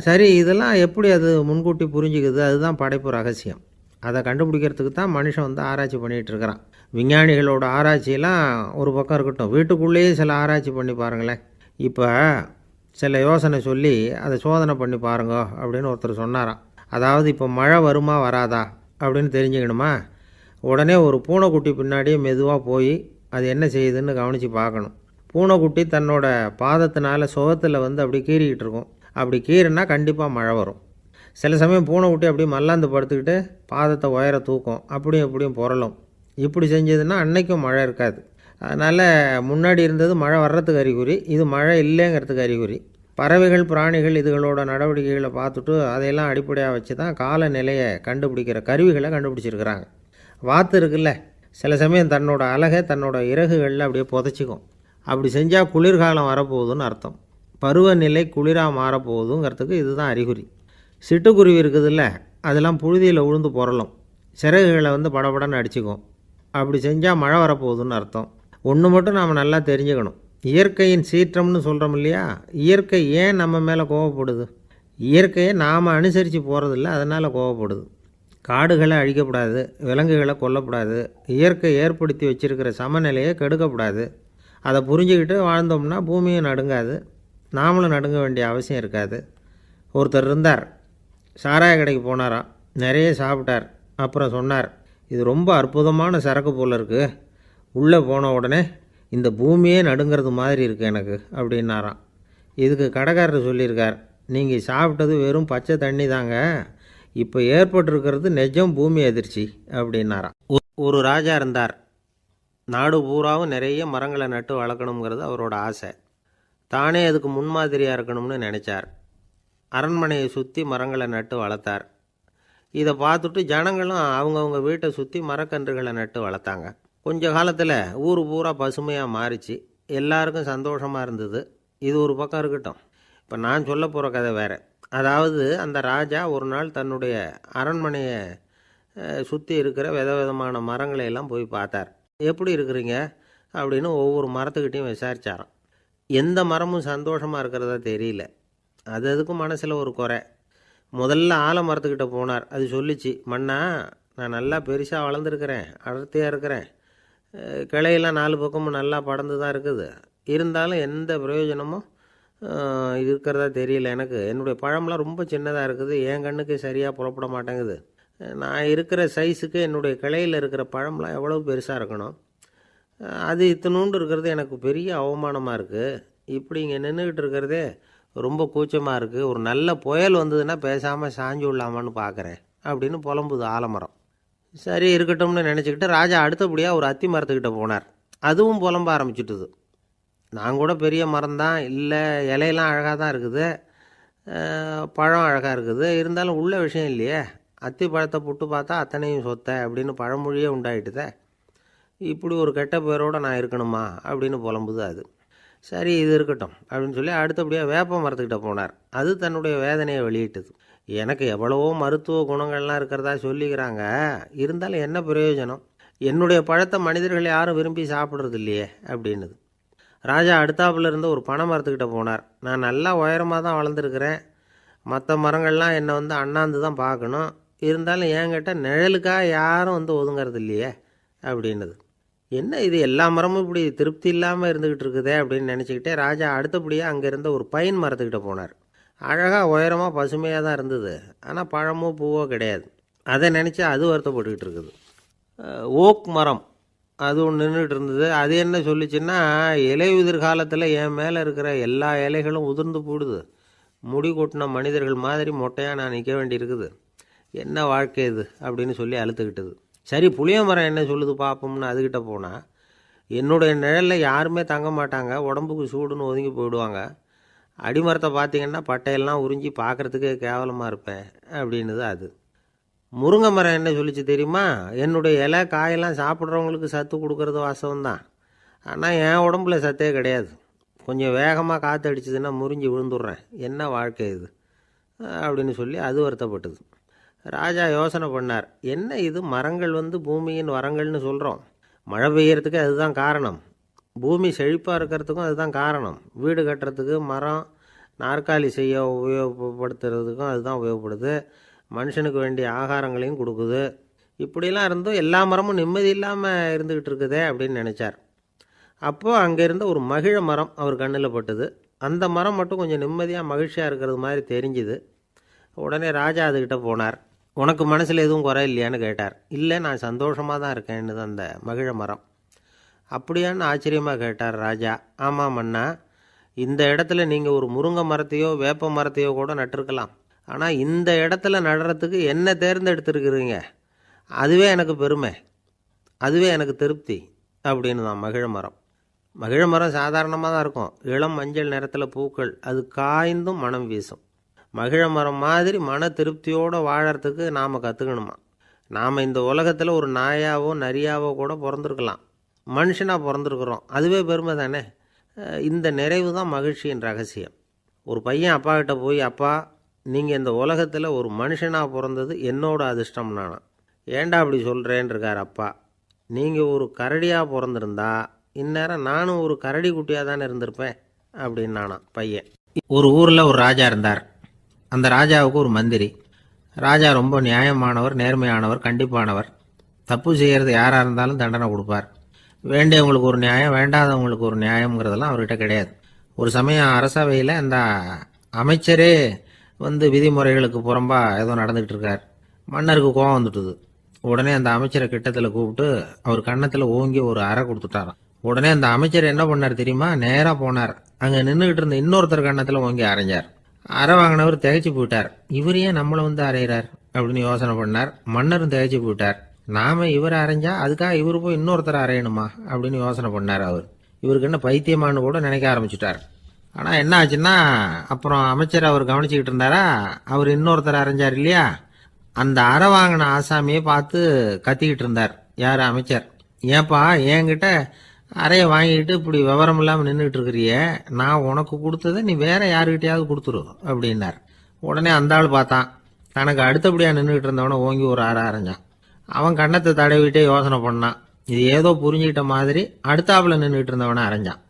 சரி, இதெல்லாம் எப்படி அது முன்கூட்டி புரிஞ்சுக்குது? அதுதான் படைப்பு ரகசியம். அதை கண்டுபிடிக்கிறதுக்கு தான் மனுஷன் ஆராய்ச்சி பண்ணிகிட்டு இருக்கிறான். விஞ்ஞானிகளோட ஆராய்ச்சியெல்லாம் ஒரு பக்கம் இருக்கட்டும், வீட்டுக்குள்ளேயே சில ஆராய்ச்சி பண்ணி பாருங்களேன். இப்போ சில யோசனை சொல்லி அதை சோதனை பண்ணி பாருங்க அப்படின்னு ஒருத்தர் சொன்னாராம். அதாவது இப்போ மழை வருமா வராதா அப்படின்னு தெரிஞ்சுக்கணுமா, உடனே ஒரு பூனைக்குட்டி பின்னாடியே மெதுவாக போய் அது என்ன செய்யுதுன்னு கவனித்து பார்க்கணும். பூனைக்குட்டி தன்னோட பாதத்தினால சுகத்தில் அப்படி கீறிக்கிட்டு இருக்கும். அப்படி கீறினா கண்டிப்பாக மழை வரும். சில சமயம் பூனைக்குட்டி அப்படியே மல்லாந்து படுத்துக்கிட்டு பாதத்தை உயர தூக்கும், அப்படியும் எப்படியும் புரளும். இப்படி செஞ்சதுன்னா அன்னைக்கும் மழை இருக்காது. அதனால் முன்னாடி இருந்தது மழை வர்றதுக்கு அறிகுறி, இது மழை இல்லைங்கிறதுக்கு அறிகுறி. பறவைகள், பிராணிகள் இதுகளோட நடவடிக்கைகளை பார்த்துட்டு அதையெல்லாம் அடிப்படையாக வச்சு தான் காலநிலையை கண்டுபிடிக்கிற கருவிகளை கண்டுபிடிச்சிருக்கிறாங்க. வாத்து இருக்குல்ல, சில சமயம் தன்னோட அழகை தன்னோட இறகுகளில் அப்படியே புதைச்சிக்கும். அப்படி செஞ்சால் குளிர்காலம் வரப்போகுதுன்னு அர்த்தம். பருவநிலை குளிராக மாறப்போகுதுங்கிறதுக்கு இதுதான் அறிகுறி. சிட்டுக்குருவி இருக்குதுல்ல, அதெல்லாம் புழுதியில் விழுந்து புரளும், சிறகுகளை படபடன்னு அடிச்சுக்கும். அப்படி செஞ்சால் மழை வரப்போகுதுன்னு அர்த்தம். ஒன்று மட்டும் நாம் நல்லா தெரிஞ்சுக்கணும், இயற்கையின் சீற்றம்னு சொல்கிறோம் இல்லையா, இயற்கை ஏன் நம்ம மேலே கோவப்படுது? இயற்கையை நாம் அனுசரித்து போகிறதில்ல, அதனால் கோவப்படுது. காடுகளை அழிக்கப்படாது, விலங்குகளை கொல்லக்கூடாது, இயற்கை ஏற்படுத்தி வச்சுருக்கிற சமநிலையை கெடுக்கக்கூடாது. அதை புரிஞ்சுக்கிட்டு வாழ்ந்தோம்னா பூமியும் நடுங்காது, நாமளும் நடுங்க வேண்டிய அவசியம் இருக்காது. ஒருத்தர் இருந்தார், சாராய கடைக்கு போனாராம், நிறைய சாப்பிட்டார். அப்புறம் சொன்னார், இது ரொம்ப அற்புதமான சரக்கு போல் இருக்குது, உள்ளே போன உடனே இந்த பூமியே நடுங்கிறது மாதிரி இருக்குது எனக்கு அப்படின்னாராம். இதுக்கு கடைக்காரர் சொல்லியிருக்கார், நீங்கள் சாப்பிட்டது வெறும் பச்சை தண்ணி தாங்க, இப்போ ஏற்பட்டிருக்கிறது நிஜம் பூமி அதிர்ச்சி அப்படின்னாராம். ஒரு ராஜா இருந்தார். நாடு பூராவும் நிறைய மரங்களை நட்டு வளர்க்கணுங்கிறது அவரோட ஆசை. தானே அதுக்கு முன்மாதிரியாக இருக்கணும்னு நினச்சார். அரண்மனையை சுற்றி மரங்களை நட்டு வளர்த்தார். இதை பார்த்துட்டு ஜனங்களும் அவங்கவுங்க வீட்டை சுற்றி மரக்கன்றுகளை நட்டு வளர்த்தாங்க. கொஞ்ச காலத்தில் ஊர் பூரா பசுமையாக மாறிச்சு. எல்லாருக்கும் சந்தோஷமாக இருந்தது. இது ஒரு பக்கம் இருக்கட்டும், இப்போ நான் சொல்ல போகிற கதை வேறு. அதாவது அந்த ராஜா ஒரு நாள் தன்னுடைய அரண்மனையை சுற்றி இருக்கிற விதவிதமான மரங்களை எல்லாம் போய் பார்த்தார். எப்படி இருக்கிறீங்க அப்படின்னு ஒவ்வொரு மரத்துக்கிட்டையும் விசாரித்தாராம். எந்த மரமும் சந்தோஷமாக இருக்கிறதா தெரியல. அது அதுக்கும் மனசில் ஒரு குறை. முதல்ல ஆலமரத்துக்கிட்ட போனார். அது சொல்லிச்சு, மண்ணா நான் நல்லா பெருசாக வளர்ந்துருக்கிறேன், அடர்த்தியாக இருக்கிறேன், கிளையெல்லாம் 4 பக்கமும் நல்லா படர்ந்து தான் இருக்குது, இருந்தாலும் எந்த பிரயோஜனமும் இருக்கிறதா தெரியல எனக்கு. என்னுடைய பழம்லாம் ரொம்ப சின்னதாக இருக்குது, என் கண்ணுக்கு சரியாக புறப்பட மாட்டேங்குது. நான் இருக்கிற சைஸுக்கு என்னுடைய கிளையில் இருக்கிற பழம்லாம் எவ்வளோ பெருசாக இருக்கணும், அது இத்தினூண்டு இருக்கிறது எனக்கு பெரிய அவமானமாக இருக்குது. இப்படி இங்கே நின்றுக்கிட்டு இருக்கிறதே ரொம்ப கூச்சமாக இருக்குது. ஒரு நல்ல புயல் வந்ததுன்னா பேசாமல் சாஞ்சு விடலாமான்னு பார்க்குறேன் அப்படின்னு புலம்புது ஆலமரம். சரி இருக்கட்டும்னு நினச்சிக்கிட்டு ராஜா அடுத்தபடியாக ஒரு அத்தி மரத்துக்கிட்ட போனார். அதுவும் புலம்ப ஆரம்பிச்சுட்டுது. நான் கூட பெரிய மரம்தான், இல்லை இலையெல்லாம் அழகாக தான் இருக்குது, பழம் அழகாக இருக்குது, இருந்தாலும் உள்ள விஷயம் இல்லையே, அத்தி பழத்தை புட்டு பார்த்தா அத்தனையும் சொத்தை அப்படின்னு பழமொழியே உண்டாயிட்டுதே, இப்படி ஒரு கெட்ட பேரோடு நான் இருக்கணுமா அப்படின்னு புலம்புது அது. சரி இது இருக்கட்டும் அப்படின்னு சொல்லி அடுத்தபடியாக வேப்ப மரத்துக்கிட்ட போனார். அது தன்னுடைய வேதனையை வெளியிட்டது. எனக்கு எவ்வளவோ மருத்துவ குணங்கள்லாம் இருக்கிறதா சொல்லிக்கிறாங்க, இருந்தாலும் என்ன பிரயோஜனம், என்னுடைய பழத்தை மனிதர்கள் யாரும் விரும்பி சாப்பிட்றது இல்லையே அப்படின்னுது. ராஜா அடுத்தாப்புல இருந்த ஒரு பனை மரத்துக்கிட்ட போனார். நான் நல்லா உயரமாக தான் வளர்ந்துருக்கிறேன், மற்ற மரங்கள்லாம் என்னை அண்ணாந்து தான் பார்க்கணும், இருந்தாலும் என்கிட்ட நிழலுக்காக யாரும் ஒதுங்கிறது இல்லையே அப்படின்னுது. என்ன இது எல்லா மரமும் இப்படி திருப்தி இல்லாமல் இருந்துக்கிட்டு இருக்குதே அப்படின்னு நினச்சிக்கிட்டே ராஜா அடுத்தபடியாக அங்கே இருந்த ஒரு பைன் மரத்துக்கிட்ட போனார். அழகாக உயரமாக பசுமையாக தான் இருந்தது, ஆனால் பழமோ பூவோ கிடையாது. அதை நினச்சி அது வருத்தப்பட்டுக்கிட்டு இருக்குது. ஓக் மரம் அது ஒன்று நின்றுட்டு இருந்தது. அது என்ன சொல்லிச்சுன்னா, இலை உதிர் காலத்தில் என் மேலே இருக்கிற எல்லா இலைகளும் உதிர்ந்து போடுது, முடி கொட்டின மனிதர்கள் மாதிரி மொட்டையாக நான் நிற்க வேண்டியிருக்குது, என்ன வாழ்க்கை இது அப்படின்னு சொல்லி அழுத்துக்கிட்டது. சரி புளிய மரம் என்ன சொல்லுது பார்ப்போம்னு அதுக்கிட்ட போனால், என்னுடைய நிழலில் யாருமே தங்க மாட்டாங்க, உடம்புக்கு சூடுன்னு ஒதுங்கி போயிடுவாங்க, அடிமரத்தை பார்த்தீங்கன்னா பட்டையெல்லாம் உறிஞ்சி பார்க்குறதுக்கே கேவலமாக இருப்பேன் அப்படின்னுது அது. முருங்கை மரம் என்ன சொல்லிச்சு தெரியுமா, என்னுடைய இலை காயெல்லாம் சாப்பிட்றவங்களுக்கு சத்து கொடுக்கறது வாசம்தான், ஆனால் என் உடம்புல சத்தே கிடையாது, கொஞ்சம் வேகமாக காற்று அடிச்சதுன்னா முறிஞ்சி விழுந்துடுறேன், என்ன வாழ்க்கை இது அப்படின்னு சொல்லி அது வருத்தப்பட்டது. ராஜா யோசனை பண்ணார், என்ன இது மரங்கள் பூமியின் வரங்கள்னு சொல்கிறோம், மழை பெய்யறதுக்கு அதுதான் காரணம், பூமி செழிப்பாக இருக்கிறதுக்கும் அதுதான் காரணம், வீடு கட்டுறதுக்கு மரம், நாற்காலி செய்ய உபயோகப்படுத்துறதுக்கும் அதுதான் உபயோகப்படுது, மனுஷனுக்கு வேண்டிய ஆகாரங்களையும் கொடுக்குது, இப்படிலாம் இருந்தும் எல்லா மரமும் நிம்மதி இல்லாமல் இருந்துக்கிட்டு இருக்குதே அப்படின்னு நினச்சார். அப்போது அங்கே இருந்த ஒரு மகிழ மரம் அவர் கண்ணில் பட்டுது. அந்த மரம் மட்டும் கொஞ்சம் நிம்மதியாக மகிழ்ச்சியாக இருக்கிறது மாதிரி தெரிஞ்சுது. உடனே ராஜா அதுக்கிட்ட போனார். உனக்கு மனசில் எதுவும் குறை இல்லையான்னு கேட்டார். இல்லை நான் சந்தோஷமாக தான் இருக்கேன்னு அந்த மகிழ மரம். அப்படியான்னு ஆச்சரியமாக கேட்டார் ராஜா. ஆமாம் மன்னா, இந்த இடத்துல நீங்கள் ஒரு முருங்கை மரத்தையோ வேப்ப மரத்தையோ கூட நட்டிருக்கலாம், ஆனால் இந்த இடத்துல நடுறதுக்கு என்ன தேர்ந்தெடுத்துருக்குறீங்க, அதுவே எனக்கு பெருமை, அதுவே எனக்கு திருப்தி அப்படின்னு தான் மகிழ மரம். மகிழ மரம் சாதாரணமாக தான் இருக்கும், இளம் மஞ்சள் நிறத்தில் பூக்கள், அது காய்ந்தும் மனம் வீசும். மகிழ மரம் மாதிரி மன திருப்தியோடு வாழறதுக்கு நாம் கற்றுக்கணுமா. நாம் இந்த உலகத்தில் ஒரு நாயாவோ நரியாவோ கூட பிறந்திருக்கலாம், மனுஷனாக பிறந்திருக்கிறோம், அதுவே பெருமை தானே. இந்த நிறைவு தான் மகிழ்ச்சியின் ரகசியம். ஒரு பையன் அப்பா கிட்ட போய், அப்பா நீங்கள் இந்த உலகத்தில் ஒரு மனுஷனாக பிறந்தது என்னோட அதிர்ஷ்டம் நானா. ஏண்டா அப்படி சொல்கிறேன்னு இருக்கார் அப்பா. நீங்கள் ஒரு கரடியாக பிறந்திருந்தா இந்நேரம் நானும் ஒரு கரடி குட்டியாக தானே இருந்திருப்பேன் அப்படின்னு நானா பையன். ஒரு ஊரில் ஒரு ராஜா இருந்தார். அந்த ராஜாவுக்கு ஒரு மந்திரி. ராஜா ரொம்ப நியாயமானவர், நேர்மையானவர், கண்டிப்பானவர். தப்பு செய்கிறது யாராக இருந்தாலும் தண்டனை கொடுப்பார். வேண்டியவங்களுக்கு ஒரு நியாயம், வேண்டாதவங்களுக்கு ஒரு நியாயங்கிறதெல்லாம் அவர்கிட்ட கிடையாது. ஒரு சமயம் அரசவையில் அந்த அமைச்சரே விதிமுறைகளுக்கு புறம்பா ஏதோ நடந்துகிட்டு இருக்கார். மன்னருக்கு கோபம் வந்துட்டுது. உடனே அந்த அமைச்சரை கிட்டத்தில் கூப்பிட்டு அவர் கன்னத்தில் ஓங்கி ஒரு அறை கொடுத்துட்டாராம். உடனே அந்த அமைச்சர் என்ன பண்ணார் தெரியுமா? நேராக போனார். அங்கே நின்றுகிட்டு இருந்த இன்னொருத்தர் கன்னத்தில் ஓங்கி அரைஞ்சார். அறை வாங்கினவர் திகைச்சு போயிட்டார். இவர் ஏன் நம்மளை அரைகிறார் அப்படின்னு யோசனை பண்ணார். மன்னரும் திகைச்சு போயிட்டார். நாம இவரை அரைஞ்சா அதுக்காக இவர் போய் இன்னொருத்தரை அரையணுமா அப்படின்னு யோசனை பண்ணார். இவருக்கு என்ன பைத்தியமானு கூட நினைக்க ஆரம்பிச்சுட்டார். ஆனால் என்ன ஆச்சுன்னா, அப்புறம் அமைச்சர் அவர் கவனிச்சுக்கிட்டு இருந்தாரா, அவர் இன்னொருத்தர் அரைஞ்சார் இல்லையா, அந்த அறை வாங்கின ஆசாமியை பார்த்து கத்திக்கிட்டு இருந்தார். யார்? அமைச்சர். ஏன்பா என்கிட்ட அறையை வாங்கிட்டு இப்படி விவரம் இல்லாமல் நின்றுட்டு இருக்கிறிய, நான் உனக்கு கொடுத்ததை நீ வேற யாருக்கிட்டையாவது கொடுத்துரு அப்படின்னார். உடனே அந்த ஆள் பார்த்தான். தனக்கு அடுத்தபடியாக நின்றுட்டு இருந்தவனை ஓங்கி ஒரு அறை அரைஞ்சான். அவன் கன்னத்தை தடவிட்டே யோசனை பண்ணான். இது ஏதோ புரிஞ்சுக்கிட்ட மாதிரி அடுத்தாப்புல நின்றுட்டு இருந்தவனை அரைஞ்சான்.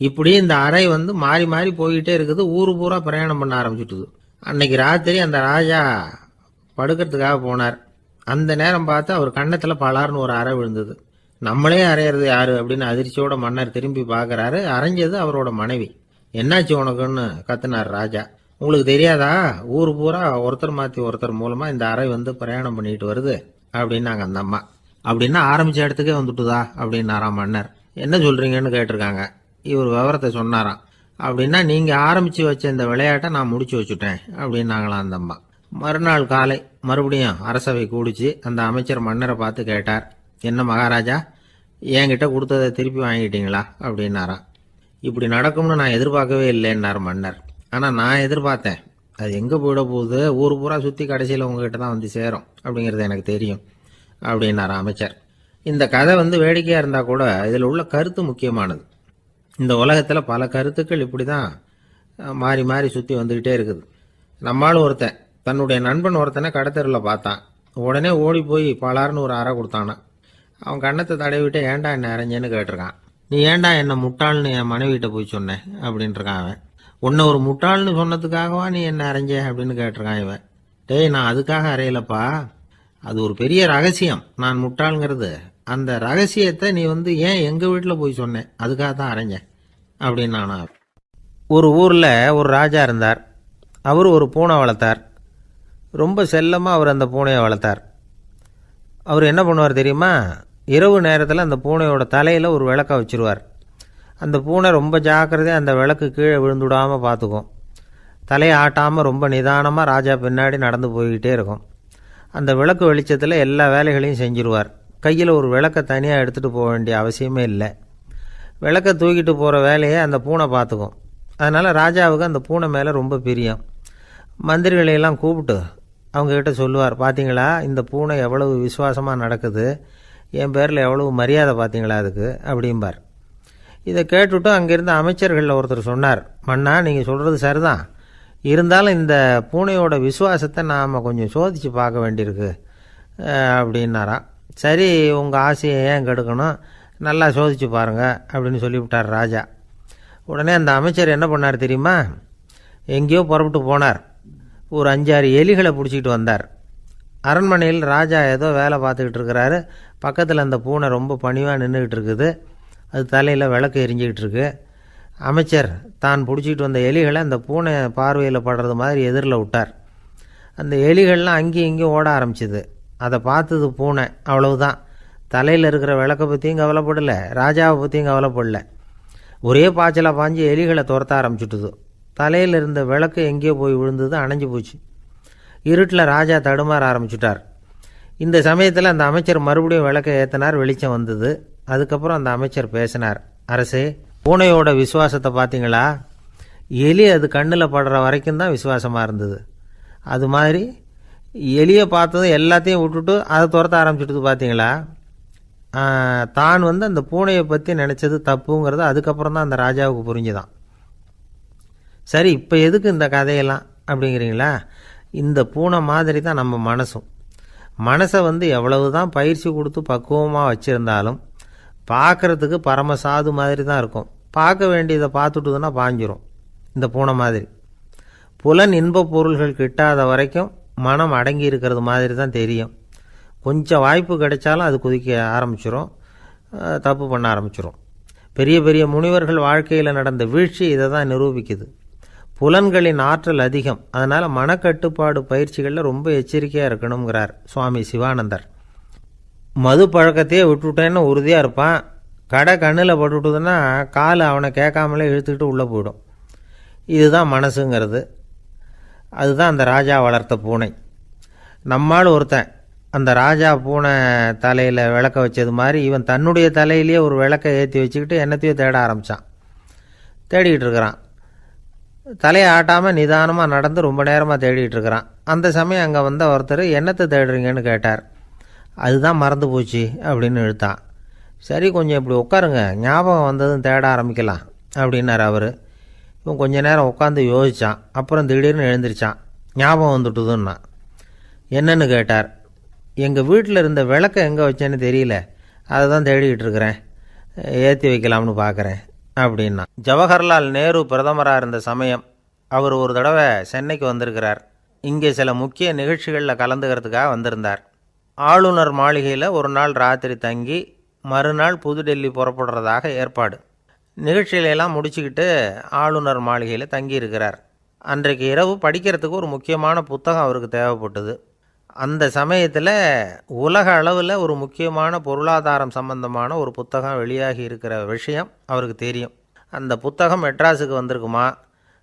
இப்படி இந்த அறை மாறி மாறி போய்கிட்டே இருக்குது. ஊரு பூரா பிரயாணம் பண்ண ஆரம்பிச்சுட்டுது. அன்னைக்கு ராத்திரி அந்த ராஜா படுக்கிறதுக்காக போனார். அந்த நேரம் பார்த்து அவர் கன்னத்தில் பலார்னு ஒரு அறை விழுந்தது. நம்மளே அரையிறது யாரு அப்படின்னு அதிர்ச்சியோட மன்னர் திரும்பி பார்க்கறாரு. அரைஞ்சது அவரோட மனைவி. என்னாச்சு உனக்குன்னு கத்துனார் ராஜா. உங்களுக்கு தெரியாதா, ஊர் பூரா ஒருத்தர் மாற்றி ஒருத்தர் மூலமா இந்த அறை பிரயாணம் பண்ணிட்டு வருது அப்படின்னாங்க அந்த அம்மா. அப்படின்னா ஆரம்பிச்ச இடத்துக்கே வந்துட்டுதா அப்படின்னாராம் மன்னர். என்ன சொல்றீங்கன்னு கேட்டிருக்காங்க. இவர் விவரத்தை சொன்னாராம். அப்படின்னா நீங்க ஆரம்பிச்சு வச்ச இந்த விளையாட்டை நான் முடிச்சு வச்சுட்டேன் அப்படின்னாங்களாம் அந்த அம்மா. மறுநாள் காலை மறுபடியும் அரசவை கூடிச்சு. அந்த அமைச்சர் மன்னரை பார்த்து கேட்டார், என்ன மகாராஜா, என்கிட்ட கொடுத்ததை திருப்பி வாங்கிட்டீங்களா அப்படின்னாராம். இப்படி நடக்கும்னு நான் எதிர்பார்க்கவே இல்லைன்னார் மன்னர். ஆனால் நான் எதிர்பார்த்தேன். அது எங்கே போயிட போகுது, ஊர் பூரா சுற்றி கடைசியில் உங்ககிட்ட தான் சேரும் அப்படிங்கிறது எனக்கு தெரியும் அப்படின்னார் அமைச்சர். இந்த கதை வேடிக்கையாக இருந்தால் கூட இதில் உள்ள கருத்து முக்கியமானது. இந்த உலகத்தில் பல கருத்துக்கள் இப்படி தான் மாறி மாறி சுற்றி வந்துக்கிட்டே இருக்குது. நம்மளும் ஒருத்தன் தன்னுடைய நண்பன் ஒருத்தனை கடத்தெருவில் பார்த்தான். உடனே ஓடி போய் பலார்னு ஒரு அறை கொடுத்தானான். அவன் கன்னத்தை தடவிட்டு ஏன்டா என்ன அரைஞ்சேன்னு கேட்டிருக்கான். நீ ஏன்டா என்ன முட்டாள்னு என் மனைவிட்ட போய் சொன்னேன் அப்படின்ட்டுருக்கான் அவன். உன்னை ஒரு முட்டாள்னு சொன்னதுக்காகவா நீ என்ன அரைஞ்ச அப்படின்னு கேட்டிருக்கான் இவன். டேய், நான் அதுக்காக அறையலப்பா, அது ஒரு பெரிய ரகசியம். நான் முட்டாளுங்கிறது அந்த ரகசியத்தை நீ ஏன் எங்கள் வீட்டில் போய் சொன்னேன், அதுக்காக தான் அரைஞ்சேன் அப்படின்னு நானா. ஒரு ஊரில் ஒரு ராஜா இருந்தார். அவர் ஒரு பூனை வளர்த்தார். ரொம்ப செல்லமாக அவர் அந்த பூனையை வளர்த்தார். அவர் என்ன பண்ணுவார் தெரியுமா? இரவு நேரத்தில் அந்த பூனையோட தலையில் ஒரு விளக்கை வச்சுருவார். அந்த பூனை ரொம்ப ஜாக்கிரதையாக அந்த விளக்கு கீழே விழுந்துடாமல் பார்த்துக்கும். தலையை ஆட்டாமல் ரொம்ப நிதானமாக ராஜா பின்னாடி நடந்து போய்கிட்டே இருக்கும். அந்த விளக்கு வெளிச்சத்தில் எல்லா வேலைகளையும் செஞ்சுருவார். கையில் ஒரு விளக்கை தனியாக எடுத்துகிட்டு போக வேண்டிய அவசியமே இல்லை. விளக்கை தூக்கிட்டு போகிற வேலையை அந்த பூனை பார்த்துக்கும். அதனால் ராஜாவுக்கு அந்த பூனை மேலே ரொம்ப பிரியம். மந்திரிகளையெல்லாம் கூப்பிட்டு அவங்கக்கிட்ட சொல்லுவார், பார்த்தீங்களா இந்த பூனை எவ்வளவு விசுவாசமாக நடக்குது, என் பேரில் எவ்வளவு மரியாதை பார்த்தீங்களா அதுக்கு அப்படிம்பார். இதை கேட்டுவிட்டு அங்கேருந்து அமைச்சர்களில் ஒருத்தர் சொன்னார், மன்னா நீங்கள் சொல்கிறது சரிதான், இருந்தாலும் இந்த பூனையோட விசுவாசத்தை நாம் கொஞ்சம் சோதித்து பார்க்க வேண்டியிருக்கு அப்படின்னாராம். சரி, உங்கள் ஆசையை ஏன் கெடுக்கணும், நல்லா சோதித்து பாருங்கள் அப்படின்னு சொல்லிவிட்டார் ராஜா. உடனே அந்த அமைச்சர் என்ன பண்ணார் தெரியுமா? எங்கேயோ புறப்பட்டு போனார். ஒரு 5-6 எலிகளை பிடிச்சிக்கிட்டு வந்தார். அரண்மனையில் ராஜா ஏதோ வேலை பார்த்துக்கிட்டு இருக்கிறாரு. பக்கத்தில் அந்த பூனை ரொம்ப பணிவாக நின்றுக்கிட்டு இருக்குது. அது தலையில் விளக்கு எரிஞ்சிக்கிட்டு இருக்கு. அமைச்சர் தான் பிடிச்சிக்கிட்டு வந்த எலிகளை அந்த பூனை பார்வையில் படுறது மாதிரி எதிரில் விட்டார். அந்த எலிகள்லாம் அங்கேயும் இங்கேயும் ஓட ஆரம்பிச்சிது. அதை பார்த்தது பூனை. அவ்வளவுதான். தலையில் இருக்கிற விளக்கை பற்றியும் கவலைப்படலை, ராஜாவை பற்றியும் கவலைப்படல. ஒரே பாய்ச்சலாக பாஞ்சு எலிகளை துரத்த ஆரம்பிச்சுட்டுது. தலையில் இருந்த விளக்கு எங்கேயோ போய் விழுந்தது, அணைஞ்சு போச்சு. இருட்டில் ராஜா தடுமாற ஆரம்பிச்சுட்டார். இந்த சமயத்தில் அந்த அமைச்சர் மறுபடியும் விளக்கை ஏற்றினார். வெளிச்சம் வந்தது. அதுக்கப்புறம் அந்த அமைச்சர் பேசினார், அரசே, பூனையோட விசுவாசத்தை பார்த்தீங்களா? எலி அது கண்ணில் படுற வரைக்கும் தான் விசுவாசமாக இருந்தது. அது மாதிரி எலியை பார்த்ததும் எல்லாத்தையும் விட்டுட்டு அதை துரத்த ஆரம்பிச்சுட்டு பார்த்தீங்களா? தான் அந்த பூனையை பற்றி நினச்சது தப்புங்கிறது அதுக்கப்புறம் தான் அந்த ராஜாவுக்கு புரிஞ்சுதான். சரி, இப்போ எதுக்கு இந்த கதையெல்லாம் அப்படிங்கிறீங்களா? இந்த பூனை மாதிரி தான் நம்ம மனசும். மனசை எவ்வளவு தான் பயிற்சி கொடுத்து பக்குவமாக வச்சுருந்தாலும் பார்க்குறதுக்கு பரமசாது மாதிரி தான் இருக்கும். பார்க்க வேண்டியதை பார்த்துட்டுதுன்னா பாஞ்சிரும். இந்த பூனை மாதிரி புலன் இன்ப பொருள்கள் கிட்டாத வரைக்கும் மனம் அடங்கி இருக்கிறது மாதிரி தான் தெரியும். கொஞ்சம் வாய்ப்பு கிடைச்சாலும் அது குதிக்க ஆரம்பிச்சிரும், தப்பு பண்ண ஆரம்பிச்சிரும். பெரிய பெரிய முனிவர்கள் வாழ்க்கையில் நடந்த வீழ்ச்சி இதை தான் நிரூபிக்குது. புலன்களின் ஆற்றல் அதிகம், அதனால் மனக்கட்டுப்பாடு பயிற்சிகளில் ரொம்ப எச்சரிக்கையாக இருக்கணுங்கிறார் சுவாமி சிவானந்தர். மது பழக்கத்தையே விட்டுவிட்டேன்னு உறுதியாக இருப்பான். கடை கண்ணில் பட்டுவிட்டுதுன்னா கால் அவனை கேட்காமலே இழுத்துக்கிட்டு உள்ளே போயிடும். இதுதான் மனசுங்கிறது. அதுதான் அந்த ராஜா வளர்த்த பூனை. நம்மால் ஒருத்தன் அந்த ராஜா பூனை தலையில் விளக்க வச்சது மாதிரி இவன் தன்னுடைய தலையிலேயே ஒரு விளக்கை ஏற்றி வச்சுக்கிட்டு என்னத்தையோ தேட ஆரம்பித்தான். தேடிக்கிட்டு இருக்கிறான். தலையை ஆட்டாமல் நிதானமாக நடந்து ரொம்ப நேரமாக தேடிகிட்டு இருக்கிறான். அந்த சமயம் அங்கே ஒருத்தர் என்னத்தை தேடுறீங்கன்னு கேட்டார். அதுதான் மறந்து போச்சு அப்படின்னு இழுத்தான். சரி, கொஞ்சம் இப்படி உட்காருங்க, ஞாபகம் வந்ததும் தேட ஆரம்பிக்கலாம் அப்படின்னார் அவர். இவன் கொஞ்ச நேரம் உட்காந்து யோசித்தான். அப்புறம் திடீர்னு எழுந்திரிச்சான். ஞாபகம் வந்துட்டுதுன்னா. என்னன்னு கேட்டார். எங்கள் வீட்டில் இருந்த விளக்கை எங்கே வச்சேன்னு தெரியல, அதை தான் தேடிக்கிட்டு இருக்கிறேன், ஏற்றி வைக்கலாம்னு பார்க்குறேன் அப்படின்னா. ஜவஹர்லால் நேரு பிரதமராக இருந்த சமயம் அவர் ஒரு தடவை சென்னைக்கு வந்திருக்கிறார். இங்கே சில முக்கிய நிகழ்ச்சிகளில் கலந்துக்கிறதுக்காக வந்திருந்தார். ஆளுநர் மாளிகையில் ஒரு நாள் ராத்திரி தங்கி மறுநாள் புதுடெல்லி புறப்படுறதாக ஏற்பாடு. நிகழ்ச்சியிலெல்லாம் முடிச்சுக்கிட்டு ஆளுநர் மாளிகையில் தங்கியிருக்கிறார். அன்றைக்கு இரவு படிக்கிறதுக்கு ஒரு முக்கியமான புத்தகம் அவருக்கு தேவைப்பட்டது. அந்த சமயத்தில் உலக அளவில் ஒரு முக்கியமான பொருளாதாரம் சம்பந்தமான ஒரு புத்தகம் வெளியாகி இருக்கிற விஷயம் அவருக்கு தெரியும். அந்த புத்தகம் மெட்ராஸுக்கு வந்திருக்குமா,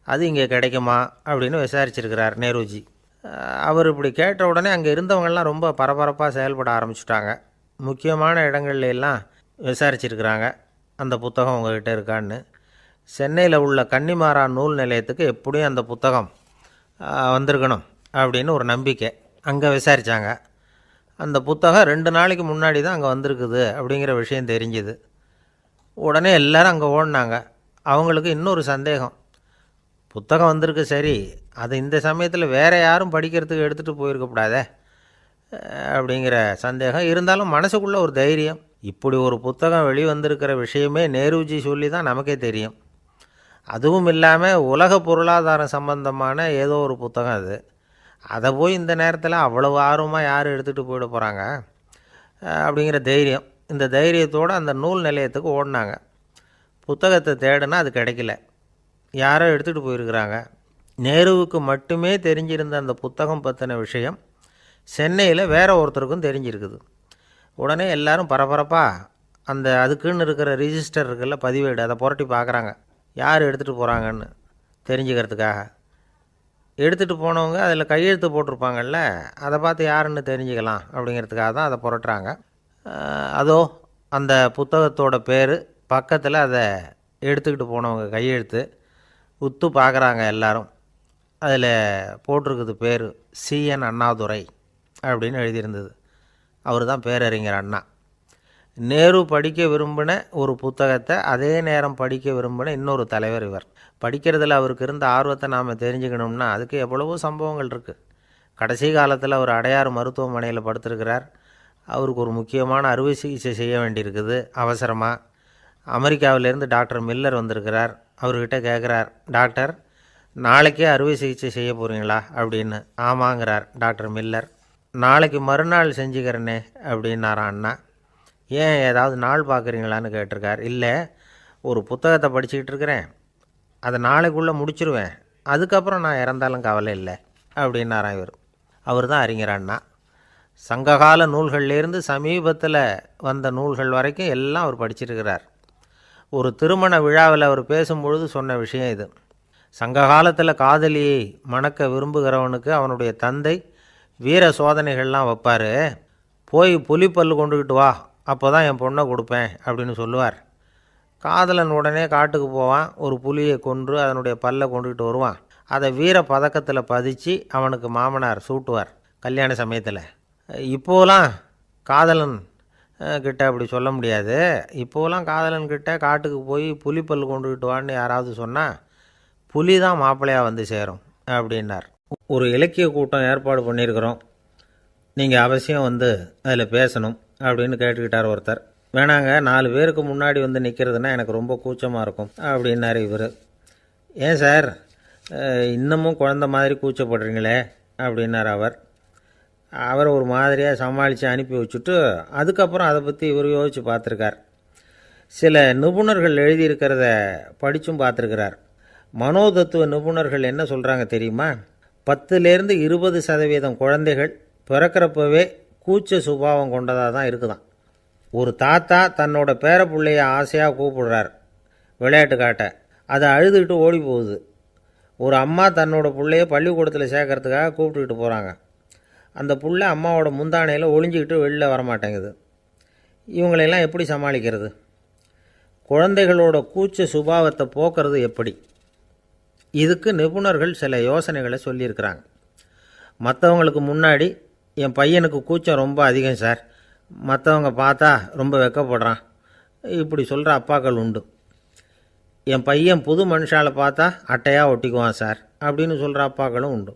அது இங்கே கிடைக்குமா அப்படின்னு விசாரிச்சிருக்கிறார் நேருஜி. அவர் இப்படி கேட்ட உடனே அங்கே இருந்தவங்கள்லாம் ரொம்ப பரபரப்பாக செயல்பட ஆரம்பிச்சுட்டாங்க. முக்கியமான இடங்கள்ல எல்லாம் விசாரிச்சிருக்கிறாங்க, அந்த புத்தகம் உங்கள்கிட்ட இருக்கான்னு. சென்னையில் உள்ள கன்னிமாரா நூல் நிலையத்துக்கு எப்படியும் அந்த புத்தகம் வந்திருக்கணும் அப்படின்னு ஒரு நம்பிக்கை. அங்கே விசாரித்தாங்க. அந்த புத்தகம் 2 நாளைக்கு முன்னாடி தான் அங்கே வந்திருக்குது அப்படிங்கிற விஷயம் தெரிஞ்சுது. உடனே எல்லோரும் அங்கே ஓடினாங்க. அவங்களுக்கு இன்னொரு சந்தேகம். புத்தகம் வந்திருக்கு சரி, அது இந்த சமயத்தில் வேறு யாரும் படிக்கிறதுக்கு எடுத்துகிட்டு போயிருக்கக்கூடாதே அப்படிங்கிற சந்தேகம் இருந்தாலும் மனசுக்குள்ளே ஒரு தைரியம். இப்படி ஒரு புத்தகம் வெளிவந்திருக்கிற விஷயமே நேருஜி சொல்லி தான் நமக்கே தெரியும். அதுவும் இல்லாமல் உலக பொருளாதாரம் சம்பந்தமான ஏதோ ஒரு புத்தகம் அது. அதை போய் இந்த நேரத்தில் அவ்வளவு ஆர்வமாக யார் எடுத்துகிட்டு போயிட போகிறாங்க அப்படிங்கிற தைரியம். இந்த தைரியத்தோடு அந்த நூல் நிலையத்துக்கு ஓடினாங்க. புத்தகத்தை தேடினா அது கிடைக்கல, யாரோ எடுத்துகிட்டு போயிருக்கிறாங்க. நேருவுக்கு மட்டுமே தெரிஞ்சிருந்த அந்த புத்தகம் பற்றின விஷயம் சென்னையில் வேற ஒருத்தருக்கும் தெரிஞ்சிருக்குது. உடனே எல்லாரும் பரபரப்பாக அந்த அதுக்குன்னு இருக்கிற ரிஜிஸ்டர் இருக்குல்ல, பதிவேடு, அதை புரட்டி பார்க்குறாங்க யார் எடுத்துகிட்டு போகிறாங்கன்னு தெரிஞ்சுக்கிறதுக்காக. எடுத்துகிட்டு போனவங்க அதில் கையெழுத்து போட்டிருப்பாங்கல்ல, அதை பார்த்து யாருன்னு தெரிஞ்சுக்கலாம் அப்படிங்கிறதுக்காக தான் அதை புரட்டுறாங்க. அதோ அந்த புத்தகத்தோட பேர் பக்கத்தில் அதை எடுத்துக்கிட்டு போனவங்க கையெழுத்து உத்து பார்க்குறாங்க எல்லாரும். அதில் போட்டிருக்குது பேர் CN அண்ணாதுரை அப்படின்னு எழுதியிருந்தது. அவர் தான் பேரறிஞர் அண்ணா. நேரு படிக்க விரும்பின ஒரு புத்தகத்தை அதே நேரம் படிக்க விரும்பின இன்னொரு தலைவர் இவர். படிக்கிறதுல அவருக்கு இருந்த ஆர்வத்தை நாம் தெரிஞ்சுக்கணும்னா அதுக்கு எவ்வளவோ சம்பவங்கள் இருக்குது. கடைசி காலத்தில் அவர் அடையாறு மருத்துவமனையில் படுத்திருக்கிறார். அவருக்கு ஒரு முக்கியமான அறுவை சிகிச்சை செய்ய வேண்டியிருக்குது அவசரமாக. அமெரிக்காவிலேருந்து டாக்டர் மில்லர் வந்திருக்கிறார். அவர்கிட்ட கேட்குறார், டாக்டர் நாளைக்கே அறுவை சிகிச்சை செய்ய போகிறீங்களா அப்படின்னு. ஆமாங்கிறார் டாக்டர் மில்லர். நாளைக்கு மறுநாள் செஞ்சுக்கிறேனே அப்படின்னாரான் அண்ணா. ஏன் ஏதாவது நாள் பார்க்குறீங்களான்னு கேட்டிருக்கார். இல்லை, ஒரு புத்தகத்தை படிச்சுக்கிட்டு இருக்கிறேன், அதை நாளைக்குள்ளே முடிச்சிருவேன், அதுக்கப்புறம் நான் இறந்தாலும் கவலை இல்லை அப்படின்னாரான் இவர். அவர் தான் அறிஞர் அண்ணா. சங்ககால நூல்கள்லேருந்து சமீபத்தில் வந்த நூல்கள் வரைக்கும் எல்லாம் அவர் படிச்சிருக்கிறார். ஒரு திருமண விழாவில் அவர் பேசும்பொழுது சொன்ன விஷயம் இது. சங்க காலத்தில் காதலியை மணக்க விரும்புகிறவனுக்கு அவனுடைய தந்தை வீர சோதனைகள்லாம் வைப்பார். போய் புலிப்பல்லு கொண்டுக்கிட்டு வா, அப்போ தான் என் பொண்ணை கொடுப்பேன் அப்படின்னு சொல்லுவார். காதலன் உடனே காட்டுக்கு போவான், ஒரு புலியை கொன்று அதனுடைய பல்லை கொண்டுக்கிட்டு வருவான். அதை வீர பதக்கத்தில் பதிச்சு அவனுக்கு மாமனார் சூட்டுவார் கல்யாண சமயத்தில். இப்போலாம் காதலன் கிட்ட அப்படி சொல்ல முடியாது. இப்போலாம் காதலன்கிட்ட காட்டுக்கு போய் புலிப்பல் கொண்டுக்கிட்டு வான்னு யாராவது சொன்னால் புலி தான் மாப்பிள்ளையாக வந்து சேரும் அப்படின்னார். ஒரு இலக்கிய கூட்டம் ஏற்பாடு பண்ணியிருக்கிறோம், நீங்கள் அவசியம் வந்து அதில் பேசணும் அப்படின்னு கேட்டுக்கிட்டார் ஒருத்தர். வேணாங்க, 4 பேருக்கு முன்னாடி வந்து நிற்கிறதுனா எனக்கு ரொம்ப கூச்சமாக இருக்கும் அப்படின்னார் இவர். ஏன் சார் இன்னமும் குழந்த மாதிரி கூச்சப்படுறீங்களே அப்படின்னார் அவர் ஒரு மாதிரியாக சமாளித்து அனுப்பி வச்சுட்டு அதுக்கப்புறம் அதை பற்றி இவர் யோசித்து பார்த்துருக்கார். சில நிபுணர்கள் எழுதியிருக்கிறத படித்தும் பார்த்துருக்கிறார். மனோதத்துவ நிபுணர்கள் என்ன சொல்கிறாங்க தெரியுமா? 10லேருந்து 20% குழந்தைகள் பிறக்கிறப்பவே கூச்ச சுபாவம் கொண்டதாக தான் இருக்குதாம். ஒரு தாத்தா தன்னோட பேர பிள்ளைய ஆசையாக கூப்பிடுறார் விளையாட்டு காட்ட, அதை அழுதுகிட்டு ஓடி போகுது. ஒரு அம்மா தன்னோட பிள்ளைய பள்ளிக்கூடத்தில் சேர்க்கறதுக்காக கூப்பிட்டுக்கிட்டு போகிறாங்க. அந்த புள்ள அம்மாவோட முந்தானையில் ஒளிஞ்சிக்கிட்டு வெளில வரமாட்டேங்குது. இவங்களெல்லாம் எப்படி சமாளிக்கிறது? குழந்தைகளோட கூச்ச சுபாவத்தை போக்குறது எப்படி? இதுக்கு நிபுணர்கள் சில யோசனைகளை சொல்லியிருக்கிறாங்க. மற்றவங்களுக்கு முன்னாடி என் பையனுக்கு கூச்சம் ரொம்ப அதிகம் சார், மற்றவங்க பார்த்தா ரொம்ப வெக்கப்படுறான், இப்படி சொல்கிற அப்பாக்கள் உண்டு. என் பையன் புது மனுஷாலை பார்த்தா அட்டையாக ஒட்டிக்குவான் சார் அப்படின்னு சொல்கிற அப்பாக்களும் உண்டு.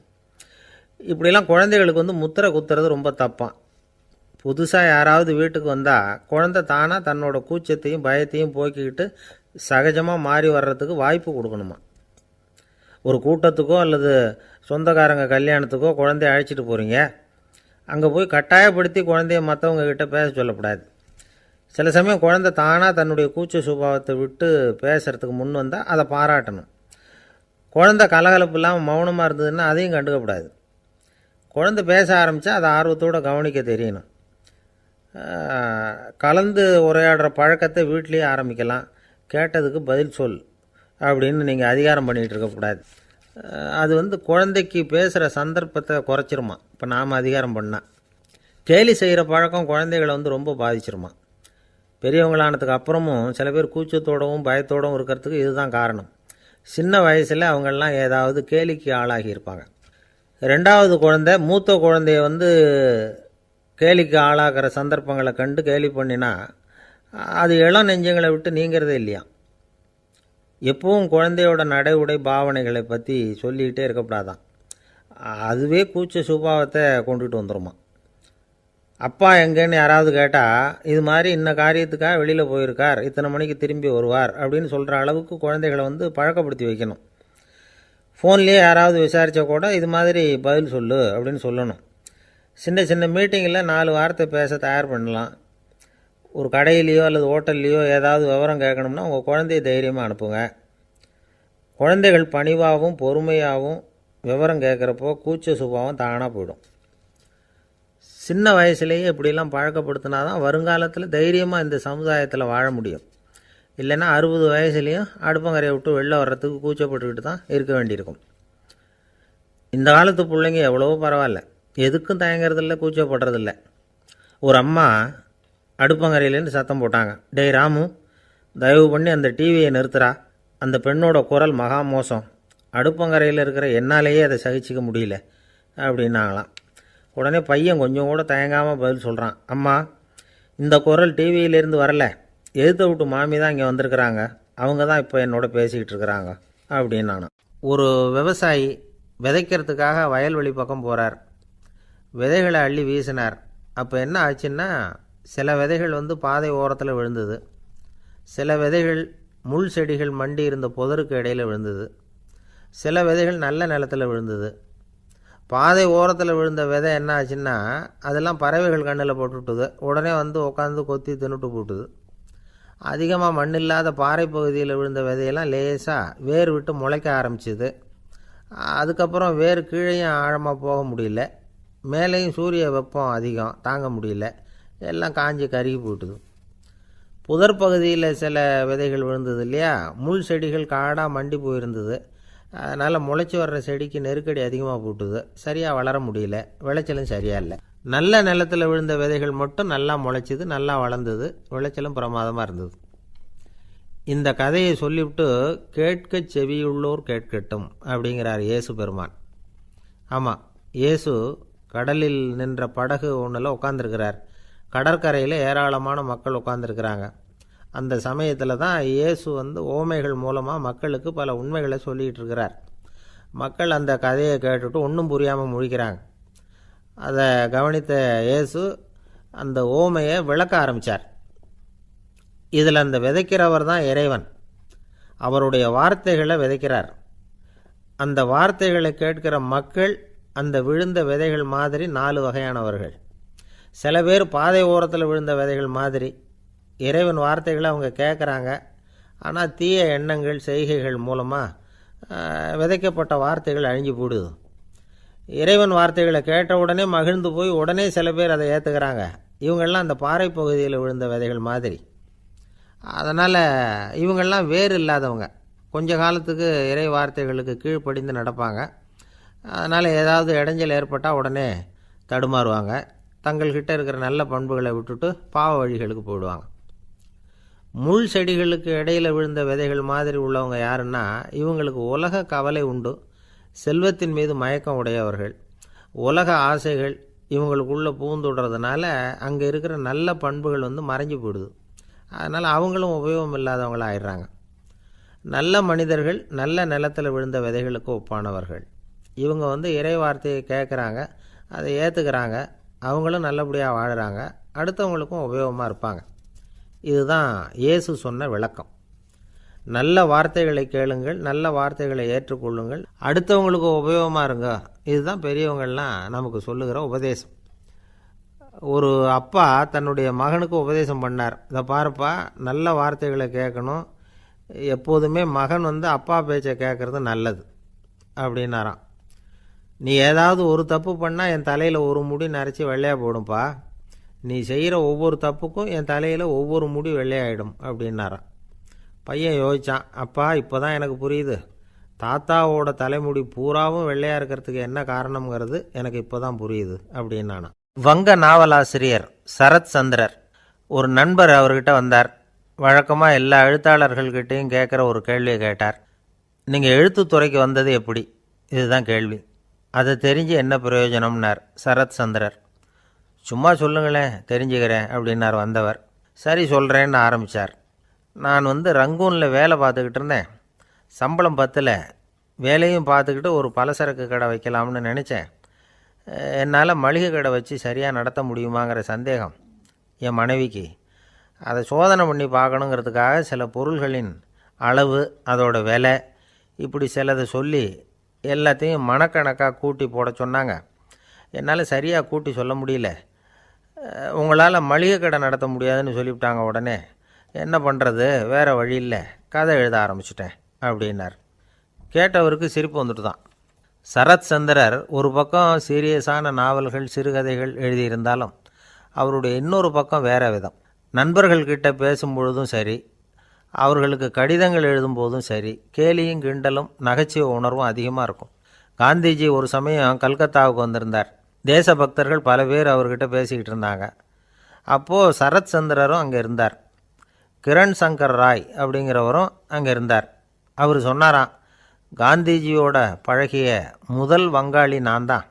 இப்படிலாம் குழந்தைகளுக்கு வந்து முத்திரை குத்துறது ரொம்ப தப்பான். புதுசாக யாராவது வீட்டுக்கு வந்தால் குழந்தை தானாக தன்னோட கூச்சத்தையும் பயத்தையும் போக்கிக்கிட்டு சகஜமாக மாறி வர்றதுக்கு வாய்ப்பு கொடுக்கணுமா. ஒரு கூட்டத்துக்கோ அல்லது சொந்தக்காரங்க கல்யாணத்துக்கோ குழந்தைய அழைச்சிட்டு போகிறீங்க, அங்கே போய் கட்டாயப்படுத்தி குழந்தைய மற்றவங்க கிட்ட பேச சொல்லக்கூடாது. சில சமயம் குழந்தை தானாக தன்னுடைய கூச்ச சுபாவத்தை விட்டு பேசுகிறதுக்கு முன் வந்தால் அதை பாராட்டணும். குழந்தை கலகலப்பு இல்லாமல் மௌனமாக இருந்ததுன்னா அதையும் கண்டுக்கக்கூடாது. குழந்தை பேச ஆரம்பித்தா அதை ஆர்வத்தோடு கவனிக்க தெரியணும். கலந்து உரையாடுற பழக்கத்தை வீட்லேயே ஆரம்பிக்கலாம். கேட்டதுக்கு பதில் சொல் அப்படின்னு நீங்கள் அதிகாரம் பண்ணிகிட்டு இருக்கக்கூடாது. அது வந்து குழந்தைக்கு பேசுகிற சந்தர்ப்பத்தை குறைச்சிருமா. இப்போ நாம் அதிகாரம் பண்ணால் கேலி செய்கிற பழக்கம் குழந்தைகளை வந்து ரொம்ப பாதிச்சிருமா. பெரியவங்களானதுக்கு அப்புறமும் சில பேர் கூச்சத்தோடவும் பயத்தோடவும் இருக்கிறதுக்கு இதுதான் காரணம். சின்ன வயசில் அவங்கெல்லாம் ஏதாவது கேலிக்கு ஆளாகி இருப்பாங்க. 2வது குழந்தை மூத்த குழந்தைய வந்து கேலிக்கு ஆளாகிற சந்தர்ப்பங்களை கண்டு கேலி பண்ணினா அது இளம் நெஞ்சங்களை விட்டு நீங்கிறதே இல்லையா. எப்பவும் குழந்தையோட நடை உடை பாவனைகளை பற்றி சொல்லிக்கிட்டே இருக்கக்கூடாதான். அதுவே கூச்ச சுபாவத்தை கொண்டுட்டு வந்துடுமா. அப்பா எங்கேன்னு யாராவது கேட்டால் இது மாதிரி இன்ன காரியத்துக்காக வெளியில் போயிருக்கார், இத்தனை மணிக்கு திரும்பி வருவார் அப்படின்னு சொல்கிற அளவுக்கு குழந்தைகளை வந்து பழக்கப்படுத்தி வைக்கணும். ஃபோன்லேயே யாராவது விசாரித்தா கூட இது மாதிரி பதில் சொல்லு அப்படின்னு சொல்லணும். சின்ன சின்ன மீட்டிங்கில் 4 வார்த்தை பேச தயார் பண்ணலாம். ஒரு கடையிலையோ அல்லது ஹோட்டல்லையோ ஏதாவது விவரம் கேட்கணும்னா உங்கள் குழந்தைய தைரியமாக அனுப்புங்க. குழந்தைகள் பணிவாகவும் பொறுமையாகவும் விவரம் கேட்குறப்போ கூச்ச சுபாவம் தானாக போயிடும். சின்ன வயசுலேயே இப்படிலாம் பழக்கப்படுத்தினா தான் வருங்காலத்தில் தைரியமாக இந்த சமுதாயத்தில் வாழ முடியும். இல்லைன்னா 60 வயசுலேயும் அடுப்பங்கரையை விட்டு வெளில வர்றதுக்கு கூச்சப்பட்டுக்கிட்டு தான் இருக்க வேண்டியிருக்கும். இந்த காலத்து பிள்ளைங்க எவ்வளவோ பரவாயில்ல, எதுக்கும் தயங்குறதில்ல, கூச்சப்படுறதில்ல. ஒரு அம்மா அடுப்பங்கரையிலேருந்து சத்தம் போட்டாங்க, டேய் ராமு, தயவு பண்ணி அந்த டிவியை நிறுத்துறா, அந்த பெண்ணோட குரல் மகா மோசம், அடுப்பங்கரையில் இருக்கிற என்னாலேயே அதை சகிச்சிக்க முடியல அப்படின்னாங்களாம். உடனே பையன் கொஞ்சம் கூட தயங்காமல் பதில் சொல்கிறான், அம்மா இந்த குரல் டிவியிலேருந்து வரல, எதிர்த்த விட்டு மாமி தான் இங்கே வந்திருக்கிறாங்க, அவங்க தான் இப்போ என்னோட பேசிக்கிட்டு இருக்கிறாங்க அப்படின்னு நான். ஒரு விவசாயி விதைக்கிறதுக்காக வயல்வெளி பக்கம் போகிறார். விதைகளை அள்ளி வீசினார். அப்போ என்ன ஆச்சுன்னா சில விதைகள் வந்து பாதை ஓரத்தில் விழுந்தது, சில விதைகள் முள் செடிகள் மண்டி இருந்த புதருக்கு இடையில் விழுந்தது, சில விதைகள் நல்ல நிலத்தில் விழுந்தது. பாதை ஓரத்தில் விழுந்த விதை என்ன ஆச்சுன்னா அதெல்லாம் பறவைகள் கண்ணில் போட்டுவிட்டுது. உடனே வந்து உட்காந்து கொத்தி தின்னுட்டு போட்டுது. அதிகமாக மண் இல்லாத பாறை பகுதியில் விழுந்த விதையெல்லாம் லேசாக வேர் விட்டு முளைக்க ஆரம்பிச்சிது. அதுக்கப்புறம் வேர் கீழேயும் ஆழமாக போக முடியல, மேலேயும் சூரிய வெப்பம் அதிகம் தாங்க முடியல, எல்லாம் காஞ்சி கருகி போட்டுது. புதர் பகுதியில் சில விதைகள் விழுந்தது இல்லையா, முள் செடிகள் காடாக மண்டி போயிருந்தது. அதனால் முளைச்சி வர்ற செடிக்கு நெருக்கடி அதிகமாக போட்டுது, சரியாக வளர முடியல, விளைச்சலும் சரியாக இல்லை. நல்ல நிலத்தில் விழுந்த விதைகள் மட்டும் நல்லா முளைச்சிது, நல்லா வளர்ந்தது, விளைச்சலும் பிரமாதமாக இருந்தது. இந்த கதையை சொல்லிவிட்டு கேட்க செவியுள்ளோர் கேட்கட்டும் அப்படிங்கிறார் இயேசு பெருமான். ஆமாம், இயேசு கடலில் நின்ற படகு ஒன்றில் உட்காந்துருக்கிறார். கடற்கரையில் ஏராளமான மக்கள் உட்காந்துருக்கிறாங்க. அந்த சமயத்தில் தான் இயேசு ஓமைகள் மூலமாக மக்களுக்கு பல உண்மைகளை சொல்லிகிட்டு இருக்கிறார். மக்கள் அந்த கதையை கேட்டுட்டு ஒன்றும் புரியாமல் முழிக்கிறாங்க. அதை கவனித்த இயேசு அந்த ஓமையை விளக்க ஆரம்பித்தார். இதில் அந்த விதைக்கிறவர் தான் இறைவன். அவருடைய வார்த்தைகளை விதைக்கிறார். அந்த வார்த்தைகளை கேட்கிற மக்கள் அந்த விழுந்த விதைகள் மாதிரி 4 வகையானவர்கள். சில பேர் பாதை ஓரத்தில் விழுந்த விதைகள் மாதிரி. இறைவன் வார்த்தைகளை அவங்க கேட்குறாங்க. ஆனால் தீய எண்ணங்கள் செய்கைகள் மூலமாக விதைக்கப்பட்ட வார்த்தைகள் அழிஞ்சு போடுது. இறைவன் வார்த்தைகளை கேட்ட உடனே மகிழ்ந்து போய் உடனே சில பேர் அதை ஏற்றுக்கிறாங்க. இவங்கெல்லாம் அந்த பாறை பகுதியில் விழுந்த விதைகள் மாதிரி. அதனால் இவங்கெல்லாம் வேறு இல்லாதவங்க. கொஞ்ச காலத்துக்கு இறை வார்த்தைகளுக்கு கீழ்ப்படிந்து நடப்பாங்க. அதனால் ஏதாவது இடைஞ்சல் ஏற்பட்டால் உடனே தடுமாறுவாங்க. தங்கள்கிட்ட இருக்கிற நல்ல பண்புகளை விட்டுட்டு பாவ வழிகளுக்கு போயிடுவாங்க. முள் செடிகளுக்கு இடையில் விழுந்த விதைகள் மாதிரி உள்ளவங்க யாருன்னா, இவங்களுக்கு உலக கவலை உண்டு, செல்வத்தின் மீது மயக்கம் உடையவர்கள். உலக ஆசைகள் இவங்களுக்குள்ளே பூந்துடுறதுனால அங்கே இருக்கிற நல்ல பண்புகள் மறைஞ்சு போயிடுது. அதனால் அவங்களும் உபயோகம் இல்லாதவங்களாக ஆயிடுறாங்க. நல்ல மனிதர்கள் நல்ல நிலத்தில் விழுந்த விதைகளுக்கு ஒப்பானவர்கள். இவங்க இறை வார்த்தையை கேட்குறாங்க, அதை ஏற்றுக்கிறாங்க, அவங்களும் நல்லபடியாக வாழுறாங்க, அடுத்தவங்களுக்கும் உபயோகமாக இருப்பாங்க. இதுதான் இயேசு சொன்ன விளக்கம். நல்ல வார்த்தைகளை கேளுங்கள், நல்ல வார்த்தைகளை ஏற்றுக்கொள்ளுங்கள், அடுத்தவங்களுக்கு உபயோகமாக இருங்க. இதுதான் பெரியவங்கள்லாம் நமக்கு சொல்லுகிற உபதேசம். ஒரு அப்பா தன்னுடைய மகனுக்கு உபதேசம் பண்ணார். இதை பாருப்பா, நல்ல வார்த்தைகளை கேட்கணும், எப்போதுமே மகன் அப்பா பேச்சை கேட்குறது நல்லது அப்படின்னாராம். நீ ஏதாவது ஒரு தப்பு பண்ணால் என் தலையில் ஒரு முடி நரைச்சி வெள்ளையாக போடும்பா, நீ செய்கிற ஒவ்வொரு தப்புக்கும் என் தலையில் ஒவ்வொரு முடி வெள்ளையாயிடும் அப்படின்னாராம். பையன் யோசித்தான், அப்பா இப்போ தான் எனக்கு புரியுது, தாத்தாவோட தலைமுடி பூராவும் வெள்ளையாக இருக்கிறதுக்கு என்ன காரணம்ங்கிறது எனக்கு இப்போ தான் புரியுது அப்படின்னானா. வங்க நாவலாசிரியர் சரத் சந்திரர் ஒரு நண்பர் அவர்கிட்ட வந்தார். வழக்கமாக எல்லா எழுத்தாளர்கள்கிட்டையும் கேட்குற ஒரு கேள்வியை கேட்டார். நீங்கள் எழுத்துத்துறைக்கு வந்தது எப்படி? இதுதான் கேள்வி. அதை தெரிஞ்சு என்ன பிரயோஜனம்னார் சரத் சந்திரர். சும்மா சொல்லுங்களேன், தெரிஞ்சுக்கிறேன் அப்படின்னார் வந்தவர். சரி சொல்கிறேன்னு ஆரம்பித்தார். நான் ரங்கூனில் வேலை பார்த்துக்கிட்டு இருந்தேன். சம்பளம் பத்தில், வேலையும் பார்த்துக்கிட்டு ஒரு பலசரக்கு கடை வைக்கலாம்னு நினச்சேன். என்னால் மளிகை கடை வச்சு சரியாக நடத்த முடியுமாங்கிற சந்தேகம் என் மனைவிக்கு. அதை சோதனை பண்ணி பார்க்கணுங்கிறதுக்காக சில பொருள்களின் அளவு, அதோட விலை, இப்படி சிலதை சொல்லி எல்லாத்தையும் மனக்கணக்காக கூட்டி போட சொன்னாங்க. என்னால் சரியாக கூட்டி சொல்ல முடியல. உங்களால் மளிகை கடை நடத்த முடியாதுன்னு சொல்லிவிட்டாங்க. உடனே என்ன பண்ணுறது, வேறு வழி இல்லை, கதை எழுத ஆரம்பிச்சிட்டேன் அப்படின்னார். கேட்டவருக்கு சிரிப்பு வந்துட்டு தான். சரத் சந்திரர் ஒரு பக்கம் சீரியஸான நாவல்கள், சிறுகதைகள் எழுதியிருந்தாலும் அவருடைய இன்னொரு பக்கம் வேறு விதம். நண்பர்கள்கிட்ட பேசும்பொழுதும் சரி, அவர்களுக்கு கடிதங்கள் எழுதும்போதும் சரி, கேலியும் கிண்டலும் நகைச்சுவை உணர்வும் அதிகமாக இருக்கும். காந்திஜி ஒரு சமயம் கல்கத்தாவுக்கு வந்திருந்தார். தேசபக்தர்கள் பல பேர் அவர்கிட்ட பேசிக்கிட்டு இருந்தாங்க. அப்போது சரத் சந்திரரும் அங்கே இருந்தார். கிரண் சங்கர் ராய் அப்படிங்கிறவரும் அங்கே இருந்தார். அவர் சொன்னாராம், காந்திஜியோட பழகிய முதல் வங்காளி நான் தான்.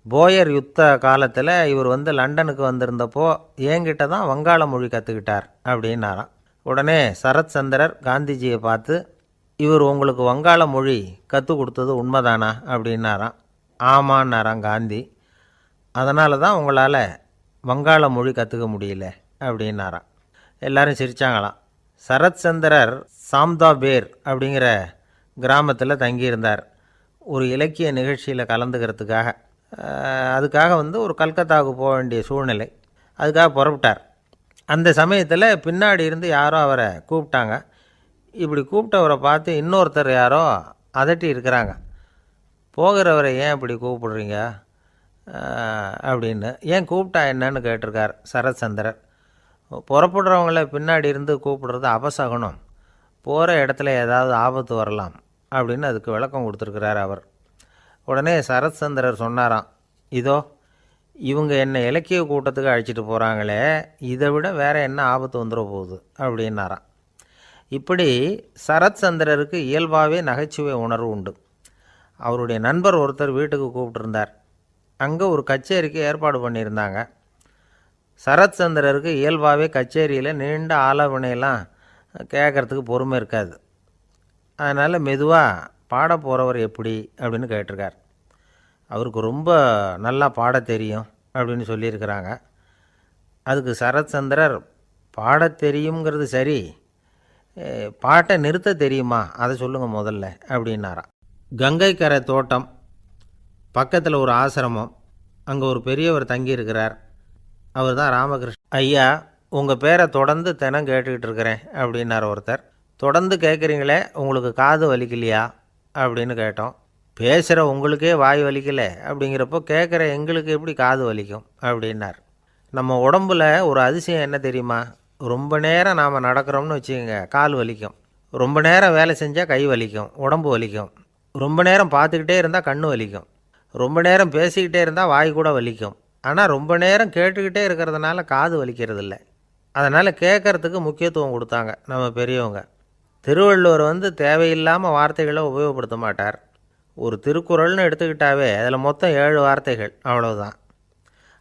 போயர் யுத்த காலத்தில் இவர் லண்டனுக்கு வந்திருந்தப்போ என்கிட்ட தான் வங்காள மொழி கற்றுக்கிட்டார் அப்படின்னாராம். உடனே சரத் சந்திரர் காந்திஜியை பார்த்து, இவர் உங்களுக்கு வங்காள மொழி கற்றுக் கொடுத்தது உண்மைதானா அப்படின்னாராம். ஆமான்னாராம் காந்தி. அதனால தான் உங்களால் வங்காள மொழி கற்றுக்க முடியல அப்படின்னாராம். எல்லாரும் சிரித்தாங்களாம். சரத் சந்திரர் சாம்தாபேர் அப்படிங்கிற கிராமத்தில் தங்கியிருந்தார். ஒரு இலக்கிய நிகழ்ச்சியில் கலந்துக்கிறதுக்காக. அதுக்காக ஒரு கல்கத்தாவுக்கு போக வேண்டிய சூழ்நிலை. அதுக்காக புறப்பட்டார். அந்த சமயத்தில் பின்னாடி இருந்து யாரோ அவரை கூப்பிட்டாங்க. இப்படி கூப்பிட்டவரை பார்த்து இன்னொருத்தர் யாரோ அதட்டி இருக்கிறாங்க. போகிறவரை ஏன் இப்படி கூப்பிடுறீங்க அப்படின்னு. ஏன் கூப்பிட்டா என்னன்னு கேட்டிருக்கார் சரத் சந்திரர். புறப்படுறவங்கள பின்னாடி இருந்து கூப்பிடுறது அபசகுனம், போகிற இடத்துல ஏதாவது ஆபத்து வரலாம் அப்படின்னு அதுக்கு விளக்கம் கொடுத்துருக்கிறார் அவர். உடனே சரத் சந்திரர் சொன்னாராம், இதோ இவங்க என்னை இலக்கிய கூட்டத்துக்கு அழைச்சிட்டு போகிறாங்களே, இதை விட வேறு என்ன ஆபத்து வந்துட போகுது அப்படின்னாராம். இப்படி சரத் சந்திரருக்கு இயல்பாகவே நகைச்சுவை உணர்வு உண்டு. அவருடைய நண்பர் ஒருத்தர் வீட்டுக்கு கூப்பிட்டுருந்தார். அங்கே ஒரு கச்சேரிக்கு ஏற்பாடு பண்ணியிருந்தாங்க. சரத்சந்திரருக்கு இயல்பாகவே கச்சேரியில் நீண்ட ஆலோசனையெல்லாம் கேட்குறதுக்கு பொறுமை இருக்காது. அதனால் மெதுவாக பாட போகிறவர் எப்படி அப்படின்னு கேட்டிருக்கார். அவருக்கு ரொம்ப நல்லா பாட தெரியும் அப்படின்னு சொல்லியிருக்கிறாங்க. அதுக்கு சரத்சந்திரர் பாட தெரியுங்கிறது சரி, பாட்டை நிறுத்த தெரியுமா அதை சொல்லுங்கள் முதல்ல அப்படின்னாராம். கங்கை கரை தோட்டம் பக்கத்தில் ஒரு ஆசிரமம், அங்கே ஒரு பெரியவர் தங்கியிருக்கிறார். அவர் தான் ராமகிருஷ்ணன். ஐயா, உங்கள் பேரை தொடர்ந்து தினம் கேட்டுக்கிட்டு இருக்கிறேன் அப்படின்னார் ஒருத்தர். தொடர்ந்து கேட்குறீங்களே, உங்களுக்கு காது வலிக்கலையா அப்படின்னு கேட்டோம். பேசுகிற உங்களுக்கே வாய் வலிக்கலை அப்படிங்கிறப்போ கேட்குற எங்களுக்கு எப்படி காது வலிக்கும் அப்படின்னார். நம்ம உடம்புல ஒரு அதிசயம் என்ன தெரியுமா? ரொம்ப நேரம் நாம் நடக்கிறோம்னு வச்சுக்கோங்க, கால் வலிக்கும். ரொம்ப நேரம் வேலை செஞ்சால் கை வலிக்கும், உடம்பு வலிக்கும். ரொம்ப நேரம் பார்த்துக்கிட்டே இருந்தால் கண்ணு வலிக்கும். ரொம்ப நேரம் பேசிக்கிட்டே இருந்தால் வாய் கூட வலிக்கும். ஆனால் ரொம்ப நேரம் கேட்டுக்கிட்டே இருக்கிறதுனால காது வலிக்கிறது இல்லை. அதனால் கேட்குறதுக்கு முக்கியத்துவம் கொடுத்தாங்க நம்ம பெரியவங்க. திருவள்ளுவர் தேவையில்லாமல் வார்த்தைகளை உபயோகப்படுத்த மாட்டார். ஒரு திருக்குறள்னு எடுத்துக்கிட்டாவே அதில் மொத்தம் 7 வார்த்தைகள், அவ்வளவுதான்.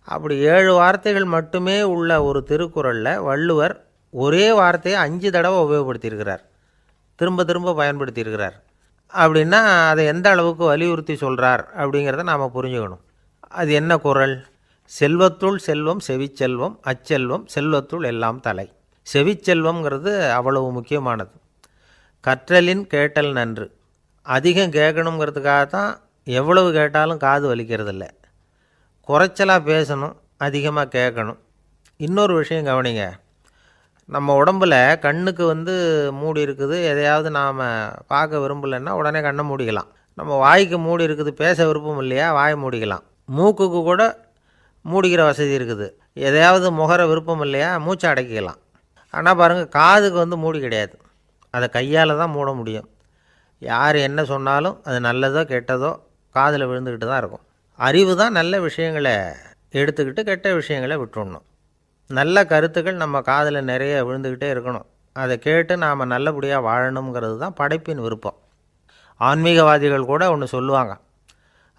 அப்படி 7 வார்த்தைகள் மட்டுமே உள்ள ஒரு திருக்குறளில் வள்ளுவர் ஒரே வார்த்தையை 5 தடவை உபயோகப்படுத்தியிருக்கிறார், திரும்ப திரும்ப பயன்படுத்தியிருக்கிறார். அப்படின்னா அதை எந்த அளவுக்கு வலியுறுத்தி சொல்கிறார் அப்படிங்கிறத நாம் புரிஞ்சுக்கணும். அது என்ன குறள்? செல்வத்துள் செல்வம் செவிச்செல்வம், அச்செல்வம் செல்வத்துள் எல்லாம் தலை. செவிச்செல்வம்ங்கிறது அவ்வளவு முக்கியமானது. கற்றலின் கேட்டல் நன்று. அதிகம் கேட்கணுங்கிறதுக்காகத்தான் எவ்வளவு கேட்டாலும் காது வலிக்கிறதில்ல. குறைச்சலாக பேசணும், அதிகமாக கேட்கணும். இன்னொரு விஷயம் கவனிங்க, நம்ம உடம்பில் கண்ணுக்கு மூடி இருக்குது, எதையாவது நாம் பார்க்க விரும்பலைன்னா உடனே கண்ணை மூடிக்கலாம். நம்ம வாய்க்கு மூடி இருக்குது, பேச விருப்பம் இல்லையா, வாயை மூடிக்கலாம். மூக்குக்கு கூட மூடிக்கிற வசதி இருக்குது, எதையாவது முகர விருப்பம் இல்லையா, மூச்சை அடக்கிக்கலாம். ஆனால் பாருங்கள், காதுக்கு மூடி கிடையாது, அதை கையால் தான் மூட முடியும். யார் என்ன சொன்னாலும் அது நல்லதோ கெட்டதோ காதில் விழுந்துக்கிட்டு தான் இருக்கும். அறிவு தான் நல்ல விஷயங்களை எடுத்துக்கிட்டு கெட்ட விஷயங்களை விட்டுடணும். நல்ல கருத்துக்கள் நம்ம காதில் நிறைய விழுந்துக்கிட்டே இருக்கணும். அதை கேட்டு நாம் நல்லபடியாக வாழணுங்கிறது தான் படைப்பின் விருப்பம். ஆன்மீகவாதிகள் கூட ஒன்று சொல்லுவாங்க,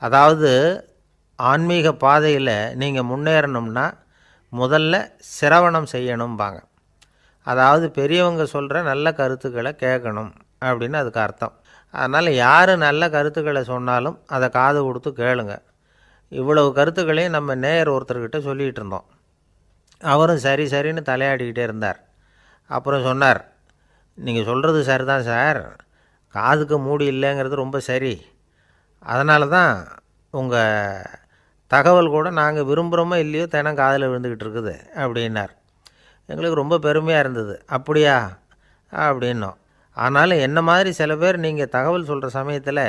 அதாவது ஆன்மீக பாதையில் நீங்கள் முன்னேறணும்னா முதல்ல சிரவணம் செய்யணும்பாங்க. அதாவது பெரியவங்க சொல்கிற நல்ல கருத்துக்களை கேட்கணும் அப்படின்னு அதுக்கு அர்த்தம். அதனால் யார் நல்ல கருத்துக்களை சொன்னாலும் அதை காது கொடுத்து கேளுங்க. இவ்வளவு கருத்துக்களையும் நம்ம நேயர் ஒருத்தர்கிட்ட சொல்லிகிட்டு இருந்தோம். அவரும் சரி சரின்னு தலையாடிக்கிட்டே இருந்தார். அப்புறம் சொன்னார், நீங்கள் சொல்கிறது சரிதான் சார், காதுக்கு மூடி இல்லைங்கிறது ரொம்ப சரி. அதனால தான் உங்கள் தகவல் கூட நாங்கள் விரும்புகிறோமோ இல்லையோ தினம் காதில் விழுந்துக்கிட்டு இருக்குது அப்படின்னார். எங்களுக்கு ரொம்ப பெருமையாக இருந்தது. அப்படியா அப்படின்னோம். ஆனாலும் என்ன மாதிரி சில பேர் நீங்கள் தகவல் சொல்கிற சமயத்தில்